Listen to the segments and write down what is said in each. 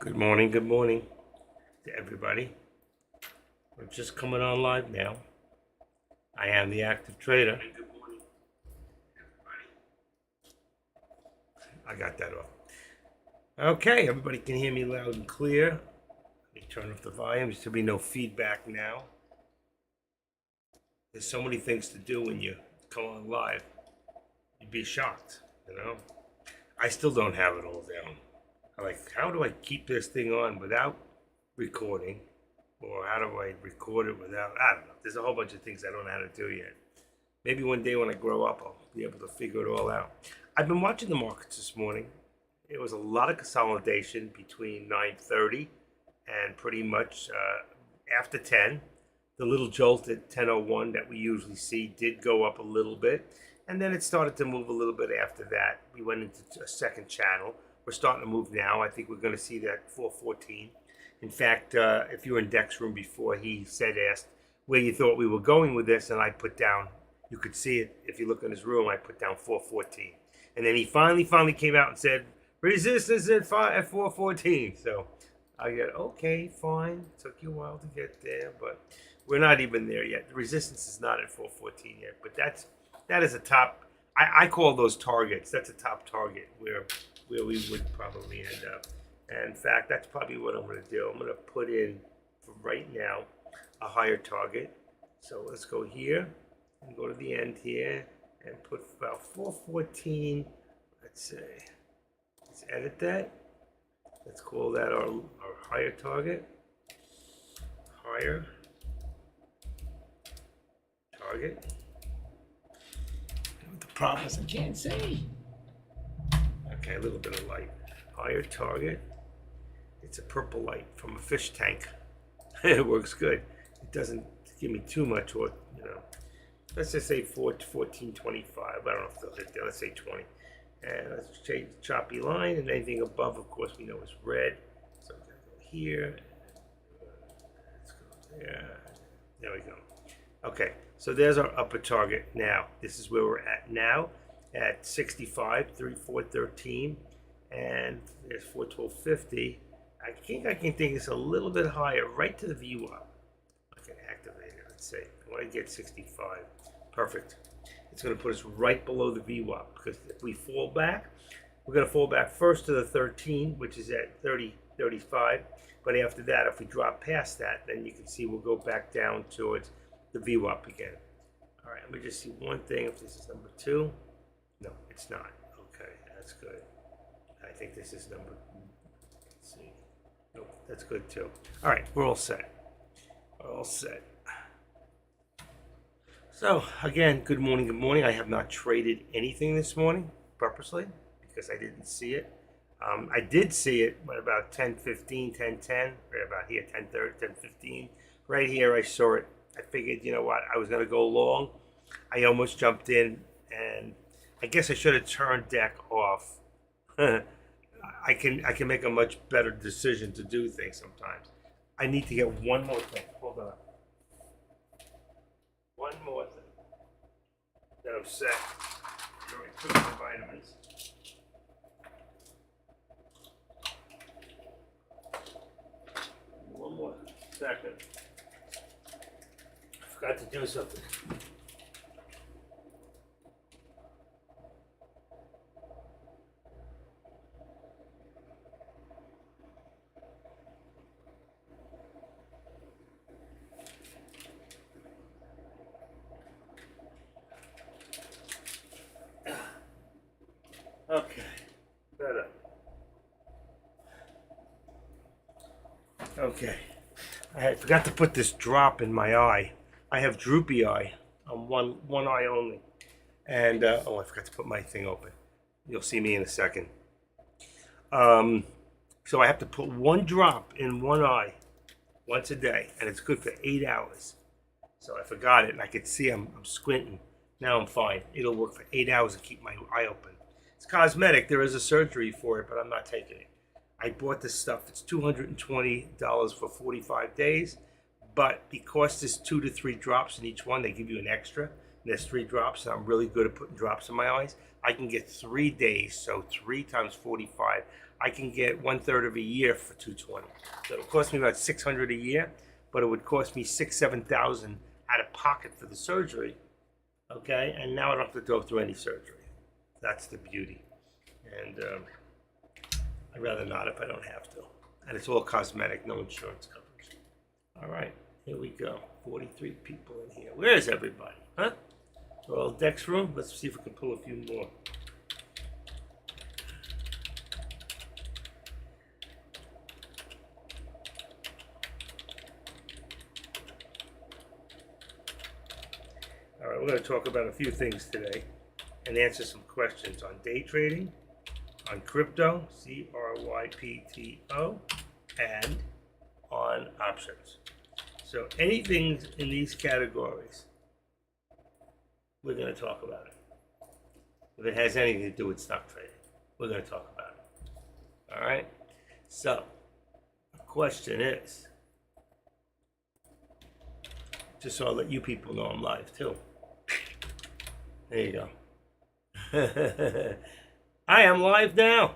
Good morning to everybody. We're just coming on live now. I am the active trader. I got that off. Okay, everybody can hear me loud and clear. Let me turn off the volume. There should be no feedback now. There's so many things to do when you come on live. You'd be shocked, you know? I still don't have it all down. How do I keep this thing on without recording? Or how do I record it without, I don't know. There's a whole bunch of things I don't know how to do yet. Maybe one day when I grow up, I'll be able to figure it all out. I've been watching the markets this morning. It was a lot of consolidation between 9:30 and pretty much after 10. The little jolt at 10:01 that we usually see did go up a little bit. And then it started to move a little bit after that. We went into a second channel. We're starting to move now. I think we're going to see that 414. In fact, if you were in Deck's room before, he asked where you thought we were going with this, and I put down, you could see it if you look in his room, I put down 414. And then he finally came out and said, resistance at 414. So I get, okay, fine. Took you a while to get there, but we're not even there yet. The resistance is not at 414 yet, but that is a top, I call those targets. That's a top target where we would probably end up. And in fact, that's probably what I'm going to do. I'm going to put in, for right now, a higher target. So let's go here and go to the end here and put about 414. Let's say, let's edit that. Let's call that our higher target. Higher target. The problem is I can't see. Okay, a little bit of light. Higher target. It's a purple light from a fish tank. It works good. It doesn't give me too much, or let's just say 1425. I don't know if they'll hit there. Let's say 20. And let's change the choppy line, and anything above, of course, we know is red. So I'm gonna go here. Let's go there. There we go. Okay, so there's our upper target now. This is where we're at now at 65, 3413, and there's 41250. I think I can take this a little bit higher, right to the VWAP. I can activate it. Let's see. I want to get 65. Perfect. It's going to put us right below the VWAP, because if we fall back, we're going to fall back first to the 13, which is at 30.35. But after that, if we drop past that, then you can see we'll go back down towards the VWAP again. All right, let me just see one thing. If this is number 2, no, it's not. Okay, that's good. I think this is number. Let's see. Nope, that's good too. All right, we're all set. We're all set. So again, good morning. Good morning. I have not traded anything this morning purposely because I didn't see it. I did see it at about 10:15, 10:10, right about here, 10:30, 10:15. Right here, I saw it. I figured, you know what, I was going to go long. I almost jumped in, and I guess I should have turned Deck off. I can make a much better decision to do things sometimes. I need to get one more thing. Hold on. One more thing. Then I'm set. I already took my vitamins. One more second. I forgot to do something. Okay, better. Okay, I forgot to put this drop in my eye. I have droopy eye on one eye only, and oh, I forgot to put my thing open. You'll see me in a second. So I have to put one drop in one eye once a day, and it's good for 8 hours. So I forgot it, and I could see I'm squinting. Now I'm fine. It'll work for 8 hours and keep my eye open. It's cosmetic. There is a surgery for it, but I'm not taking it. I bought this stuff. It's $220 for 45 days. But because there's 2 to 3 drops in each one, they give you an extra. And there's 3 drops, and I'm really good at putting drops in my eyes. I can get 3 days, so 3 times 45. I can get 1/3 of a year for 220. So it would cost me about 600 a year, but it would cost me 6,000-7,000 out of pocket for the surgery. Okay, and now I don't have to go through any surgery. That's the beauty. And I'd rather not if I don't have to. And it's all cosmetic, no insurance coverage. All right, here we go. 43 people in here. Where is everybody? Huh? Well, Dex room. Let's see if we can pull a few more. All right, we're going to talk about a few things today and answer some questions on day trading, on crypto, CRYPTO, and on options. So anything in these categories, we're going to talk about it. If it has anything to do with stock trading, we're going to talk about it. All right? So the question is, just so I'll let you people know I'm live too. There you go. I am live now.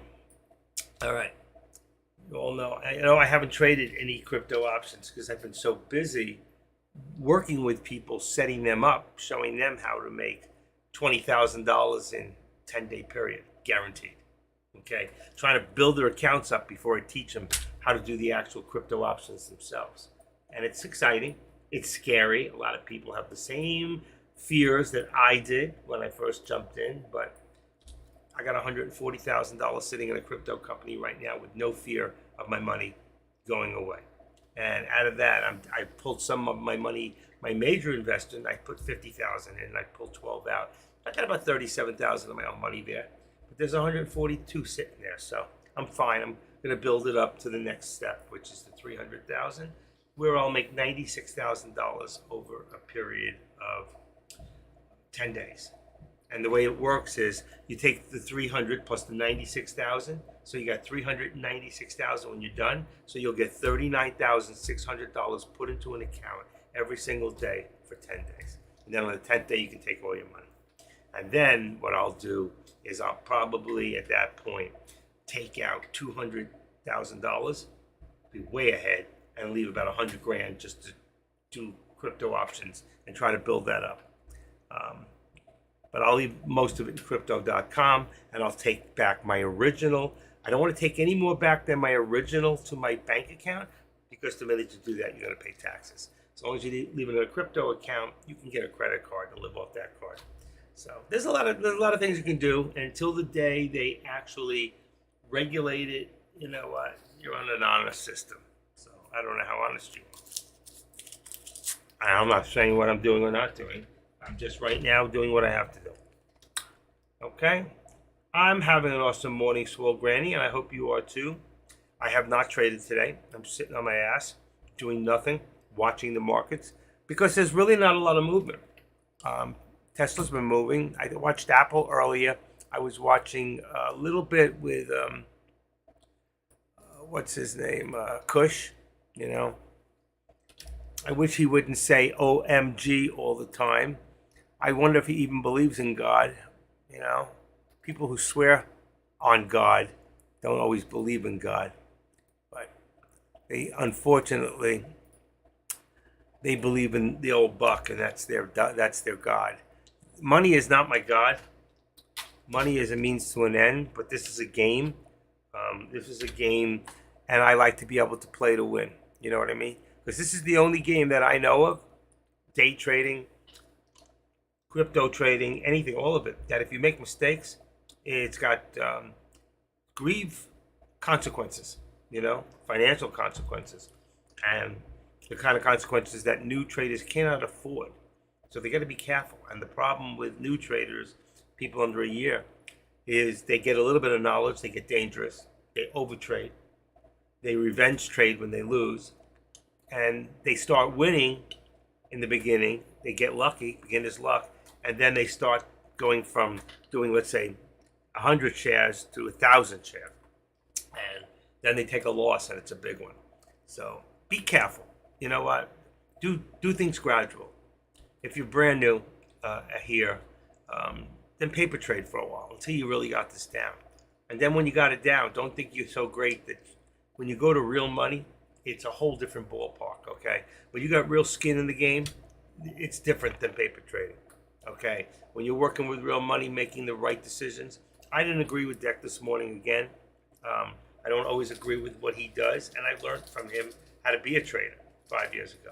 All right. You all know. I haven't traded any crypto options because I've been so busy working with people, setting them up, showing them how to make $20,000 in 10-day period, guaranteed. Okay. Trying to build their accounts up before I teach them how to do the actual crypto options themselves. And it's exciting. It's scary. A lot of people have the same fears that I did when I first jumped in, but I got $140,000 sitting in a crypto company right now with no fear of my money going away. And out of that, I pulled some of my money, my major investment, I put $50,000 in and I pulled 12 out. I got about 37,000 of my own money there, but there's 142 sitting there, so I'm fine. I'm going to build it up to the next step, which is the 300,000, where I'll make $96,000 over a period of 10 days. And the way it works is you take the 300 plus the 96,000. So you got 396,000 when you're done. So you'll get $39,600 put into an account every single day for 10 days. And then on the 10th day, you can take all your money. And then what I'll do is I'll probably at that point take out $200,000, be way ahead, and leave about 100 grand just to do crypto options and try to build that up. But I'll leave most of it in crypto.com, and I'll take back my original. I don't want to take any more back than my original to my bank account, because the minute you do that, you're going to pay taxes. As long as you leave it in a crypto account, you can get a credit card to live off that card. So there's a lot of things you can do, and until the day they actually regulate it, you know what? You're on an honest system. So I don't know how honest you are. I'm not saying what I'm doing or not doing. I'm just right now doing what I have to do. Okay? I'm having an awesome morning, Swole Granny, and I hope you are too. I have not traded today. I'm sitting on my ass, doing nothing, watching the markets, because there's really not a lot of movement. Tesla's been moving. I watched Apple earlier. I was watching a little bit with, what's his name? Kush, you know. I wish he wouldn't say OMG all the time. I wonder if he even believes in God. You know, people who swear on God don't always believe in God, but they unfortunately they believe in the old buck, and that's their God. Money is not my God. Money is a means to an end, but this is a game. This is a game, and I like to be able to play to win. You know what I mean? Because this is the only game that I know of, day trading, crypto trading, anything, all of it, that if you make mistakes, it's got grieve consequences, you know, financial consequences, and the kind of consequences that new traders cannot afford. So they got to be careful. And the problem with new traders, people under a year, is they get a little bit of knowledge, they get dangerous, they overtrade, they revenge trade when they lose, and they start winning in the beginning. They get lucky, beginner's luck, and then they start going from doing, let's say, 100 shares to 1,000 shares. And then they take a loss, and it's a big one. So be careful. You know what? Do things gradual. If you're brand new here, then paper trade for a while until you really got this down. And then when you got it down, don't think you're so great that when you go to real money, it's a whole different ballpark, okay? When you got real skin in the game, it's different than paper trading, okay? When you're working with real money, making the right decisions. I didn't agree with Deck this morning again. I don't always agree with what he does, and I learned from him how to be a trader 5 years ago.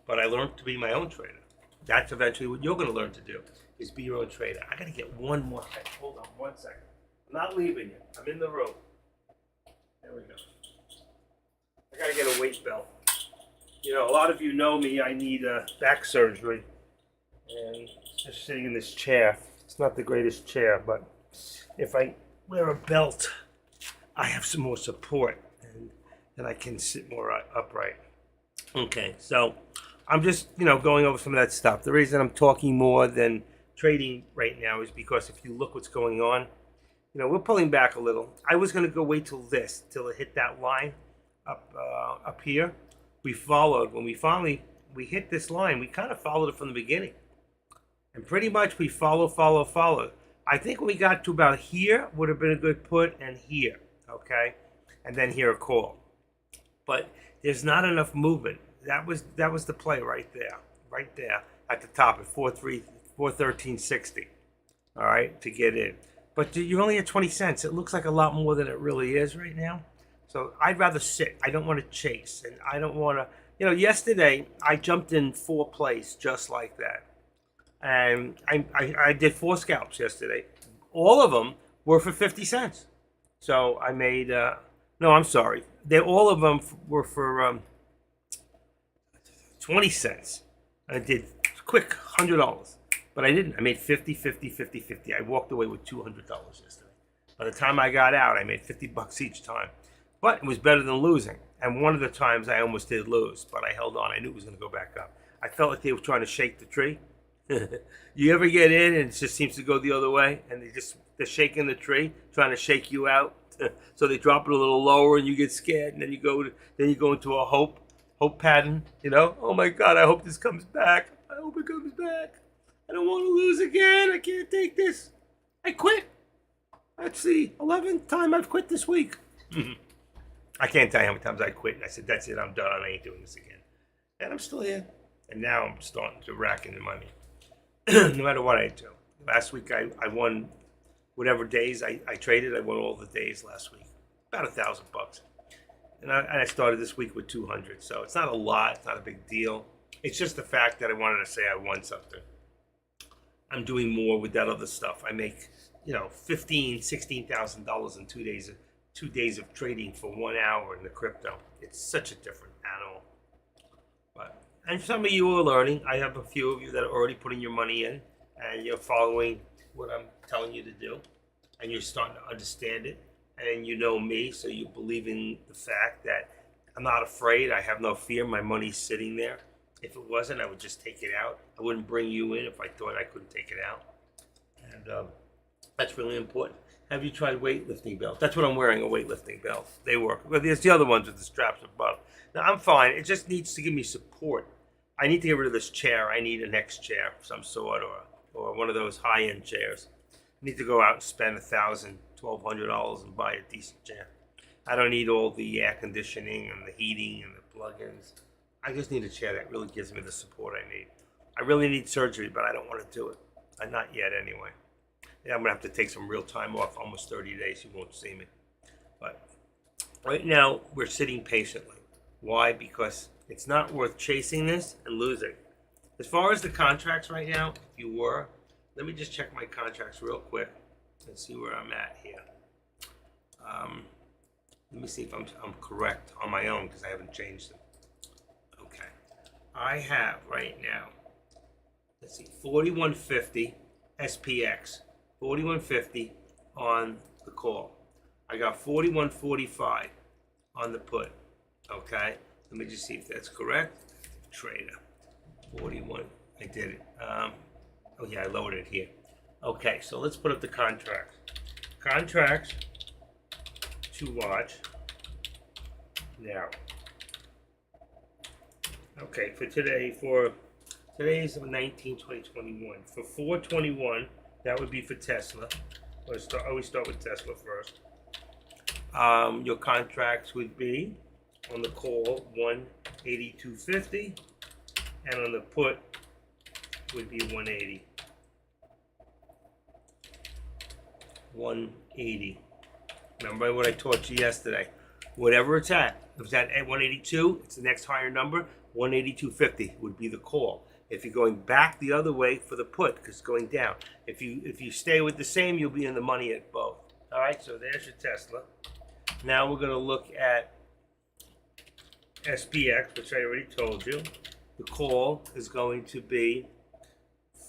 But I learned to be my own trader. That's eventually what you're going to learn to do, is be your own trader. I got to get one more thing. Hold on 1 second. I'm not leaving you. I'm in the room. There we go. I got to get a weight belt. You know, a lot of you know me. I need back surgery. And just sitting in this chair. It's not the greatest chair, but if I wear a belt, I have some more support. And then I can sit more upright. Okay, so I'm just, going over some of that stuff. The reason I'm talking more than trading right now is because if you look what's going on, we're pulling back a little. I was going to go wait till it hit that line up here. We followed. When we hit this line, we kind of followed it from the beginning. And pretty much we followed. I think when we got to about here, would have been a good put, and here, okay? And then here a call. But there's not enough movement. That was the play right there at the top at 413.60. All right, to get in. But you're only at 20 cents. It looks like a lot more than it really is right now. So I'd rather sit. I don't want to chase, and I don't want to. Yesterday I jumped in 4 plays just like that, and I did 4 scalps yesterday. All of them were for 50 cents. So I made. No, I'm sorry. All of them were for 20 cents. I did quick $100, but I didn't. I made 50, 50, 50, 50. I walked away with $200 yesterday. By the time I got out, I made $50 each time. But it was better than losing. And one of the times I almost did lose, but I held on. I knew it was going to go back up. I felt like they were trying to shake the tree. You ever get in and it just seems to go the other way, and they're shaking the tree, trying to shake you out. So they drop it a little lower, and you get scared, and then you go into a hope pattern. Oh my God, I hope this comes back. I hope it comes back. I don't want to lose again. I can't take this. I quit. That's the 11th time I've quit this week. I can't tell you how many times I quit, and I said, that's it, I'm done. I ain't doing this again. And I'm still here. And now I'm starting to rack in the money. No matter what I do. Last week I won whatever days I traded. I won all the days last week. About $1,000. And I started this week with 200. So it's not a lot. It's not a big deal. It's just the fact that I wanted to say I won something. I'm doing more with that other stuff. I make, $16,000 in 2 days. 2 days of trading for 1 hour in the crypto. It's such a different animal. And some of you are learning. I have a few of you that are already putting your money in, and you're following what I'm telling you to do, and you're starting to understand it, and you know me, so you believe in the fact that I'm not afraid. I have no fear. My money's sitting there. If it wasn't, I would just take it out. I wouldn't bring you in if I thought I couldn't take it out. And that's really important. Have you tried weightlifting belts? That's what I'm wearing, a weightlifting belt. They work. Well, there's the other ones with the straps above. Now, I'm fine. It just needs to give me support. I need to get rid of this chair. I need a next chair of some sort, or one of those high-end chairs. I need to go out and spend $1,000, $1,200 and buy a decent chair. I don't need all the air conditioning and the heating and the plugins. I just need a chair that really gives me the support I need. I really need surgery, but I don't want to do it. Not yet, anyway. Yeah, I'm going to have to take some real time off, almost 30 days. You won't see me. But right now, we're sitting patiently. Why? Because it's not worth chasing this and losing. As far as the contracts right now, if you were, let me just check my contracts real quick and see where I'm at here. Let me see if I'm correct on my own, because I haven't changed them. Okay. I have right now, let's see, 4150 SPX. 4150 on the call. I got 4145 on the put. Okay, let me just see if that's correct. Trader 41. I did it. Oh yeah, I lowered it here. Okay, so let's put up the contracts. Contracts to watch now. Okay, today's the 19th, 2021. For 421. That would be for Tesla. Always start with Tesla first. Your contracts would be on the call 182.50, and on the put would be 180. 180. Remember what I taught you yesterday. Whatever it's at, if it's at 182, it's the next higher number. 182.50 would be the call. If you're going back the other way for the put, because it's going down. If you stay with the same, you'll be in the money at both. All right, so there's your Tesla. Now we're going to look at SPX, which I already told you. The call is going to be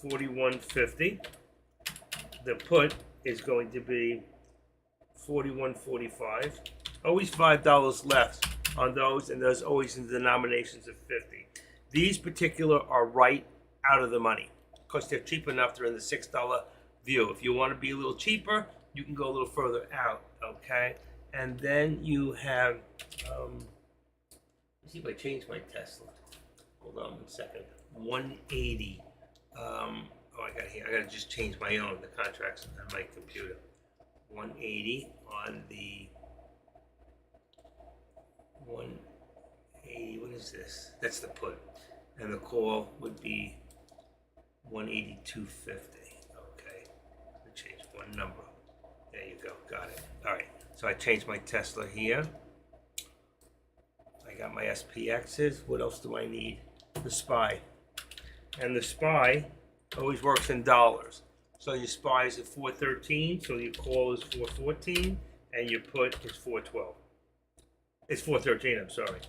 41.50. The put is going to be 41.45. Always $5 less on those, and those always in denominations of 50. These particular are right out of the money because they're cheap enough. They're in the $6 view. If you want to be a little cheaper, you can go a little further out. Okay, and then you have. Let's see if I change my Tesla. Hold on 1 second. 180. I got here. I got to just change my own, the contracts on my computer. 180 on the 180. What is this? That's the put, and the call would be 182.50. Okay, I change one number. There you go. Got it. All right. So I changed my Tesla here. I got my SPXs. What else do I need? The SPY, and the SPY always works in dollars. So your SPY is at 413, so your call is 414, and your put is 412. It's 413, I'm sorry.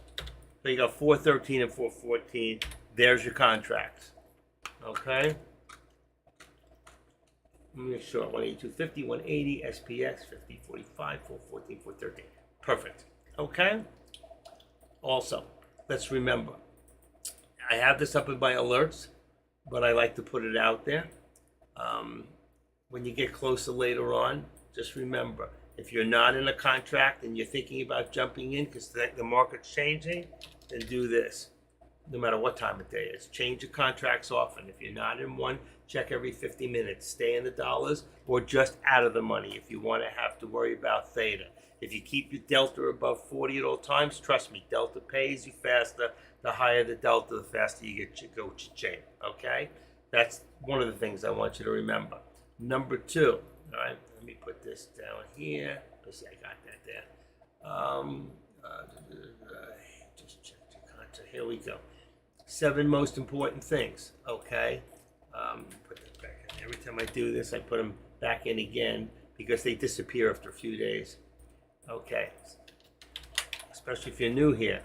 So you got 413 and 414. There's your contracts. Okay? Make sure 182.50, 180, SPX, 50, 45, 414, 413. Perfect. Okay? Also, let's remember, I have this up in my alerts, but I like to put it out there. When you get closer later on, just remember, if you're not in a contract and you're thinking about jumping in because the market's changing, then do this. No matter what time of day it is, change your contracts often. If you're not in one, check every 50 minutes. Stay in the dollars or just out of the money if you want to have to worry about theta. If you keep your delta above 40 at all times, trust me, delta pays you faster. The higher the delta, the faster you go chain. Okay? That's one of the things I want you to remember. Number two, all right, let me put this down here. Let's see, I got that there. Just check the content. Here we go. 7 most important things, okay? Put this back in. Every time I do this, I put them back in again because they disappear after a few days. Okay, especially if you're new here.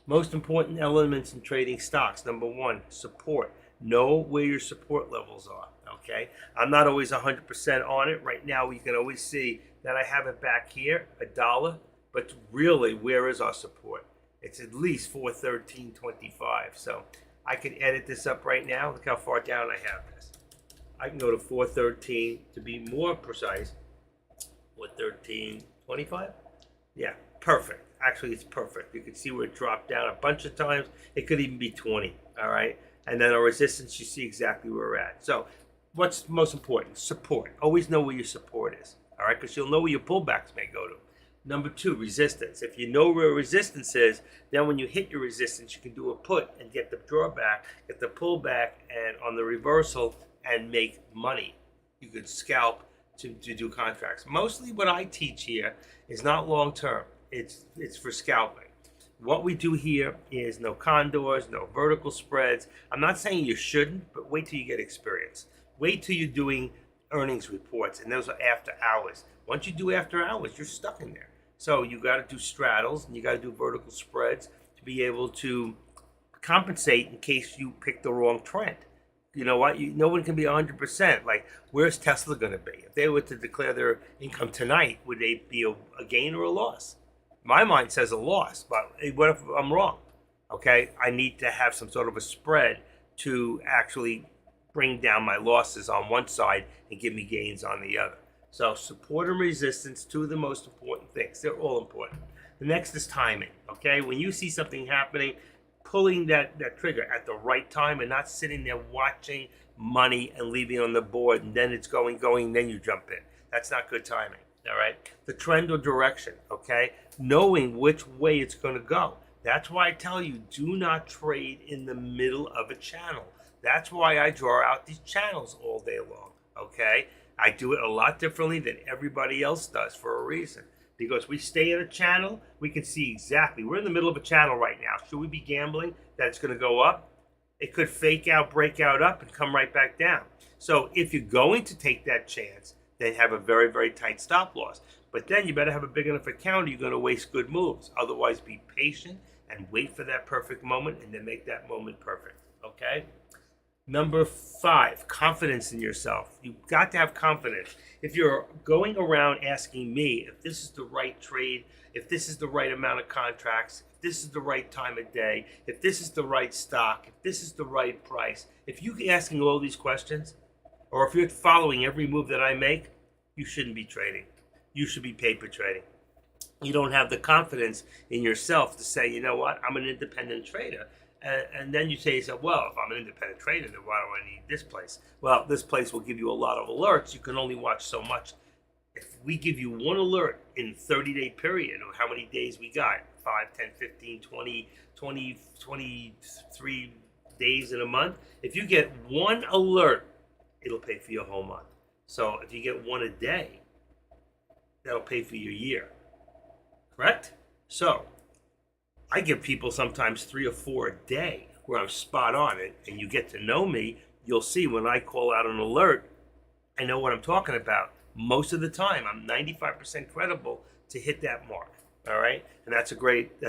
Most important elements in trading stocks. Number 1, support. Know where your support levels are, okay? I'm not always 100% on it. Right now, you can always see that I have it back here, $1, but really, where is our support? It's at least 413.25. So I can edit this up right now. Look how far down I have this. I can go to 413 to be more precise. 413.25? Yeah, perfect. Actually, it's perfect. You can see where it dropped down a bunch of times. It could even be 20, all right? And then our resistance, you see exactly where we're at. So what's most important? Support. Always know where your support is, all right? Because you'll know where your pullbacks may go to. Number 2, resistance. If you know where resistance is, then when you hit your resistance, you can do a put and get the drawback, get the pullback, and on the reversal, and make money. You could scalp to do contracts. Mostly what I teach here is not long-term. It's for scalping. What we do here is no condors, no vertical spreads. I'm not saying you shouldn't, but wait till you get experience. Wait till you're doing earnings reports, and those are after hours. Once you do after hours, you're stuck in there. So you got to do straddles, and you got to do vertical spreads to be able to compensate in case you pick the wrong trend. You know what? No one can be 100%. Like, where's Tesla going to be? If they were to declare their income tonight, would they be a gain or a loss? My mind says a loss, but what if I'm wrong? Okay, I need to have some sort of a spread to actually bring down my losses on one side and give me gains on the other. So support and resistance, 2 of the most important things. They're all important. The next is timing, okay? When you see something happening, pulling that trigger at the right time and not sitting there watching money and leaving on the board, and then it's going, then you jump in. That's not good timing. All right. The trend or direction. Okay. Knowing which way it's going to go. That's why I tell you, do not trade in the middle of a channel. That's why I draw out these channels all day long. Okay. I do it a lot differently than everybody else does for a reason. Because we stay in a channel, we can see exactly. We're in the middle of a channel right now. Should we be gambling that it's going to go up? It could fake out, break out up, and come right back down. So if you're going to take that chance, then have a very, very tight stop loss. But then you better have a big enough account or you're going to waste good moves. Otherwise, be patient and wait for that perfect moment and then make that moment perfect. Okay? Number 5, confidence in yourself. You've got to have confidence. If you're going around asking me if this is the right trade, if this is the right amount of contracts, if this is the right time of day, if this is the right stock, if this is the right price, if you're asking all these questions, or if you're following every move that I make, you shouldn't be trading. You should be paper trading. You don't have the confidence in yourself to say, you know what, I'm an independent trader. And then you say to yourself, well, if I'm an independent trader, then why do I need this place? Well, this place will give you a lot of alerts. You can only watch so much. If we give you one alert in 30-day period, or how many days we got, 5, 10, 15, 20, 23 days in a month, if you get one alert, it'll pay for your whole month. So if you get one a day, that'll pay for your year. Correct? So I give people sometimes 3 or 4 a day where I'm spot on it, and you get to know me. You'll see when I call out an alert, I know what I'm talking about. Most of the time, I'm 95% credible to hit that mark. All right, and that's a great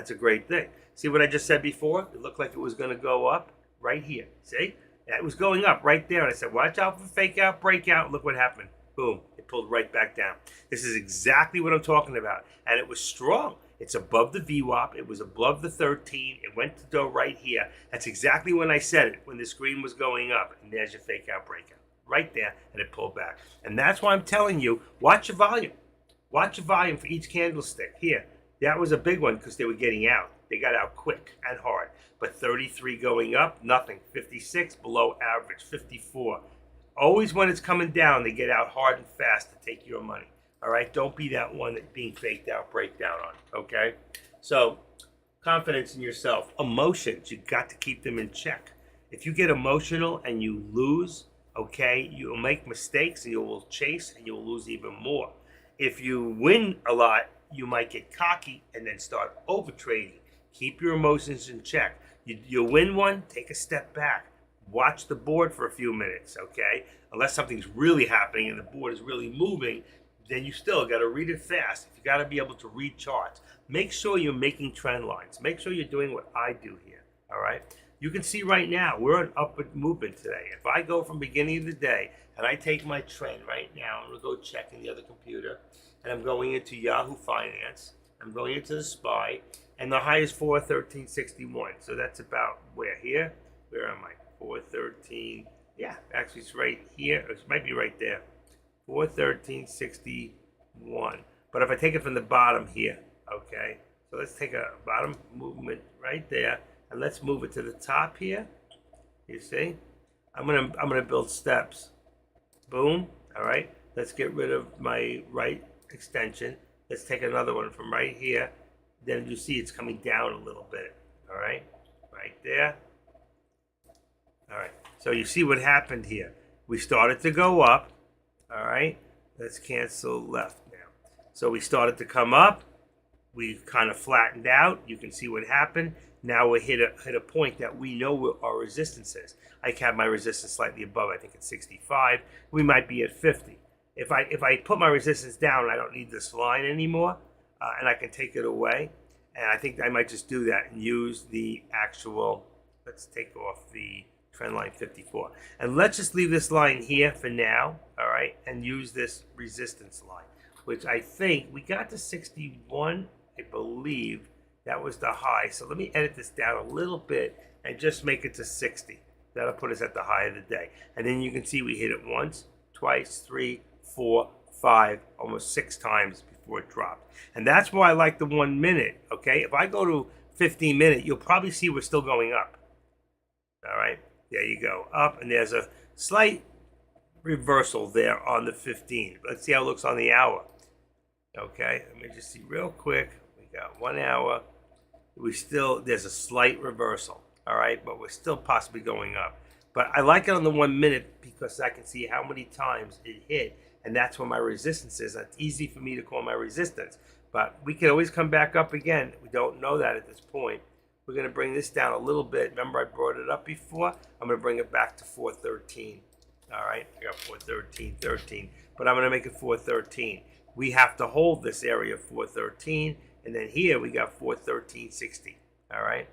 thing. See what I just said before? It looked like it was going to go up right here. See, it was going up right there, and I said, watch out for fake out, breakout. Look what happened. Boom! It pulled right back down. This is exactly what I'm talking about, and it was strong. It's above the VWAP. It was above the 13. It went to go right here. That's exactly when I said it, when the screen was going up. And there's your fake out breakout. Right there, and it pulled back. And that's why I'm telling you, watch your volume. Watch your volume for each candlestick. Here, that was a big one because they were getting out. They got out quick and hard. But 33 going up, nothing. 56 below average. 54. Always when it's coming down, they get out hard and fast to take your money. All right, don't be that one that's being faked out, breakdown on. Okay, so confidence in yourself, emotions, you got to keep them in check. If you get emotional and you lose, okay, you'll make mistakes and you will chase and you'll lose even more. If you win a lot, you might get cocky and then start over trading. Keep your emotions in check. You win one, take a step back. Watch the board for a few minutes, okay? Unless something's really happening and the board is really moving, then you still got to read it fast. You got to be able to read charts. Make sure you're making trend lines. Make sure you're doing what I do here, all right? You can see right now, we're in upward movement today. If I go from beginning of the day and I take my trend right now, I'm going to go check in the other computer, and I'm going into Yahoo Finance. I'm going into the SPY, and the high is 413.61. So that's about where here? Where am I? 413. Yeah, actually it's right here. It might be right there. 413.61. But if I take it from the bottom here, okay, so let's take a bottom movement right there, and let's move it to the top here. You see, I'm gonna build steps. Boom. All right, let's get rid of my right extension. Let's take another one from right here. Then you see it's coming down a little bit. All right, right there. All right, so you see what happened here. We started to go up. All right, let's cancel left now. So we started to come up. We kind of flattened out. You can see what happened. Now we hit a point that we know where our resistance is. I have my resistance slightly above. I think it's 65. We might be at 50. If I put my resistance down, I don't need this line anymore, and I can take it away. And I think I might just do that and use the actual. Let's take off the trend line 54. And let's just leave this line here for now, all right, and use this resistance line, which I think we got to 61, I believe. That was the high. So let me edit this down a little bit and just make it to 60. That'll put us at the high of the day. And then you can see we hit it once, twice, 3, 4, 5, almost 6 times before it dropped. And that's why I like the 1 minute, okay? If I go to 15 minute, you'll probably see we're still going up. All right? There you go, up, and there's a slight reversal there on the 15. Let's see how it looks on the hour. Okay, let me just see real quick. We got 1 hour. There's a slight reversal. All right, but we're still possibly going up. But I like it on the 1 minute because I can see how many times it hit, and that's where my resistance is. It's easy for me to call my resistance. But we can always come back up again. We don't know that at this point. We're going to bring this down a little bit. Remember I brought it up before? I'm going to bring it back to 413. All right, I got 413.13, but I'm going to make it 413. We have to hold this area 413, and then here we got 413.60. All right,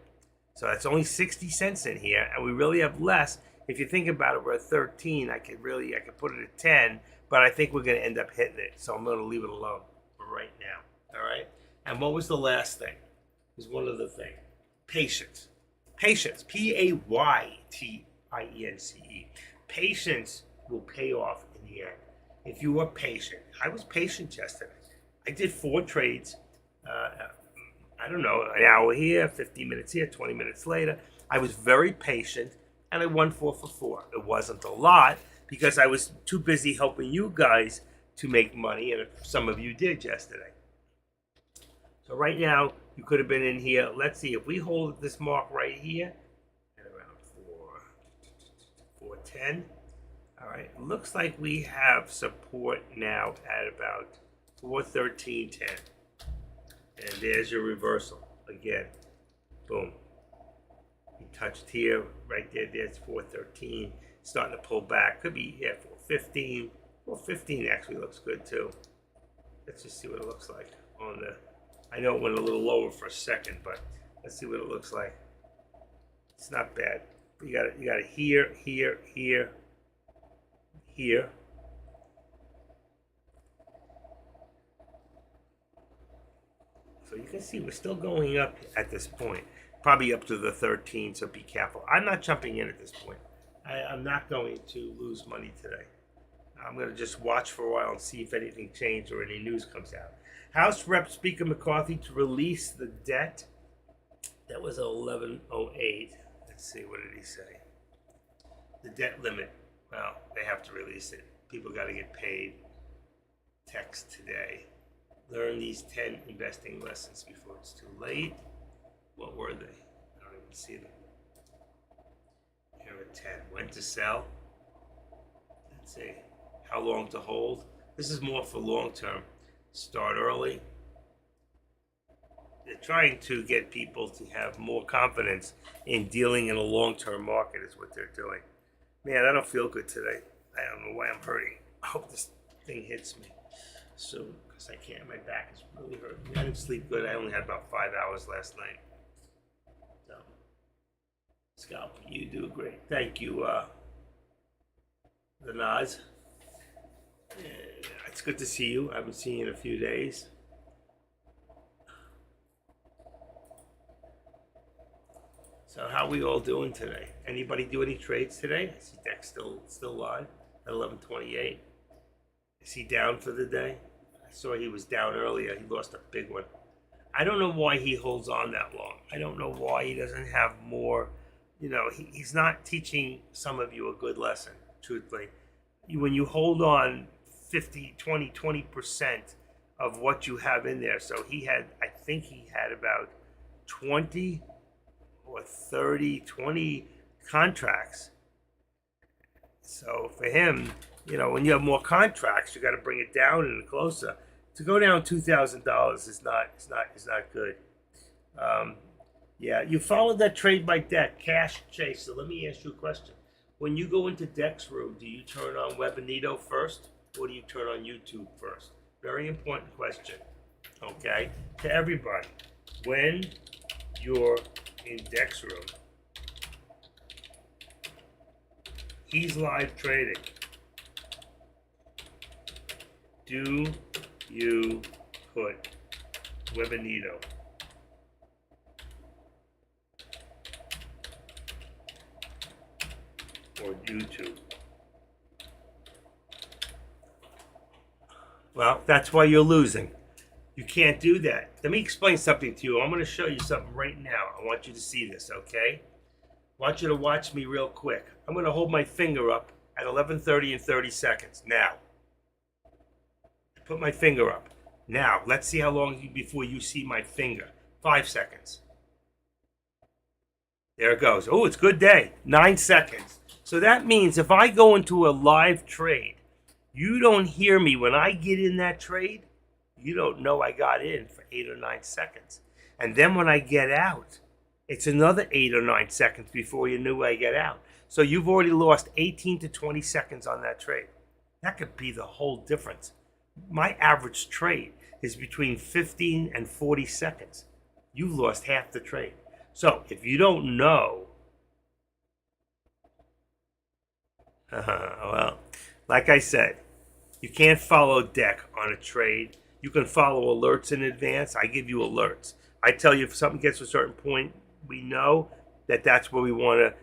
so that's only 60 cents in here, and we really have less. If you think about it, we're at 13. I could put it at 10, but I think we're going to end up hitting it, so I'm going to leave it alone for right now. All right, and what was the last thing? There's one other thing. Patience. Patience. P-A-Y-T-I-E-N-C-E. Patience will pay off in the end. If you are patient. I was patient yesterday. I did 4 trades. I don't know, an hour here, 15 minutes here, 20 minutes later. I was very patient, and I won 4 for 4. It wasn't a lot because I was too busy helping you guys to make money, and some of you did yesterday. So right now, you could have been in here. Let's see, if we hold this mark right here at around 410. All right, looks like we have support now at about 413.10. And there's your reversal again. Boom. We touched here, right there. There's 413. Starting to pull back. Could be here 415. 415 actually looks good too. Let's just see what it looks like on the. I know it went a little lower for a second, but let's see what it looks like. It's not bad. You got it here, here, here, here. So you can see we're still going up at this point. Probably up to the 13, so be careful. I'm not jumping in at this point. I'm not going to lose money today. I'm going to just watch for a while and see if anything changed or any news comes out. House Rep Speaker McCarthy to release the debt. That was 1108. Let's see, what did he say? The debt limit. Well, they have to release it. People got to get paid. Text today. Learn these 10 investing lessons before it's too late. What were they? I don't even see them. Here are 10. When to sell. Let's see. How long to hold. This is more for long term. Start early. They're trying to get people to have more confidence in dealing in a long-term market is what they're doing. Man, I don't feel good today. I don't know why I'm hurting. I hope this thing hits me soon because I can't. My back is really hurting. I didn't sleep good. I only had about 5 hours last night. So, Scalp, you do great. Thank you, the Nas. It's good to see you. I haven't seen you in a few days. So how are we all doing today? Anybody do any trades today? I see Dex still live at 11:28. Is he down for the day? I saw he was down earlier. He lost a big one. I don't know why he holds on that long. I don't know why he doesn't have more. You know, he's not teaching some of you a good lesson, truthfully. When you hold on 20% of what you have in there. So I think he had about 20 or 30, 20 contracts. So for him, you know, when you have more contracts, you got to bring it down and closer. To go down $2,000 is not good. Yeah, you followed that trade by debt, cash chase. So let me ask you a question. When you go into Dex Room, do you turn on Webinito first? Or do you turn on YouTube first? Very important question, okay? To everybody, when you're in Dex Room, he's live trading. Do you put Webinito or YouTube? Well, that's why you're losing. You can't do that. Let me explain something to you. I'm going to show you something right now. I want you to see this, okay? I want you to watch me real quick. I'm going to hold my finger up at 11:30 and 30 seconds. Now, I put my finger up. Now, let's see how long before you see my finger. 5 seconds. There it goes. Oh, it's good day. 9 seconds. So that means if I go into a live trade, you don't hear me when I get in that trade. You don't know I got in for 8 or 9 seconds. And then when I get out, it's another 8 or 9 seconds before you knew I get out. So you've already lost 18 to 20 seconds on that trade. That could be the whole difference. My average trade is between 15 and 40 seconds. You've lost half the trade. So if you don't know, well, like I said, you can't follow deck on a trade. You can follow alerts in advance. I give you alerts. I tell you if something gets to a certain point, we know that that's where we want to,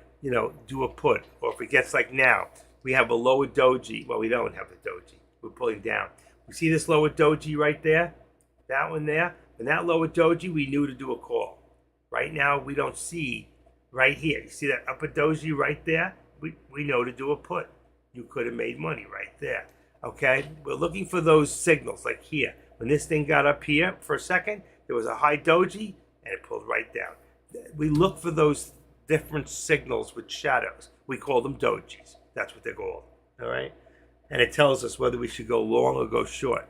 do a put. Or if it gets like now, we have a lower doji. Well, we don't have a doji. We're pulling down. We see this lower doji right there? That one there? And that lower doji, we knew to do a call. Right now, we don't see right here. You see that upper doji right there? We know to do a put. You could have made money right there. Okay? We're looking for those signals like here. When this thing got up here for a second, there was a high doji and it pulled right down. We look for those different signals with shadows. We call them dojis. That's what they're called. All right? And it tells us whether we should go long or go short.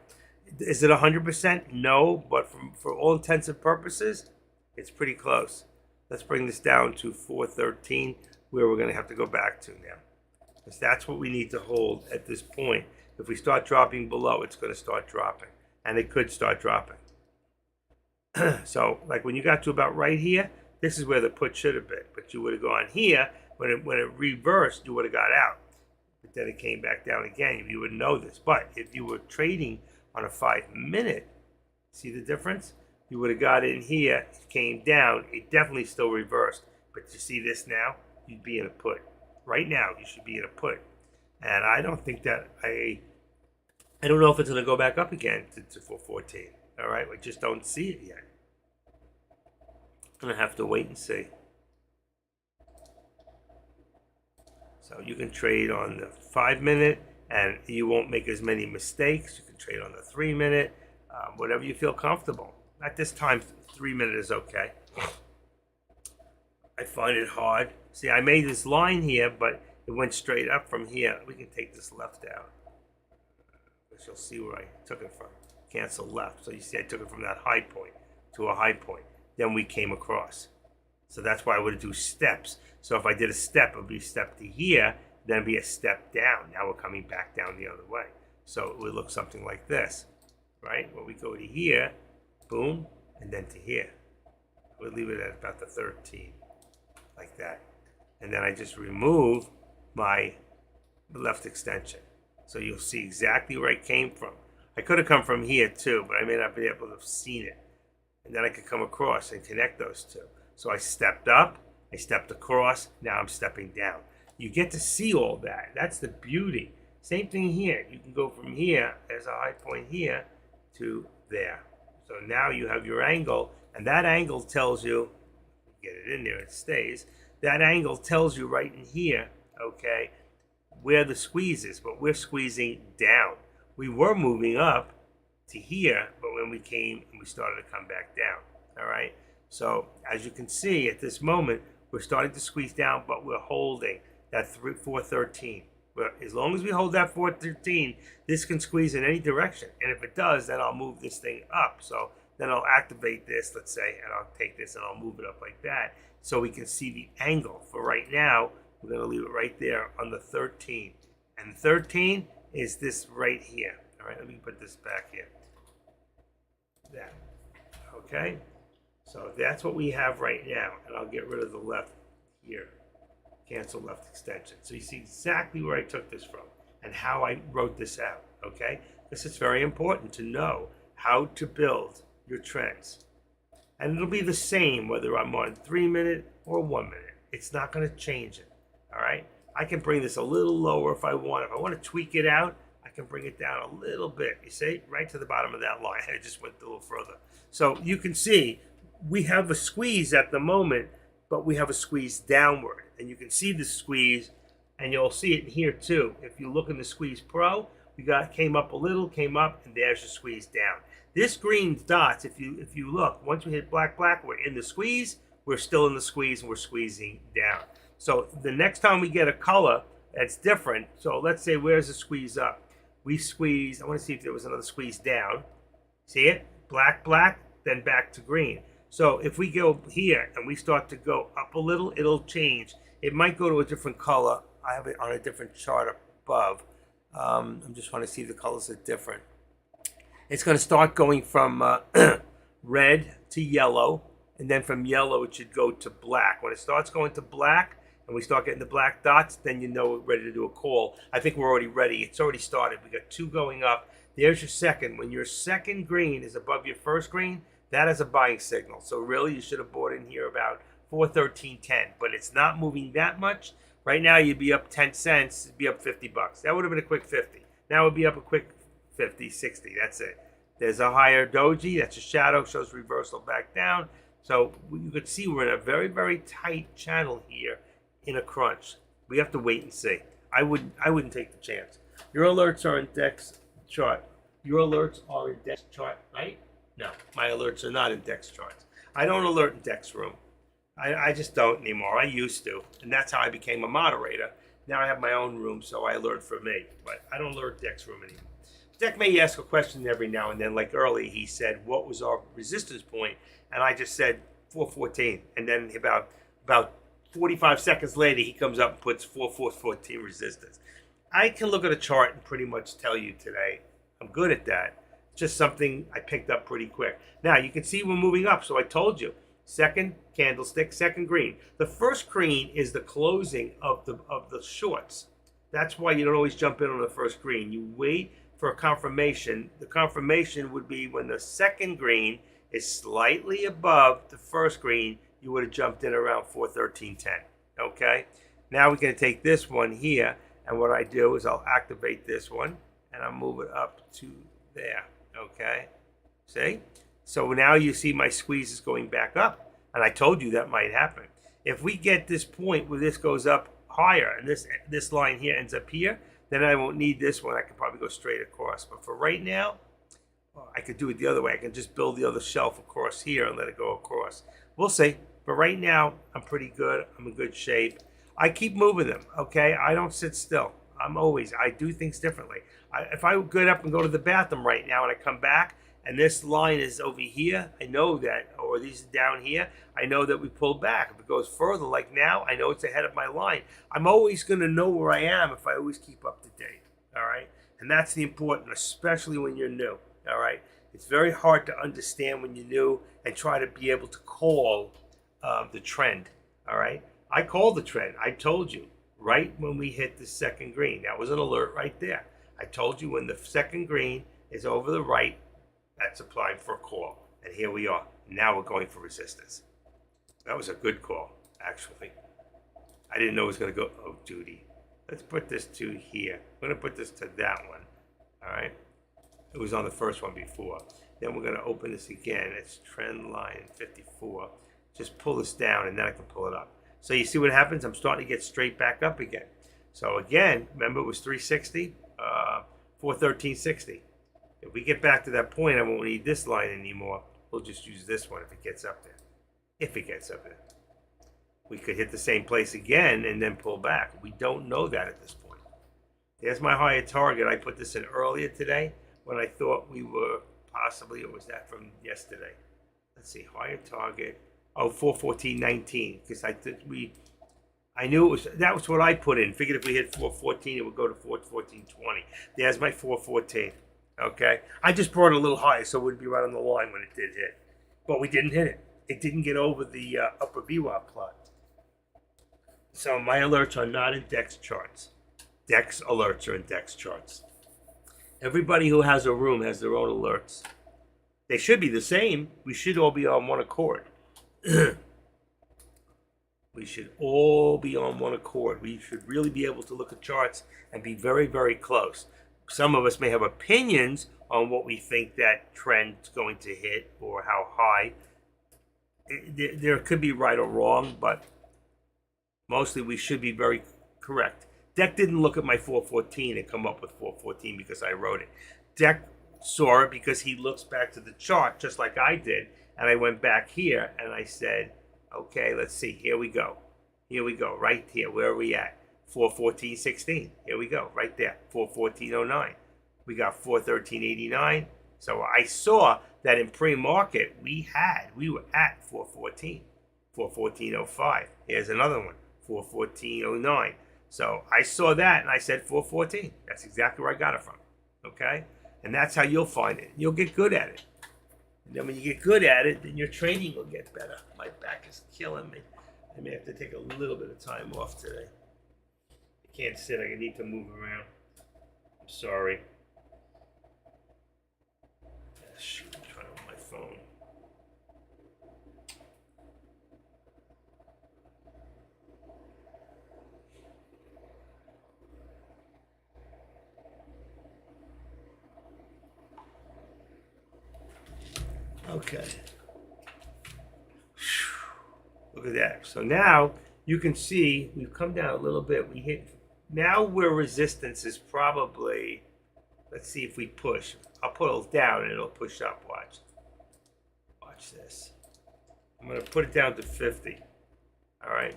Is it 100%? No, but for all intents and purposes, it's pretty close. Let's bring this down to 413, where we're going to have to go back to now. Because that's what we need to hold at this point. If we start dropping below, it's going to start dropping. And it could start dropping. So, like when you got to about right here, this is where the put should have been. But you would have gone here. When it reversed, you would have got out. But then it came back down again. You would know this. But if you were trading on a 5-minute, see the difference? You would have got in here, it came down, it definitely still reversed. But you see this now? You'd be in a put. Right now, you should be in a put. And I don't think that, I don't know if it's going to go back up again to 414. All right, we just don't see it yet. I'm going to have to wait and see. So you can trade on the 5-minute and you won't make as many mistakes. You can trade on the 3-minute, whatever you feel comfortable. At this time, 3-minute is okay. I find it hard. See, I made this line here, but it went straight up from here. We can take this left out. But you'll see where I took it from. Cancel left. So you see I took it from that high point to a high point. Then we came across. So that's why I would do steps. So if I did a step, it would be a step to here, then be a step down. Now we're coming back down the other way. So it would look something like this, right? Where we go to here, boom, and then to here. We'll leave it at about the 13, like that. And then I just remove my left extension. So you'll see exactly where I came from. I could have come from here too, but I may not be able to have seen it. And then I could come across and connect those two. So I stepped up, I stepped across, now I'm stepping down. You get to see all that. That's the beauty. Same thing here. You can go from here, there's a high point here, to there. So now you have your angle, and that angle tells you, get it in there, it stays. That angle tells you right in here, okay, where the squeeze is, but we're squeezing down. We were moving up to here, but when we came and we started to come back down, all right? So as you can see at this moment, we're starting to squeeze down, but we're holding that 413. But as long as we hold that 413, this can squeeze in any direction. And if it does, then I'll move this thing up. So then I'll activate this, let's say, and I'll take this and I'll move it up like that so we can see the angle. For right now, we're going to leave it right there on the 13. And 13 is this right here. All right, let me put this back here. That. Okay? So that's what we have right now. And I'll get rid of the left here. Cancel left extension. So you see exactly where I took this from and how I wrote this out, okay? This is very important to know how to build your trends. And it'll be the same whether I'm on 3-minute or 1-minute. It's not going to change it, all right? I can bring this a little lower if I want. If I want to tweak it out, I can bring it down a little bit. You see? Right to the bottom of that line. I just went a little further. So you can see we have a squeeze at the moment, but we have a squeeze downward. And you can see the squeeze And you'll see it in here too. If you look in the Squeeze Pro, came up a little, came up, and there's your squeeze down. This green dots, if you look, once we hit black, we're in the squeeze, we're still in the squeeze, and we're squeezing down. So the next time we get a color that's different, so let's say where's the squeeze up? We squeeze, I want to see if there was another squeeze down. See it? Black, then back to green. So if we go here and we start to go up a little, it'll change. It might go to a different color. I have it on a different chart above. I'm just trying to see if the colors are different. It's going to start going from red to yellow, and then from yellow it should go to black. When it starts going to black and we start getting the black dots, then you know we're ready to do a call. I think we're already ready. It's already started. We got 2 going up. There's your second. When your second green is above your first green, that is a buying signal. So really you should have bought in here about 413.10, but it's not moving that much. Right now you'd be up 10 cents, it'd be up $50. That would have been a quick 50. Now it would be up a quick 50, 60. That's it. There's a higher doji. That's a shadow. Shows reversal back down. So you could see we're in a very, very tight channel here in a crunch. We have to wait and see. I wouldn't take the chance. Your alerts are in Dex chart. Your alerts are in Dex chart, right? No, my alerts are not in Dex charts. I don't alert in Dex room. I just don't anymore. I used to, and that's how I became a moderator. Now I have my own room, so I alert for me, but I don't alert Dex room anymore. Deck may ask a question every now and then, like early, he said, what was our resistance point? And I just said 414. And then about 45 seconds later, he comes up and puts 414 resistance. I can look at a chart and pretty much tell you today. I'm good at that. It's just something I picked up pretty quick. Now, you can see we're moving up, so I told you. Second candlestick, second green. The first green is the closing of the shorts. That's why you don't always jump in on the first green. You wait for a confirmation. The confirmation would be when the second green is slightly above the first green, you would have jumped in around 413.10. Okay? Now we're going to take this one here, and what I do is I'll activate this one, and I'll move it up to there. Okay? See? So now you see my squeeze is going back up, and I told you that might happen. If we get this point where this goes up higher, and this line here ends up here, then I won't need this one. I can probably go straight across. But for right now, I could do it the other way. I can just build the other shelf across here and let it go across. We'll see. But right now, I'm pretty good. I'm in good shape. I keep moving them, okay? I don't sit still. I do things differently. If I get up and go to the bathroom right now and I come back, and this line is over here, I know that, or these are down here, I know that we pulled back. If it goes further, like now, I know it's ahead of my line. I'm always going to know where I am if I always keep up to date, all right? And that's the important, especially when you're new, all right? It's very hard to understand when you're new and try to be able to call the trend, all right? I called the trend. I told you right when we hit the second green. That was an alert right there. I told you when the second green is over the right, that's applying for a call. And here we are. Now we're going for resistance. That was a good call, actually. I didn't know it was going to go, oh, duty. Let's put this to here. I'm going to put this to that one. All right. It was on the first one before. Then we're going to open this again. It's trend line 54. Just pull this down and then I can pull it up. So you see what happens? I'm starting to get straight back up again. So again, remember it was 360, 413.60. If we get back to that point, I won't need this line anymore. We'll just use this one if it gets up there. If it gets up there. We could hit the same place again and then pull back. We don't know that at this point. There's my higher target. I put this in earlier today when I thought we were possibly, or was that from yesterday? Let's see, higher target. Oh, 414.19. Because I knew it was, that was what I put in. Figured if we hit 414, it would go to 414.20. There's my 414. Okay, I just brought it a little higher so it would be right on the line when it did hit. But we didn't hit it. It didn't get over the upper VWAP plot. So my alerts are not in Dex charts. Dex alerts are in Dex charts. Everybody who has a room has their own alerts. They should be the same. We should all be on one accord. We should all be on one accord. We should really be able to look at charts and be very, very close. Some of us may have opinions on what we think that trend's going to hit or how high. There could be right or wrong, but mostly we should be very correct. Deck didn't look at my 414 and come up with 414 because I wrote it. Deck saw it because he looks back to the chart just like I did. And I went back here and I said, okay, let's see. Here we go. Here we go. Right here. Where are we at? 414.16. Here we go. Right there. 414.09. We got 413.89. So I saw that in pre-market we were at 414. 414.05. Here's another one. 414.09. So I saw that and I said 414. That's exactly where I got it from. Okay? And that's how you'll find it. You'll get good at it. And then when you get good at it, then your trading will get better. My back is killing me. I may have to take a little bit of time off today. I can't sit. I need to move around. I'm sorry. Shoot, I'm trying with my phone. Okay. Look at that. So now you can see we've come down a little bit. We hit now where resistance is probably, let's see if we push. I'll put it down and it'll push up. Watch. Watch this. I'm going to put it down to 50. All right.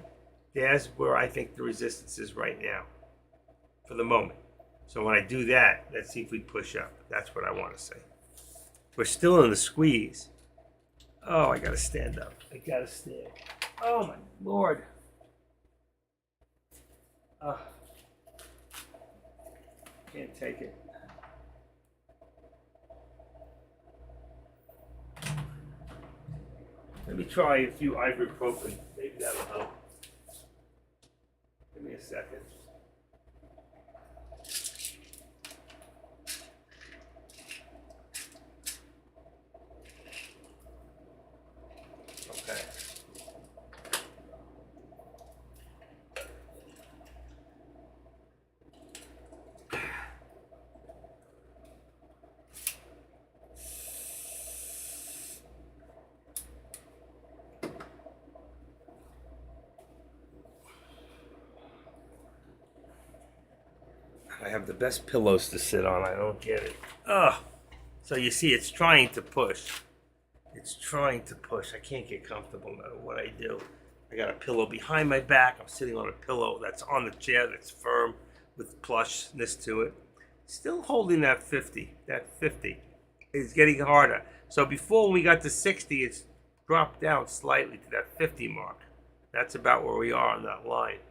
There's where I think the resistance is right now for the moment. So when I do that, let's see if we push up. That's what I want to say. We're still in the squeeze. Oh, I got to stand up. I got to stand. Oh, my Lord. Can't take it. Let me try a few ibuprofen. Maybe that'll help. Give me a second. Okay. I have the best pillows to sit on. I don't get it. Ugh. So you see, it's trying to push. It's trying to push. I can't get comfortable no matter what I do. I got a pillow behind my back. I'm sitting on a pillow that's on the chair that's firm with plushness to it. Still holding that 50. That 50 is getting harder. So before when we got to 60, it's dropped down slightly to that 50 mark. That's about where we are on that line.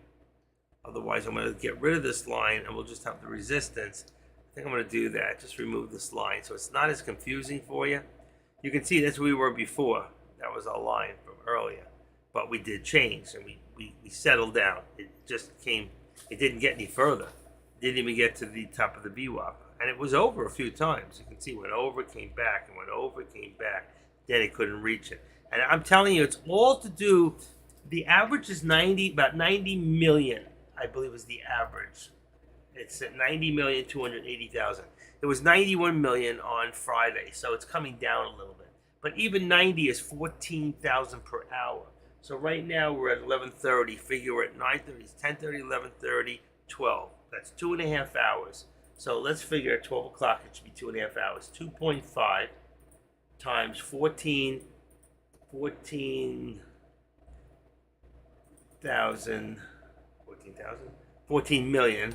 Otherwise, I'm going to get rid of this line and we'll just have the resistance. I think I'm going to do that. Just remove this line so it's not as confusing for you. You can see that's where we were before. That was our line from earlier. But we did change and we settled down. It just came, it didn't get any further. It didn't even get to the top of the VWAP. And it was over a few times. You can see it went over, came back, and went over, came back. Then it couldn't reach it. And I'm telling you, it's all to do, the average is about 90 million. I believe is the average. It's at 90,280,000. It was 91 million on Friday, so it's coming down a little bit. But even 90 is 14,000 per hour. So right now we're at 11:30. Figure we're at 9:30. It's 10:30, 11:30, 12. That's 2.5 hours. So let's figure at 12 o'clock it should be 2.5 hours. 2.5 times 14,000. 14 million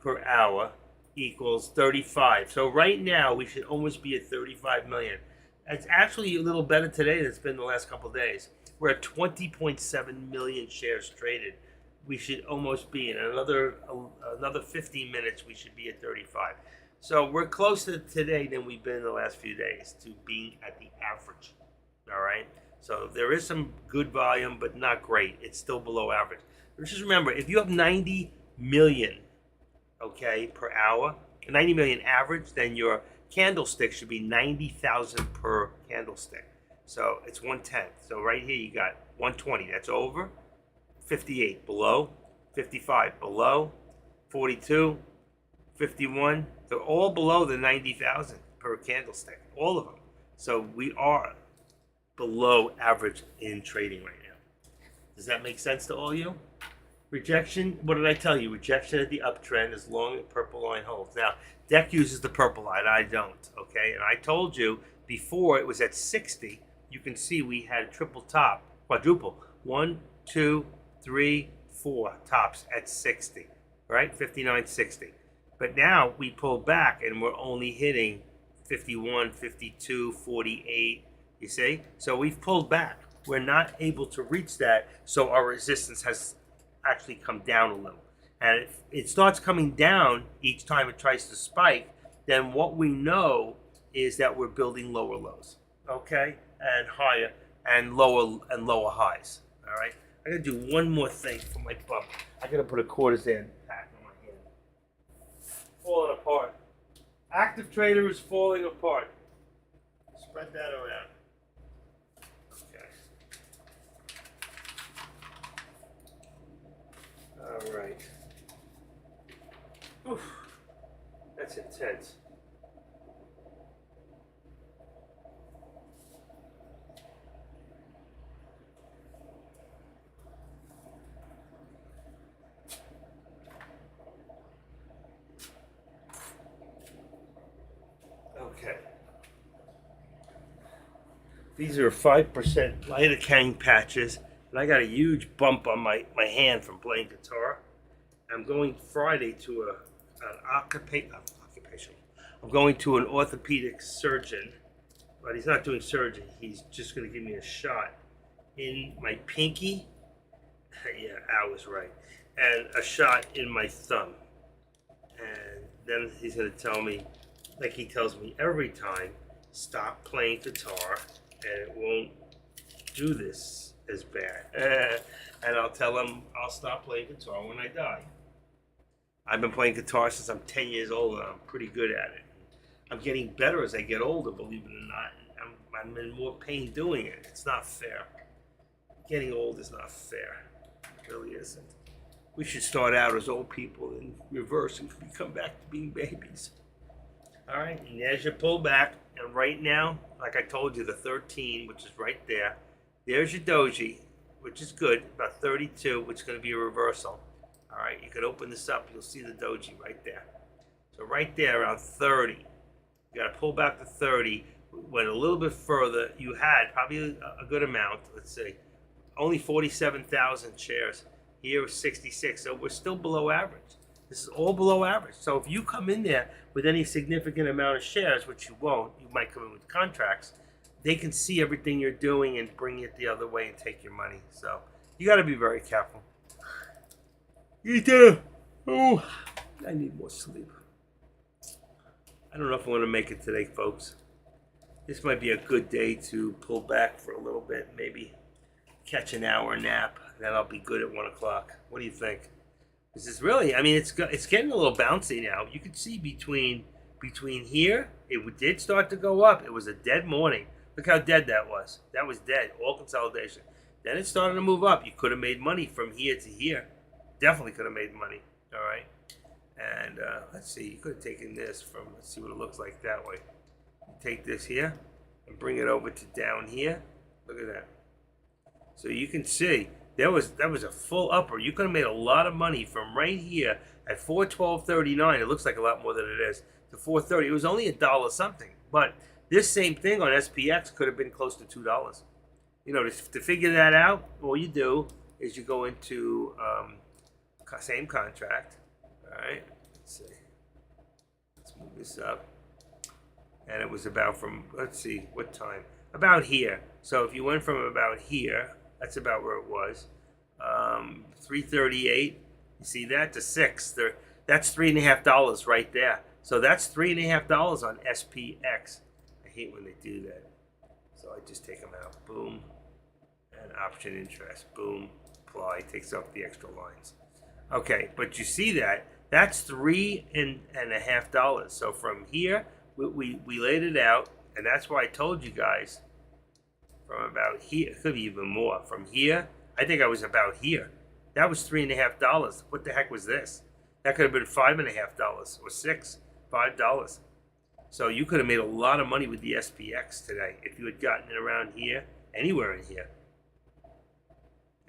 per hour equals 35. So right now we should almost be at 35 million. It's actually a little better today than it's been the last couple of days. We're at 20.7 million shares traded. We should almost be in another 15 minutes. We should be at 35. So we're closer today than we've been in the last few days to being at the average. All right. So there is some good volume, but not great. It's still below average. Just remember, if you have 90 million, okay, per hour, 90 million average, then your candlestick should be 90,000 per candlestick. So it's 1/10. So right here you got 120. That's over. 58 below. 55 below. 42. 51. They're all below the 90,000 per candlestick. All of them. So we are below average in trading right now. Does that make sense to all you? Rejection, what did I tell you? Rejection at the uptrend as long as purple line holds. Now, Deck uses the purple line. I don't, okay? And I told you before it was at 60. You can see we had triple top, quadruple. 1, 2, 3, 4 tops at 60, right? 59, 60. But now we pull back and we're only hitting 51, 52, 48. You see? So we've pulled back. We're not able to reach that. So our resistance has actually come down a little. And if it starts coming down each time it tries to spike, then what we know is that we're building lower lows, okay, and higher and lower highs. All right. I gotta do one more thing for my bump. I gotta put a quarter-zan pack on my hand. Falling apart. Active trader is falling apart. Spread that around. All right. Oof. That's intense. Okay. These are 5% lidocaine patches. And I got a huge bump on my hand from playing guitar. I'm going Friday to an occupation. I'm going to an orthopedic surgeon, but he's not doing surgery. He's just going to give me a shot in my pinky. Yeah, I was right. And a shot in my thumb. And then he's going to tell me, like he tells me every time, stop playing guitar and it won't do this as bad. And I'll tell him I'll stop playing guitar when I die. I've been playing guitar since I'm 10 years old and I'm pretty good at it. I'm getting better as I get older, believe it or not. I'm in more pain doing it. It's not fair. Getting old is not fair. It really isn't. We should start out as old people and reverse and become back to being babies. All right, and there's your pullback. And right now, like I told you, the 13, which is right there, there's your doji, which is good, about 32, which is going to be a reversal. All right, you could open this up, you'll see the doji right there. So right there, around 30, you got to pull back to 30. Went a little bit further. You had probably a good amount. Let's see, only 47,000 shares. Here was 66, so we're still below average. This is all below average. So if you come in there with any significant amount of shares, which you won't, you might come in with contracts, they can see everything you're doing and bring it the other way and take your money. So you got to be very careful. You do. Oh, I need more sleep. I don't know if I want to make it today, folks. This might be a good day to pull back for a little bit, maybe catch an hour nap. Then I'll be good at 1 o'clock. What do you think? This is really, I mean, it's getting a little bouncy now. You can see between here, it did start to go up. It was a dead morning. Look how dead that was. That was dead, all consolidation. Then it started to move up. You could have made money from here to here. Definitely could have made money, all right? And let's see, you could have taken this from, let's see what it looks like that way. You take this here and bring it over to down here. Look at that. So you can see, that was a full upper. You could have made a lot of money from right here at 412.39. It looks like a lot more than it is to 430. It was only $1 something, but this same thing on SPX could have been close to $2. You know, to figure that out, all you do is you go into same contract. All right, let's see. Let's move this up. And it was about from, let's see, what time? About here. So if you went from about here, that's about where it was. 338. You see that to 6. That's $3.50 right there. So that's $3.50 on SPX. I hate when they do that. So I just take them out. Boom. And option interest. Boom. Apply. Takes off the extra lines. Okay, but you see that? That's $3.50. So from here, we laid it out, and that's why I told you guys from about here, it could be even more. From here, I think I was about here. That was $3.50. What the heck was this? That could have been $5.50 or $5. So you could have made a lot of money with the SPX today if you had gotten it around here, anywhere in here,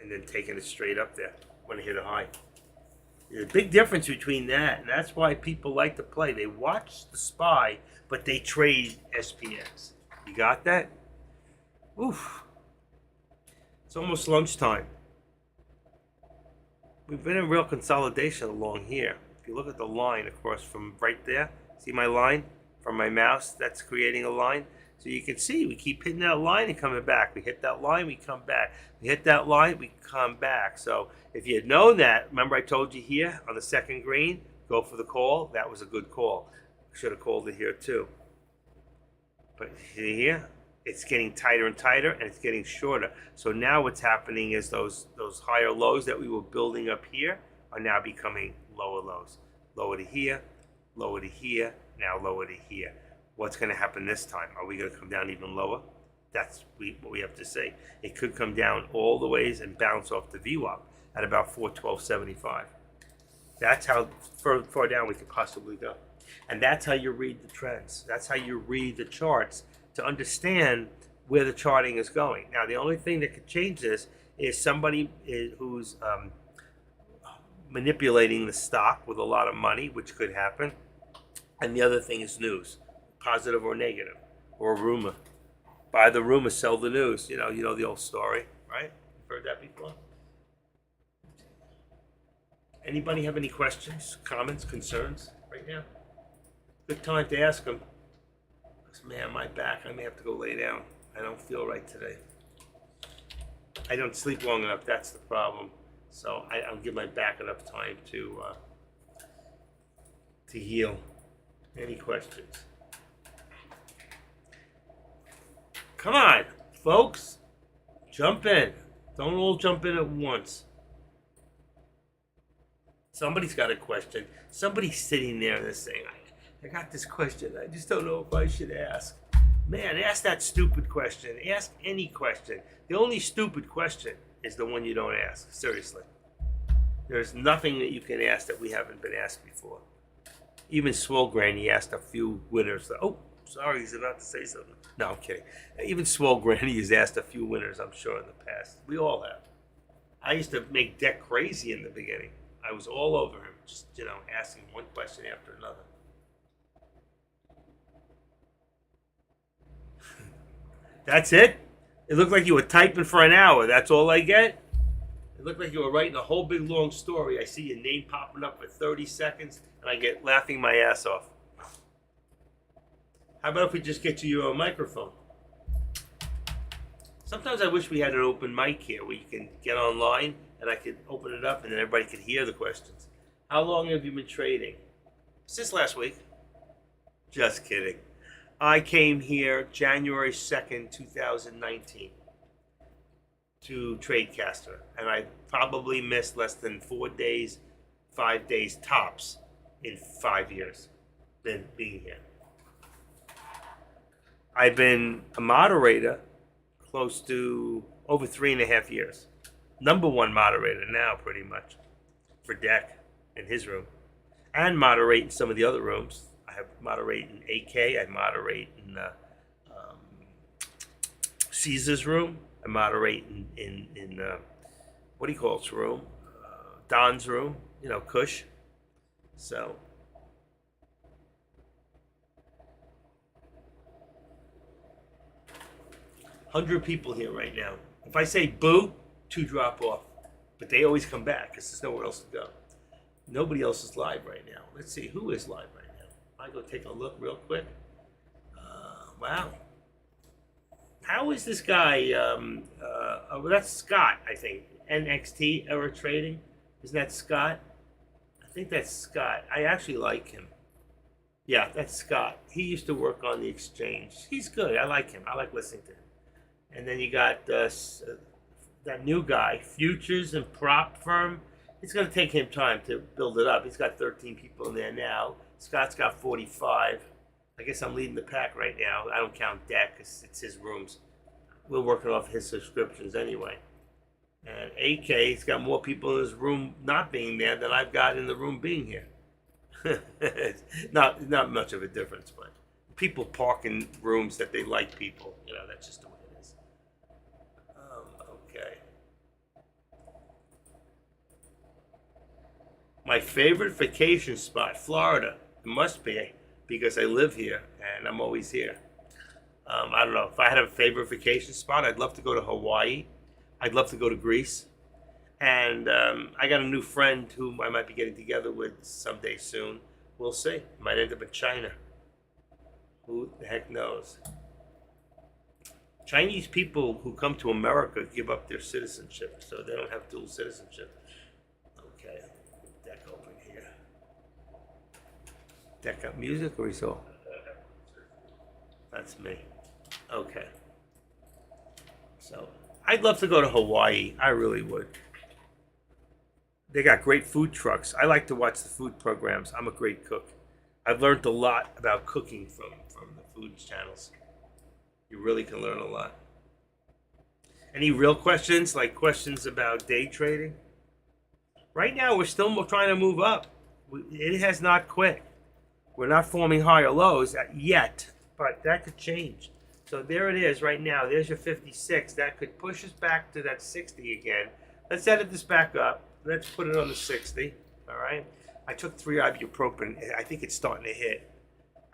and then taken it straight up there. when I hit a high. There's a big difference between that, and that's why people like to play. They watch the SPY, but they trade SPX. You got that? Oof. It's almost lunchtime. We've been in real consolidation along here. If you look at the line across from right there, see my line from my mouse? That's creating a line. So you can see we keep hitting that line and coming back. We hit that line, we come back. We hit that line, we come back. So if you had known that, remember I told you here on the second green, go for the call. That was a good call. Should have called it here too. But here, it's getting tighter and tighter, and it's getting shorter. So now what's happening is those higher lows that we were building up here are now becoming lower lows. Lower to here, lower to here, now lower to here. What's going to happen this time? Are we going to come down even lower? That's what we have to say. It could come down all the ways and bounce off the VWAP at about 412.75. That's how far down we could possibly go. And that's how you read the trends. That's how you read the charts to understand where the charting is going. Now, the only thing that could change this is somebody who's manipulating the stock with a lot of money, which could happen. And the other thing is news, positive or negative, or a rumor. Buy the rumor, sell the news. You know the old story, right? You've heard that before? Anybody have any questions, comments, concerns right now? Good time to ask them. Man, my back, I may have to go lay down. I don't feel right today. I don't sleep long enough, that's the problem. So I'll give my back enough time to heal. Any questions? Come on, folks. Jump in. Don't all jump in at once. Somebody's got a question. Somebody's sitting there and they're saying, I got this question. I just don't know if I should ask. Man, ask that stupid question. Ask any question. The only stupid question is the one you don't ask. Seriously. There's nothing that you can ask that we haven't been asked before. Even Swole Granny asked a few winners. Oh, sorry, he's about to say something. No, I'm kidding. Even Swole Granny has asked a few winners, I'm sure, in the past. We all have. I used to make Deck crazy in the beginning. I was all over him, just, asking one question after another. That's it? It looked like you were typing for an hour. That's all I get? It looked like you were writing a whole big long story. I see your name popping up for 30 seconds, and I get laughing my ass off. How about if we just get you your own microphone? Sometimes I wish we had an open mic here where you can get online and I could open it up and then everybody could hear the questions. How long have you been trading? Since last week. Just kidding. I came here January 2nd, 2019 to Tradecaster, and I probably missed less than 4 days, 5 days tops in 5 years been being here. I've been a moderator close to over 3.5 years. Number one moderator now, pretty much, for Deck in his room, and moderate in some of the other rooms. I moderate in AK. I moderate in Caesar's room. I moderate in what do you call its room? Don's room. Kush. So 100 people here right now. If I say boo, 2 drop off, but they always come back because there's nowhere else to go. Nobody else is live right now. Let's see who is live right now. I go take a look real quick. Wow. How is this guy? Well, that's Scott, I think. NXT Era Trading. Isn't that Scott? I think that's Scott. I actually like him. Yeah, that's Scott. He used to work on the exchange. He's good. I like him. I like listening to him. And then you got that new guy, Futures and Prop Firm. It's going to take him time to build it up. He's got 13 people in there now. Scott's got 45. I guess I'm leading the pack right now. I don't count Deck because it's his rooms. We're working off his subscriptions anyway. And AK's got more people in his room not being there than I've got in the room being here. not much of a difference, but people park in rooms that they like people. That's just the way it is. Okay. My favorite vacation spot, Florida. It must be because I live here and I'm always here. I don't know. If I had a favorite vacation spot, I'd love to go to Hawaii. I'd love to go to Greece. And I got a new friend whom I might be getting together with someday soon. We'll see. Might end up in China. Who the heck knows? Chinese people who come to America give up their citizenship, so they don't have dual citizenship. Okay, deck open here. Deck up music or is all? That's me. Okay. So, I'd love to go to Hawaii. I really would. They got great food trucks. I like to watch the food programs. I'm a great cook. I've learned a lot about cooking from the food channels. You really can learn a lot. Any real questions, like questions about day trading? Right now, we're still trying to move up. It has not quit. We're not forming higher lows yet, but that could change. So there it is right now. There's your 56. That could push us back to that 60 again. Let's edit this back up. Let's put it on the 60. All right. I took 3 ibuprofen. I think it's starting to hit.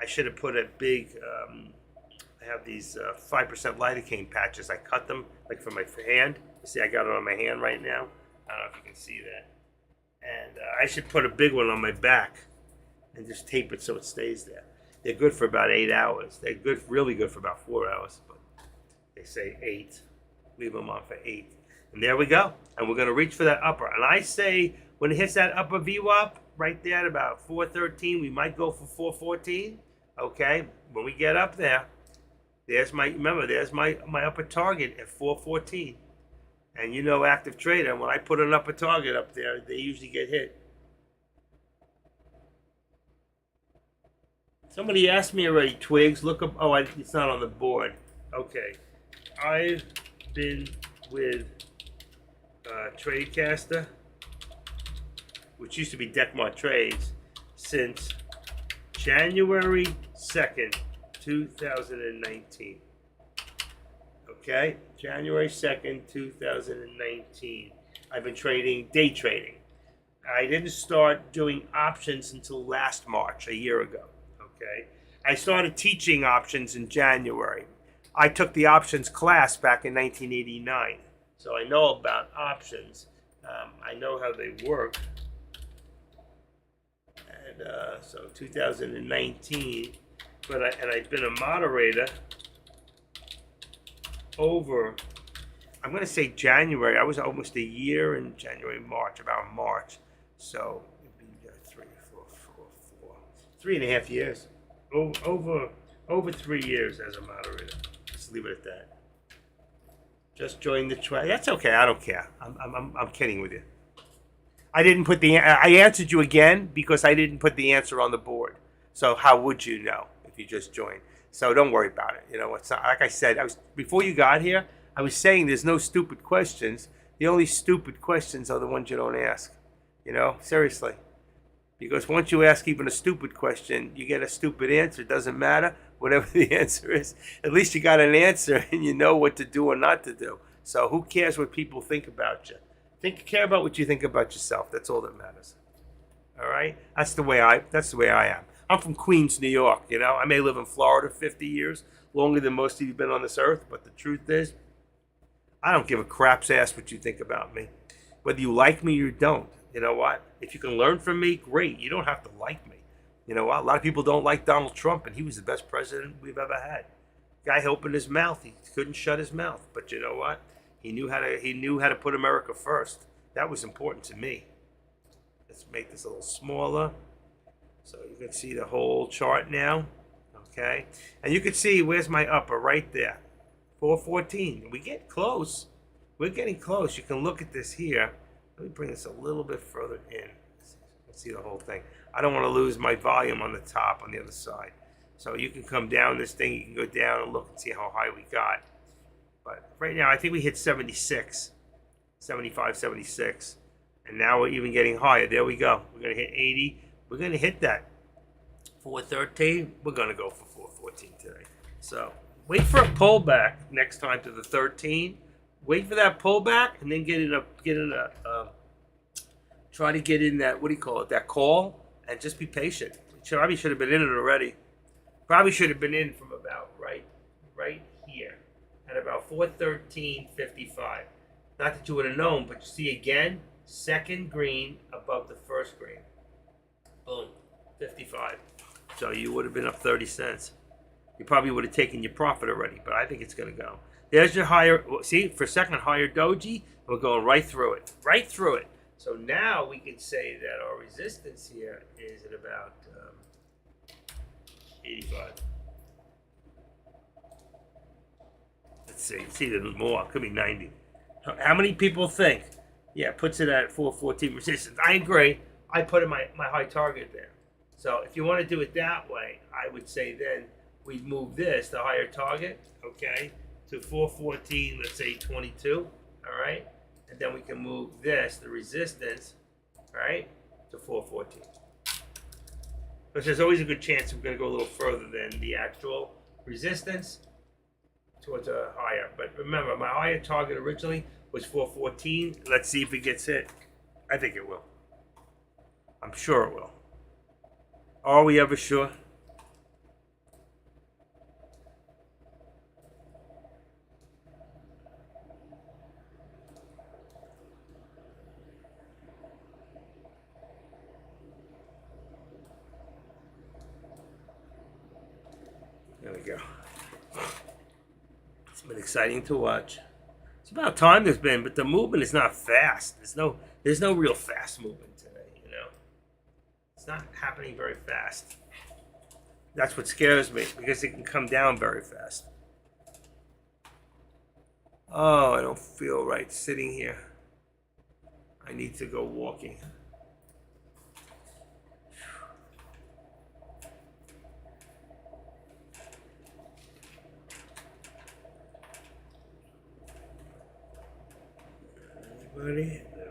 I should have put a big. I have these 5% lidocaine patches. I cut them like for my hand. You see, I got it on my hand right now. I don't know if you can see that. And I should put a big one on my back and just tape it so it stays there. They're good for about 8 hours. They're good, really good for about 4 hours, but they say 8. Leave them on for 8. And there we go. And we're going to reach for that upper. And I say when it hits that upper VWAP right there at about 413, we might go for 414. Okay? When we get up there, there's my upper target at 414. And you know, active trader, when I put an upper target up there, they usually get hit. Somebody asked me already, Twigs, look up. Oh, it's not on the board. Okay. I've been with Tradecaster, which used to be Deckmart Trades, since January 2nd, 2019. Okay? January 2nd, 2019. I've been trading, day trading. I didn't start doing options until last March, a year ago. Okay? I started teaching options in January. I took the options class back in 1989. So I know about options. I know how they work. And so 2019, I've been a moderator over, I'm going to say January. I was almost a year in January, March, about March. So it'd be 3.5 years. Over 3 years as a moderator. Let's leave it at that. Just join the tribe. That's okay. I don't care. I'm kidding with you. I answered you again because I didn't put the answer on the board. So how would you know if you just joined? So don't worry about it. You know, it's not, like I said, before you got here, I was saying there's no stupid questions. The only stupid questions are the ones you don't ask. You know, seriously. Because once you ask even a stupid question, you get a stupid answer. It doesn't matter. Whatever the answer is, at least you got an answer and you know what to do or not to do. So who cares what people think about you? Care about what you think about yourself. That's all that matters. All right? That's the way I am. I'm from Queens, New York, you know. I may live in Florida 50 years, longer than most of you have been on this earth, but the truth is, I don't give a crap's ass what you think about me. Whether you like me or you don't. You know what? If you can learn from me, great. You don't have to like me. You know what? A lot of people don't like Donald Trump, and he was the best president we've ever had. Guy opened his mouth. He couldn't shut his mouth. But you know what? He knew how to put America first. That was important to me. Let's make this a little smaller. So you can see the whole chart now. Okay? And you can see where's my upper right there. 414. We get close. We're getting close. You can look at this here. Let me bring this a little bit further in. Let's see the whole thing. I don't want to lose my volume on the top on the other side. So you can come down this thing. You can go down and look and see how high we got. But right now, I think we hit 76, 75, 76. And now we're even getting higher. There we go. We're going to hit 80. We're going to hit that. 413. We're going to go for 414 today. So wait for a pullback next time to the 13. Wait for that pullback and then get in a try to get in that, what do you call it, that call, and just be patient. Probably should have been in it already. Probably should have been in from about right here at about 413.55. Not that you would have known, but you see again, second green above the first green. Boom, 55. So you would have been up 30 cents. You probably would have taken your profit already, but I think it's going to go. There's your higher, see, for a second, higher doji. We're going right through it, right through it. So now we can say that our resistance here is at about 85. Let's see. See, there's more. Could be 90. How many people think? Yeah, puts it at 414 resistance. I agree. I put in my high target there. So if you want to do it that way, I would say then we'd move this, the higher target, okay, to 414, let's say 22, all right? And then we can move this, the resistance, right, to 414. Because there's always a good chance we're going to go a little further than the actual resistance towards a higher. But remember, my higher target originally was 414. Let's see if it gets hit. I think it will. I'm sure it will. Are we ever sure? There we go. It's been exciting to watch. It's about time there's been, but the movement is not fast. There's no real fast movement today, you know. It's not happening very fast. That's what scares me, because it can come down very fast. Oh, I don't feel right sitting here. I need to go walking. Anybody? No.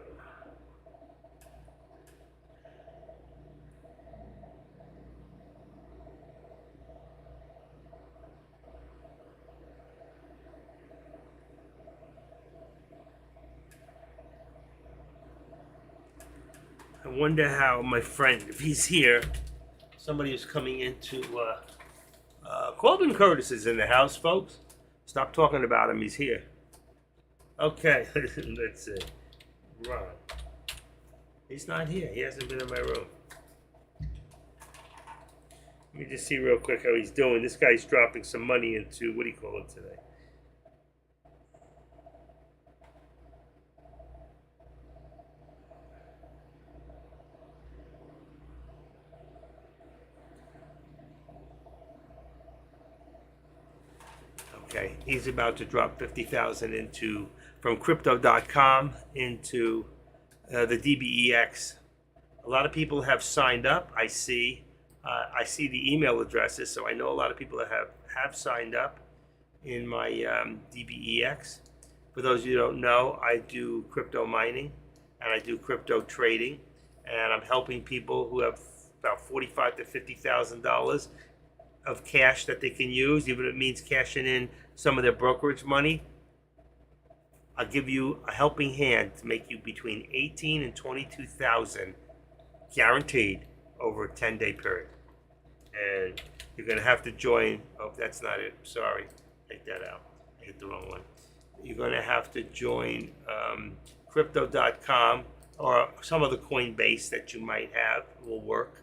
I wonder how my friend, if he's here, somebody who's coming into, Corbin Curtis is in the house, folks. Stop talking about him, he's here. Okay, let's see. Ron. He's not here. He hasn't been in my room. Let me just see real quick how he's doing. This guy's dropping some money into, what do you call it today? Okay, he's about to drop 50,000 into from crypto.com into the DBEX. A lot of people have signed up. I see the email addresses, so I know a lot of people that have signed up in my DBEX. For those of you who don't know, I do crypto mining and I do crypto trading, and I'm helping people who have about $45,000 to $50,000 of cash that they can use, even if it means cashing in some of their brokerage money. I'll give you a helping hand to make you between 18 and 22,000 guaranteed over a 10-day period. And you're gonna have to join. Oh, that's not it. Sorry, take that out. I hit the wrong one. You're gonna have to join crypto.com or some other Coinbase that you might have will work.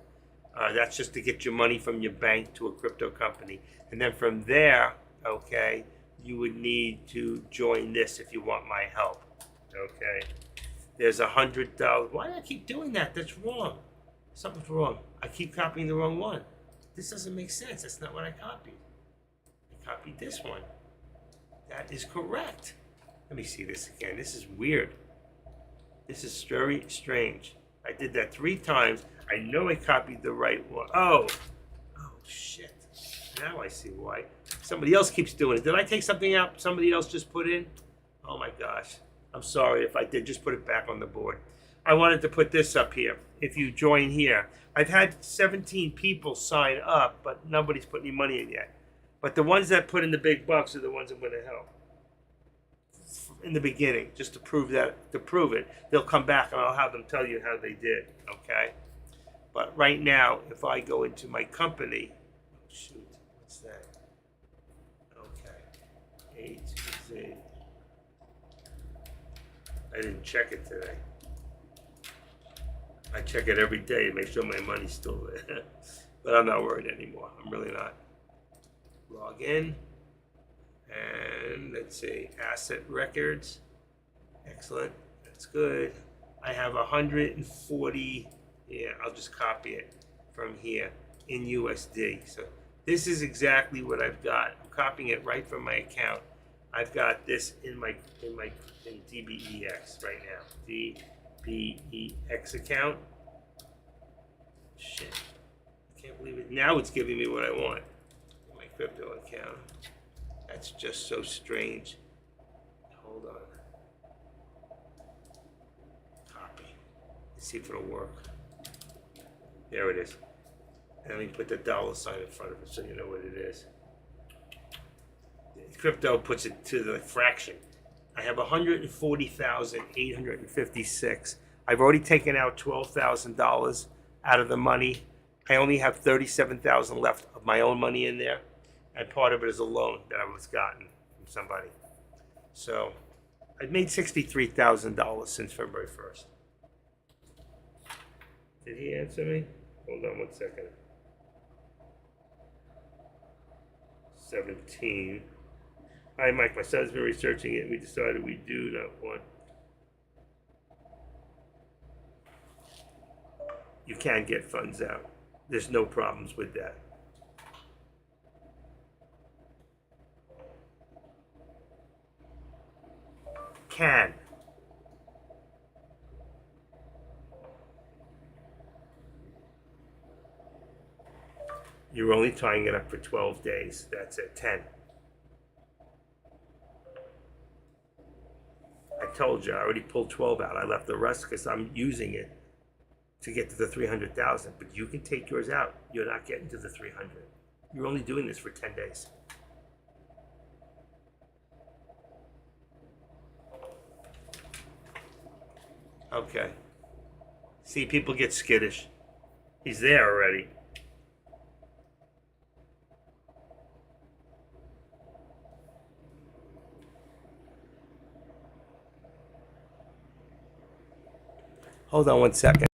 That's just to get your money from your bank to a crypto company. And then from there, okay, you would need to join this if you want my help. Okay, there's $100. Why do I keep doing that? That's wrong. Something's wrong. I keep copying the wrong one. This doesn't make sense. That's not what I copied. I copied this one. That is correct. Let me see this again. This is weird. This is very strange. I did that 3 times. I know I copied the right one. Oh shit. Now I see why. Somebody else keeps doing it. Did I take something out somebody else just put in? Oh my gosh. I'm sorry if I did. Just put it back on the board. I wanted to put this up here. If you join here. I've had 17 people sign up, but nobody's put any money in yet. But the ones that put in the big bucks are the ones I'm going to help. in the beginning, just to prove it. They'll come back and I'll have them tell you how they did. Okay. But right now, if I go into my company, shoot, what's that? Okay, A to Z. I didn't check it today. I check it every day to make sure my money's still there. But I'm not worried anymore. I'm really not. Log in. And let's see, asset records. Excellent. That's good. I have 140. Yeah, I'll just copy it from here in USD. So this is exactly what I've got. I'm copying it right from my account. I've got this in DBEX right now. DBEX account. Shit. I can't believe it. Now it's giving me what I want. My crypto account. That's just so strange. Hold on. Copy. Let's see if it'll work. There it is. And let me put the dollar sign in front of it so you know what it is. Crypto puts it to the fraction. I have 140,856. I've already taken out $12,000 out of the money. I only have 37,000 left of my own money in there, and part of it is a loan that I was gotten from somebody. So I've made $63,000 since February 1st. Did he answer me? Hold on 1 second. 17. Hi, Mike. My son's been researching it. We decided we do not want. You can get funds out. There's no problems with that. Can. You're only tying it up for 12 days. That's it. 10. I told you, I already pulled 12 out. I left the rest because I'm using it to get to the 300,000. But you can take yours out. You're not getting to the 300. You're only doing this for 10 days. Okay. See, people get skittish. He's there already. Hold on 1 second.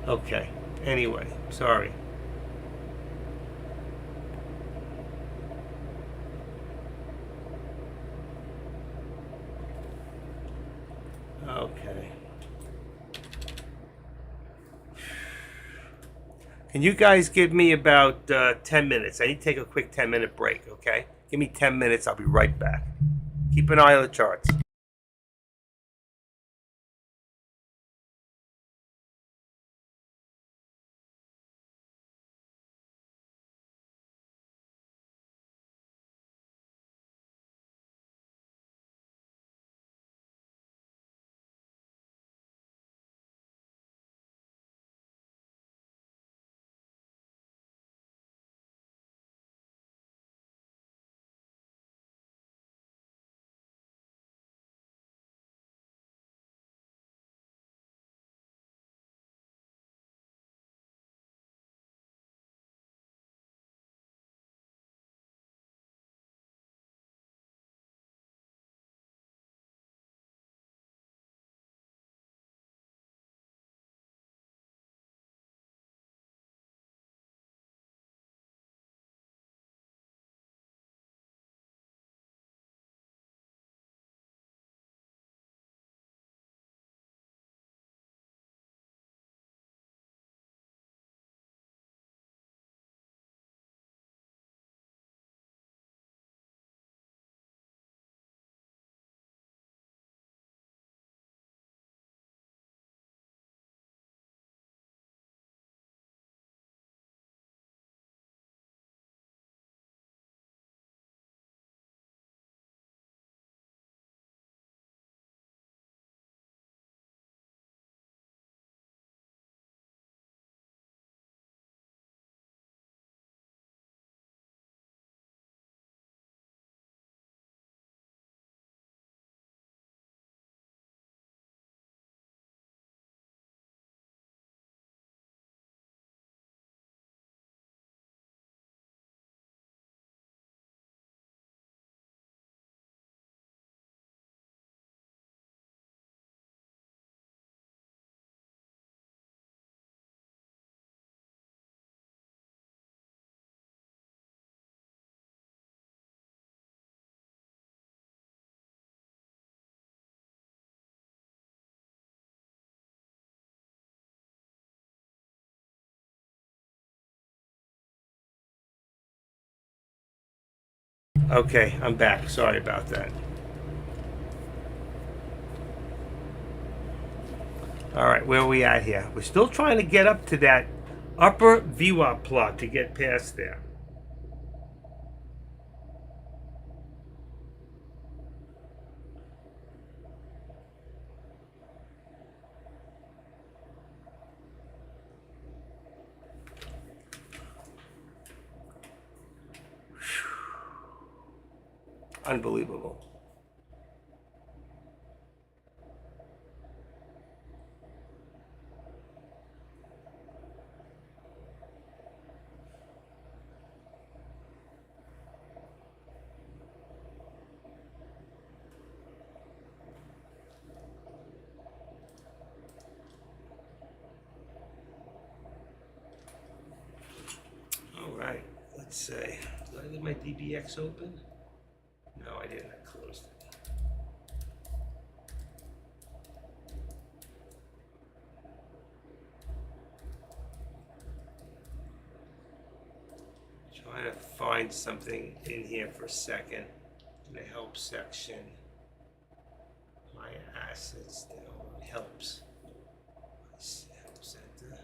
Okay. Anyway, sorry. Okay. Can you guys give me about 10 minutes? I need to take a quick 10-minute break, okay? Give me 10 minutes. I'll be right back. Keep an eye on the charts. Okay, I'm back. Sorry about that. All right, where are we at here? We're still trying to get up to that upper VWAP plot to get past there. Unbelievable. All right, let's see. Did I leave my DBX open? No, I didn't. I closed it. Trying to find something in here for a second in the help section. My assets, helps. Help center.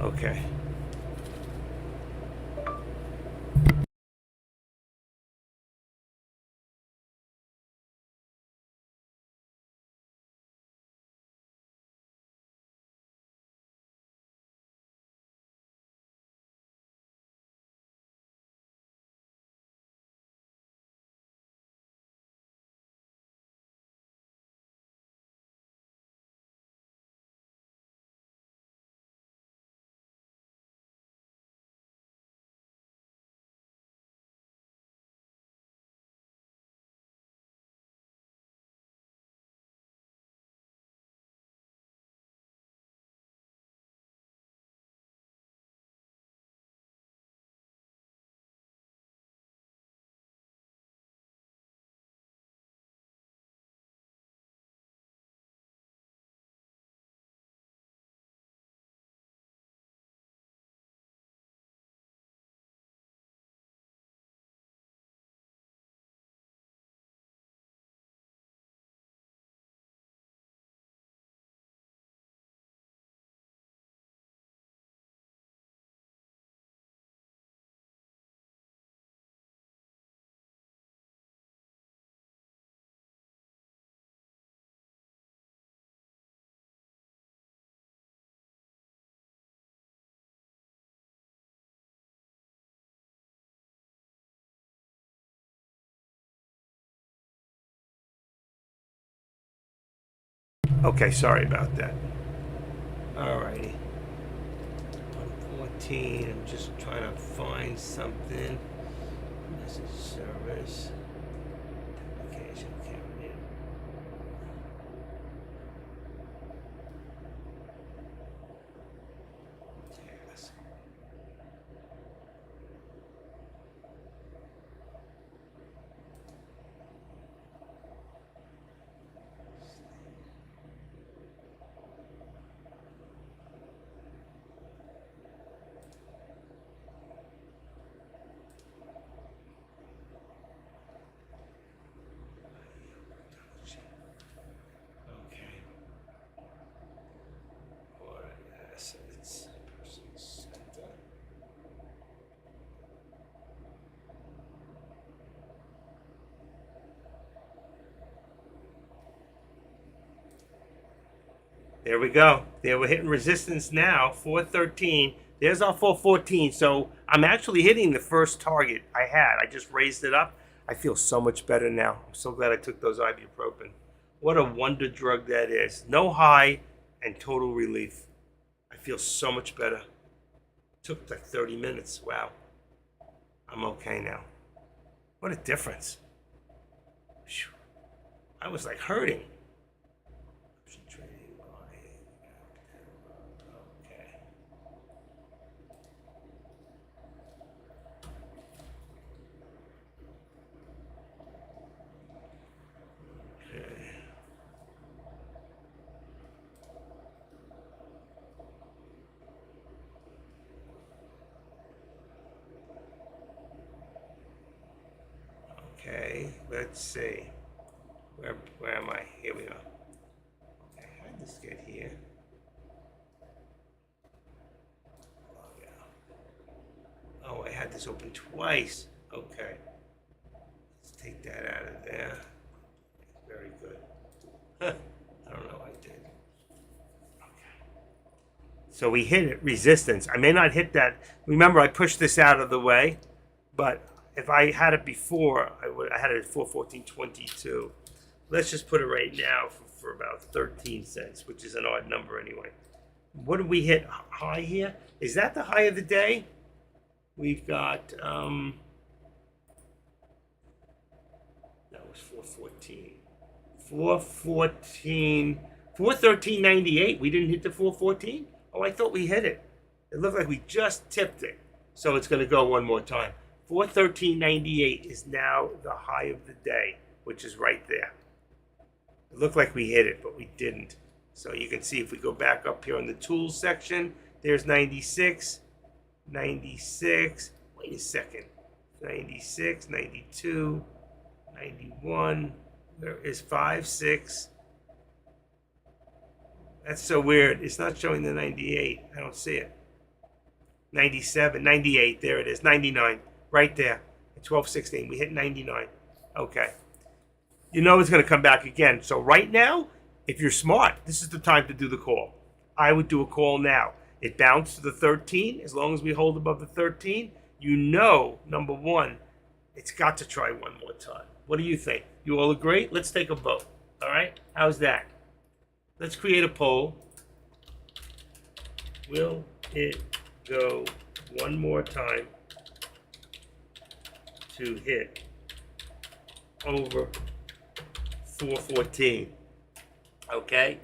Okay. Okay, sorry about that. Alrighty. 114. I'm just trying to find something. Message service. Application cabinet. Task. Okay. What assets? Person center. There we go. There, we're hitting resistance now. 413. There's our 414. So I'm actually hitting the first target I had. I just raised it up. I feel so much better now. I'm so glad I took those ibuprofen. What a wonder drug that is. No high and total relief. I feel so much better. Took like 30 minutes. Wow. I'm okay now. What a difference. Whew. I was like hurting. Option trading, buying. Okay. Okay. Okay, let's see. Where am I? Here we go. Okay, how did this get here? Oh, yeah. Oh, I had this open twice. Okay. Let's take that out of there. Very good. I don't know what I did. Okay. So we hit it, resistance. I may not hit that. Remember, I pushed this out of the way, but if I had it before, I had it at 414.22. Let's just put it right now for about 13 cents, which is an odd number anyway. What did we hit high here? Is that the high of the day? We've got, that was 414. 414, 413.98. We didn't hit the 414? Oh, I thought we hit it. It looked like we just tipped it. So it's going to go one more time. 413.98 is now the high of the day, which is right there. It looked like we hit it, but we didn't. So you can see if we go back up here on the tools section, there's 96, 96, wait a second, 96, 92, 91, there is 5, 6. That's so weird. It's not showing the 98. I don't see it. 97, 98, there it is, 99. Right there at 12:16, we hit 99. Okay. You know it's going to come back again. So right now, if you're smart, this is the time to do the call. I would do a call now. It bounced to the 13. As long as we hold above the 13, you know, number one, it's got to try one more time. What do you think? You all agree? Let's take a vote. All right? How's that? Let's create a poll. Will it go one more time to hit over 414? Okay?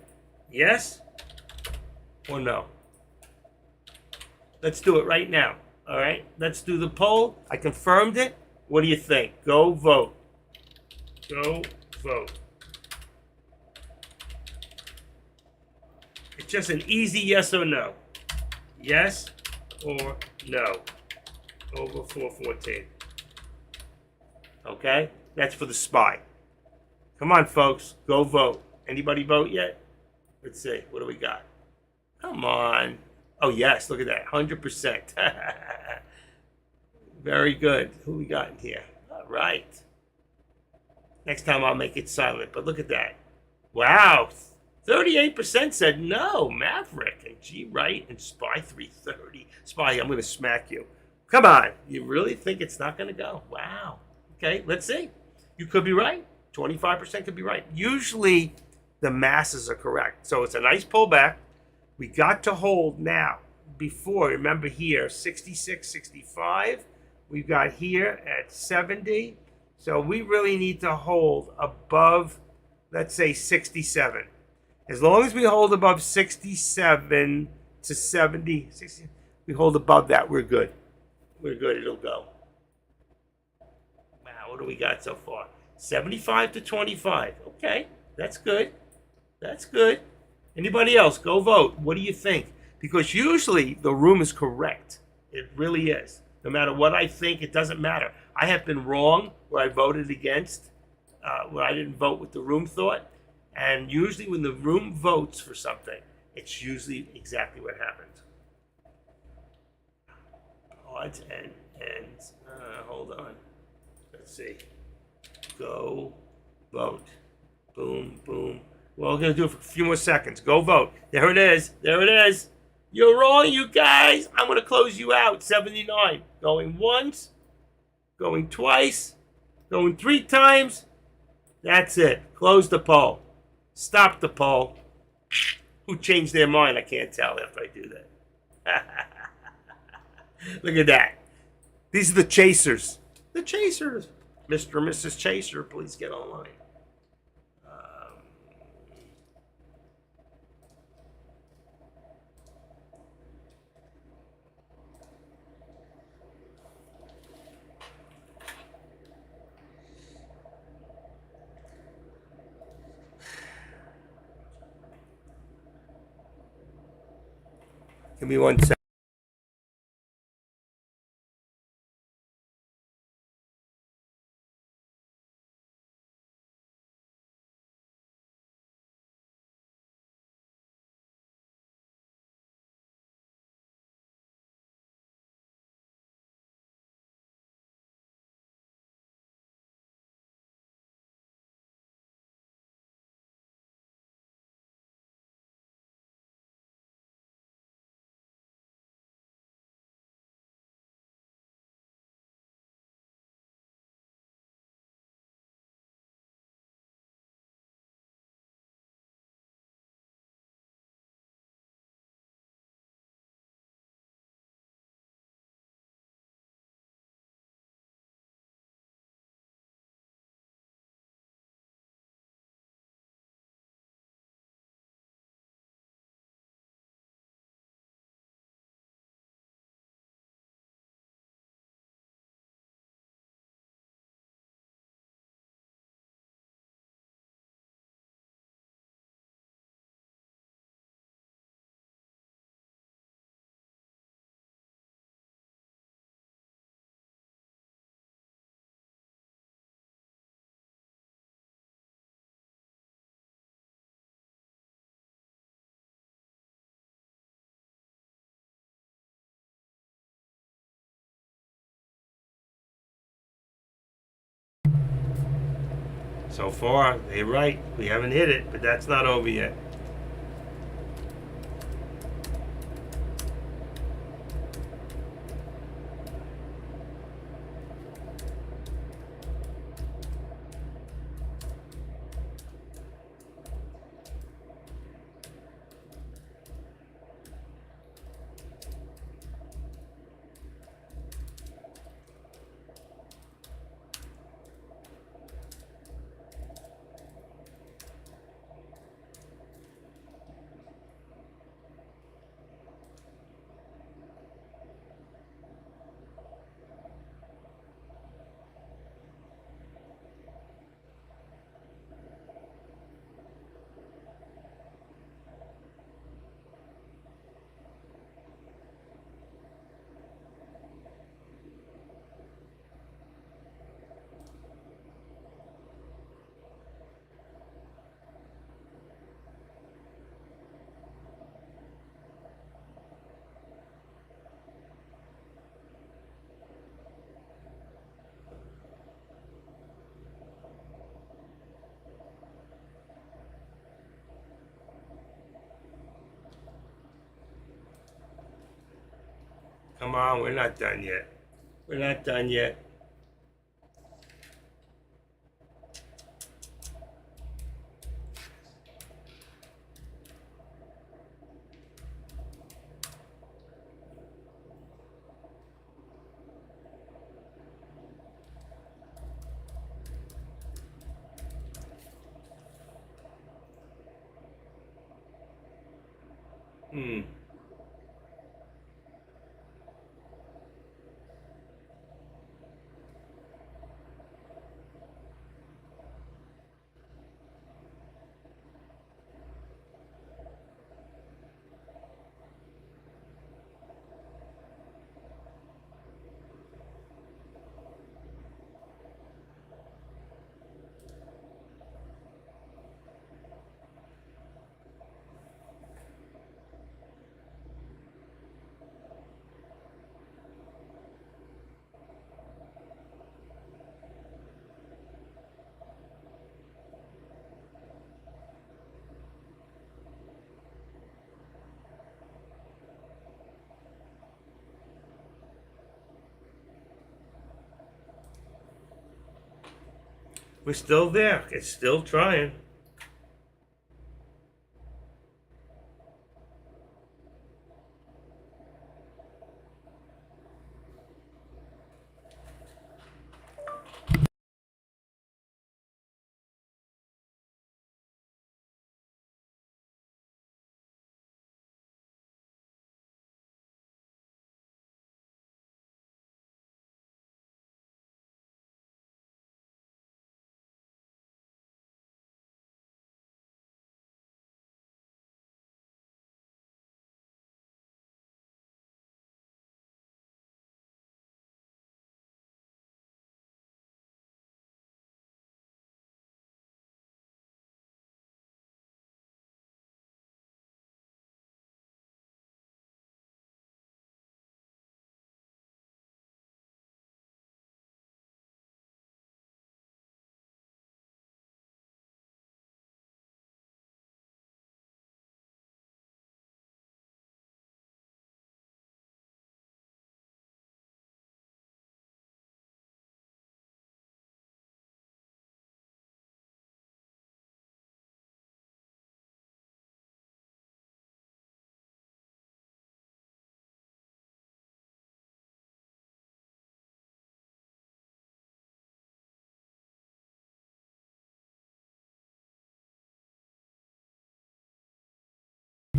Yes or no? Let's do it right now. All right? Let's do the poll. I confirmed it. What do you think? Go vote. Go vote. It's just an easy yes or no. Yes or no over 414. Okay? That's for the SPY. Come on, folks. Go vote. Anybody vote yet? Let's see. What do we got? Come on. Oh, yes. Look at that. 100%. Very good. Who we got in here? All right. Next time I'll make it silent. But look at that. Wow. 38% said no. Maverick and G Wright and SPY 330. SPY, I'm going to smack you. Come on. You really think it's not going to go? Wow. Okay, let's see. You could be right. 25% could be right. Usually the masses are correct. So it's a nice pullback. We got to hold now. Before, remember here, 66, 65. We've got here at 70. So we really need to hold above, let's say, 67. As long as we hold above 67 to 70, 60, we hold above that, we're good. We're good, it'll go. Wow, what do we got so far? 75 to 25. Okay, that's good. That's good. Anybody else? Go vote. What do you think? Because usually the room is correct. It really is. No matter what I think, it doesn't matter. I have been wrong where I voted against, where I didn't vote with the room thought. And usually when the room votes for something, it's usually exactly what happens. Odds and ends. Hold on. Let's see. Go vote. Boom, boom. Well, we're going to do it for a few more seconds. Go vote. There it is. There it is. You're wrong, you guys. I'm going to close you out. 79. Going once. Going twice. Going 3 times. That's it. Close the poll. Stop the poll. Who changed their mind? I can't tell after I do that. Look at that. These are the chasers. The chasers. Mr. and Mrs. Chaser, please get online. Give me 1 second. So far, they're right. We haven't hit it, but that's not over yet. Come on, we're not done yet. We're not done yet. Hmm. We're still there. It's still trying.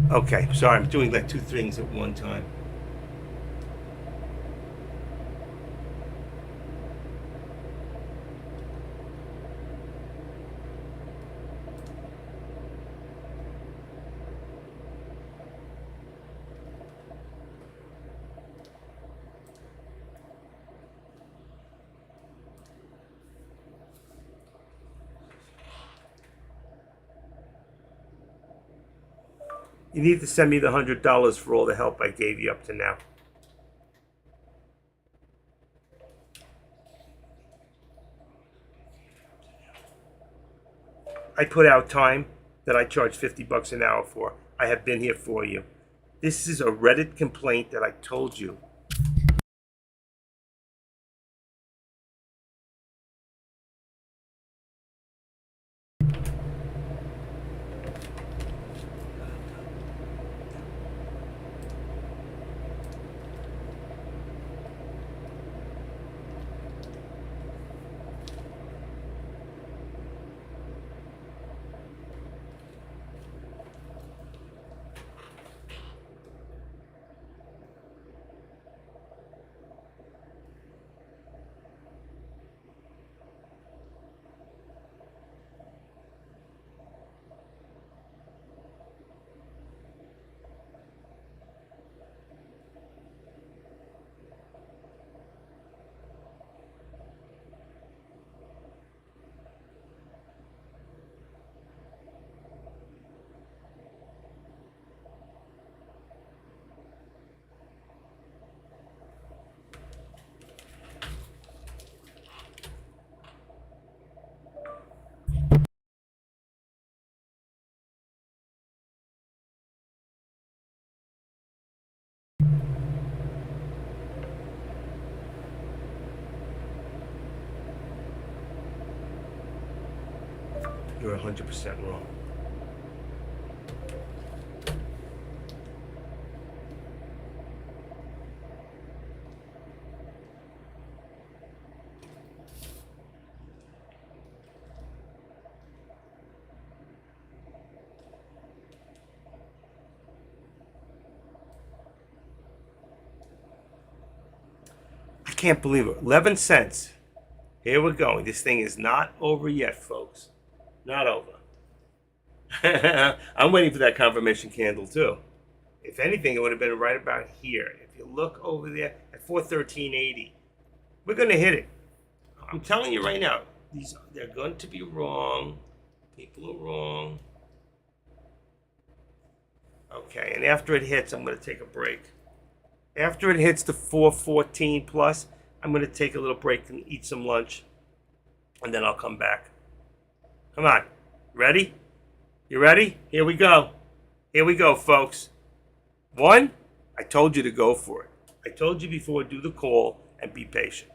Okay, sorry, I'm doing like two things at one time. You need to send me the $100 for all the help I gave you up to now. I put out time that I charge $50 an hour for. I have been here for you. This is a Reddit complaint that I told you. You're 100% wrong. I can't believe it. 11 cents. Here we're going. This thing is not over yet, folks. Not over. I'm waiting for that confirmation candle, too. If anything, it would have been right about here. If you look over there at 413.80, we're going to hit it. I'm telling you right now, they're going to be wrong. People are wrong. Okay, and after it hits, I'm going to take a break. After it hits the 414 plus, I'm going to take a little break and eat some lunch, and then I'll come back. Come on. Ready? You ready? Here we go. Here we go, folks. One, I told you to go for it. I told you before, do the call and be patient.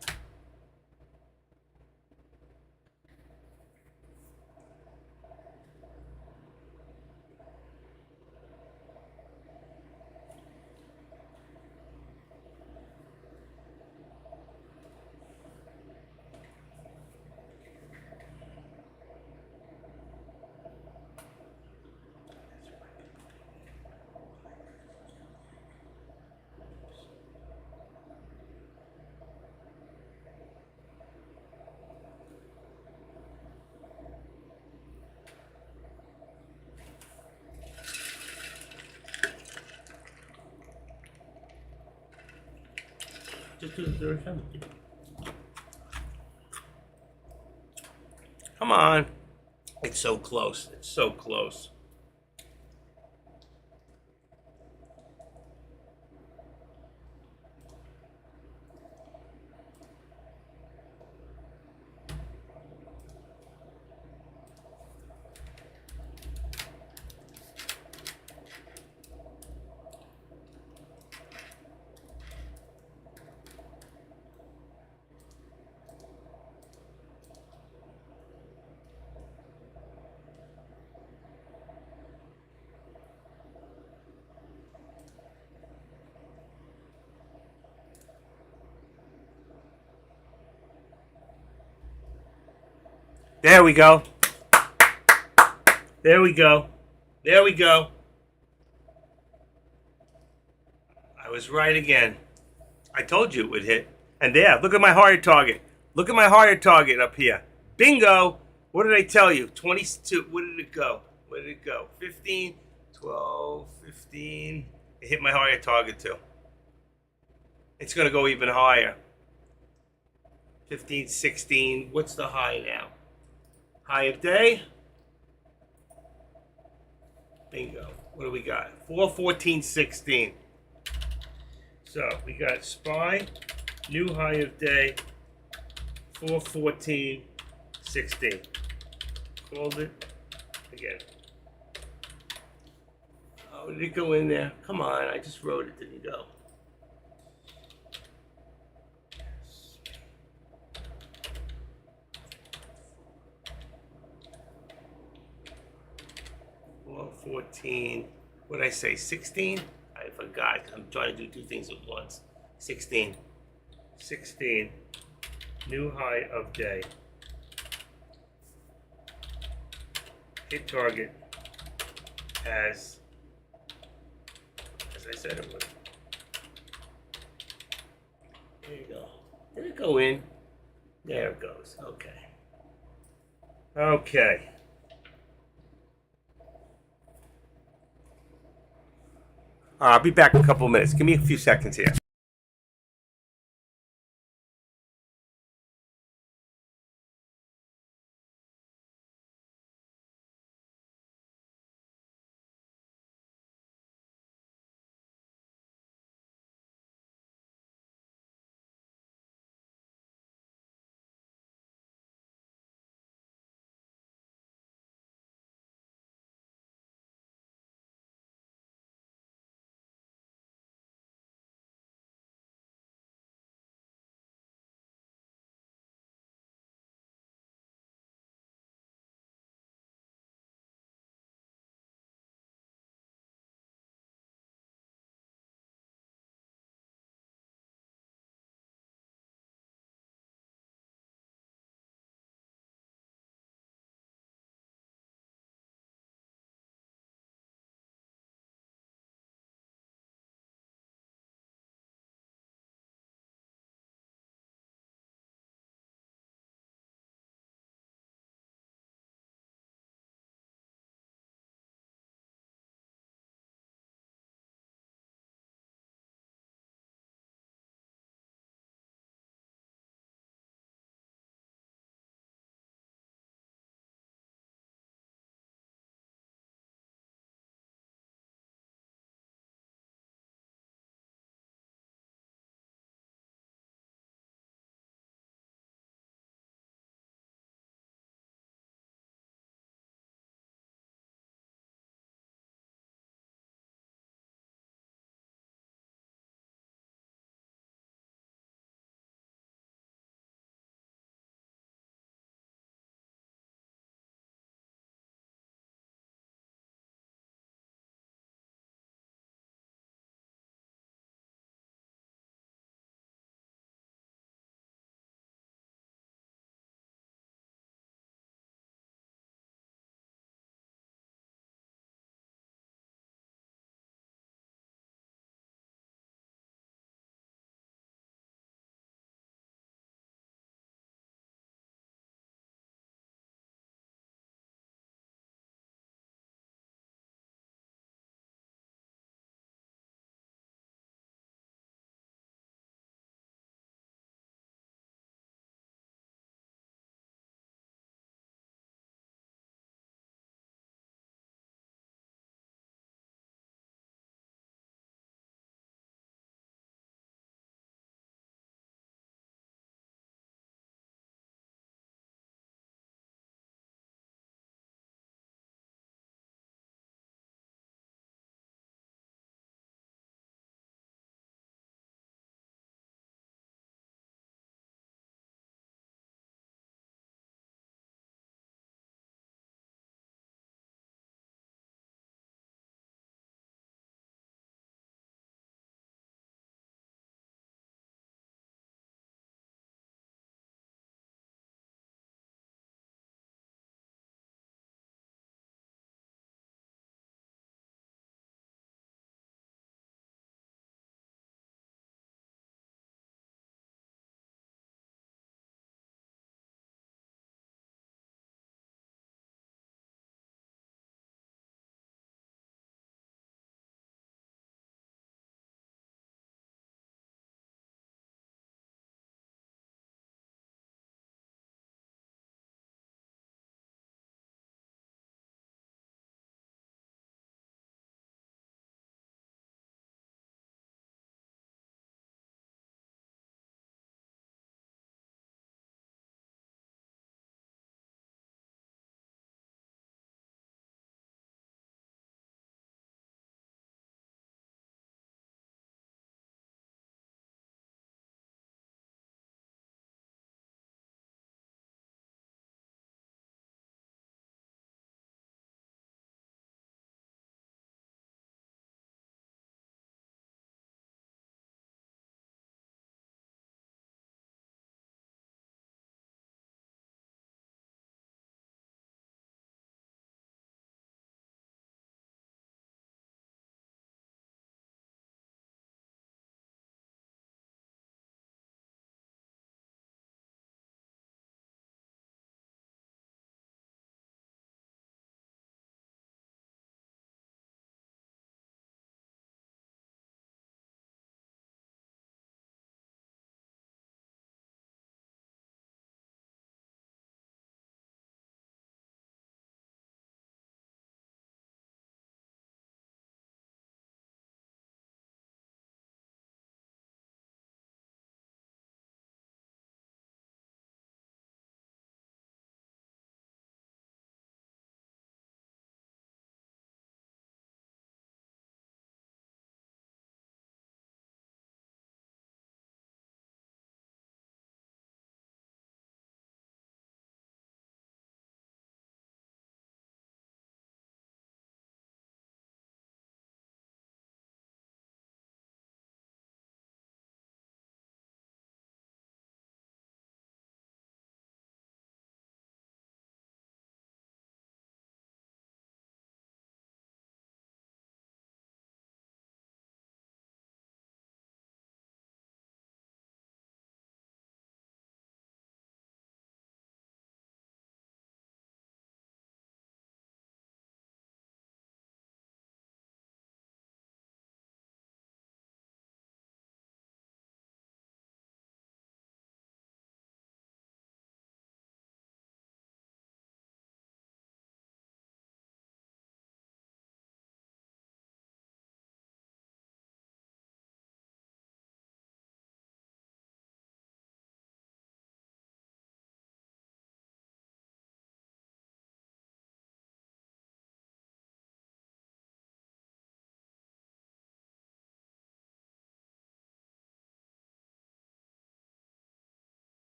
Just do the third time. Come on. It's so close. It's so close. There we go. There we go. There we go. was right again. I told you it would hit. And there, look at my hard target. Look at my hard target up here. Bingo! What did I tell you? 22. Where did it go? Where did it go? 15, 12, 15. It hit my higher target too. It's going to go even higher. 15, 16. What's the high now? High of day? Bingo. What do we got? 4, 14, 16. So we got SPY, new high of day, 4, 14, 16. Called it again. Oh, did it go in there? Come on, I just wrote it, didn't go. 14, what did I say, 16? I forgot. I'm trying to do two things at once. 16. 16. New high of day. Hit target as I said it would. There you go. Did it go in? There it goes. Okay. Okay. I'll be back in a couple of minutes. Give me a few seconds here.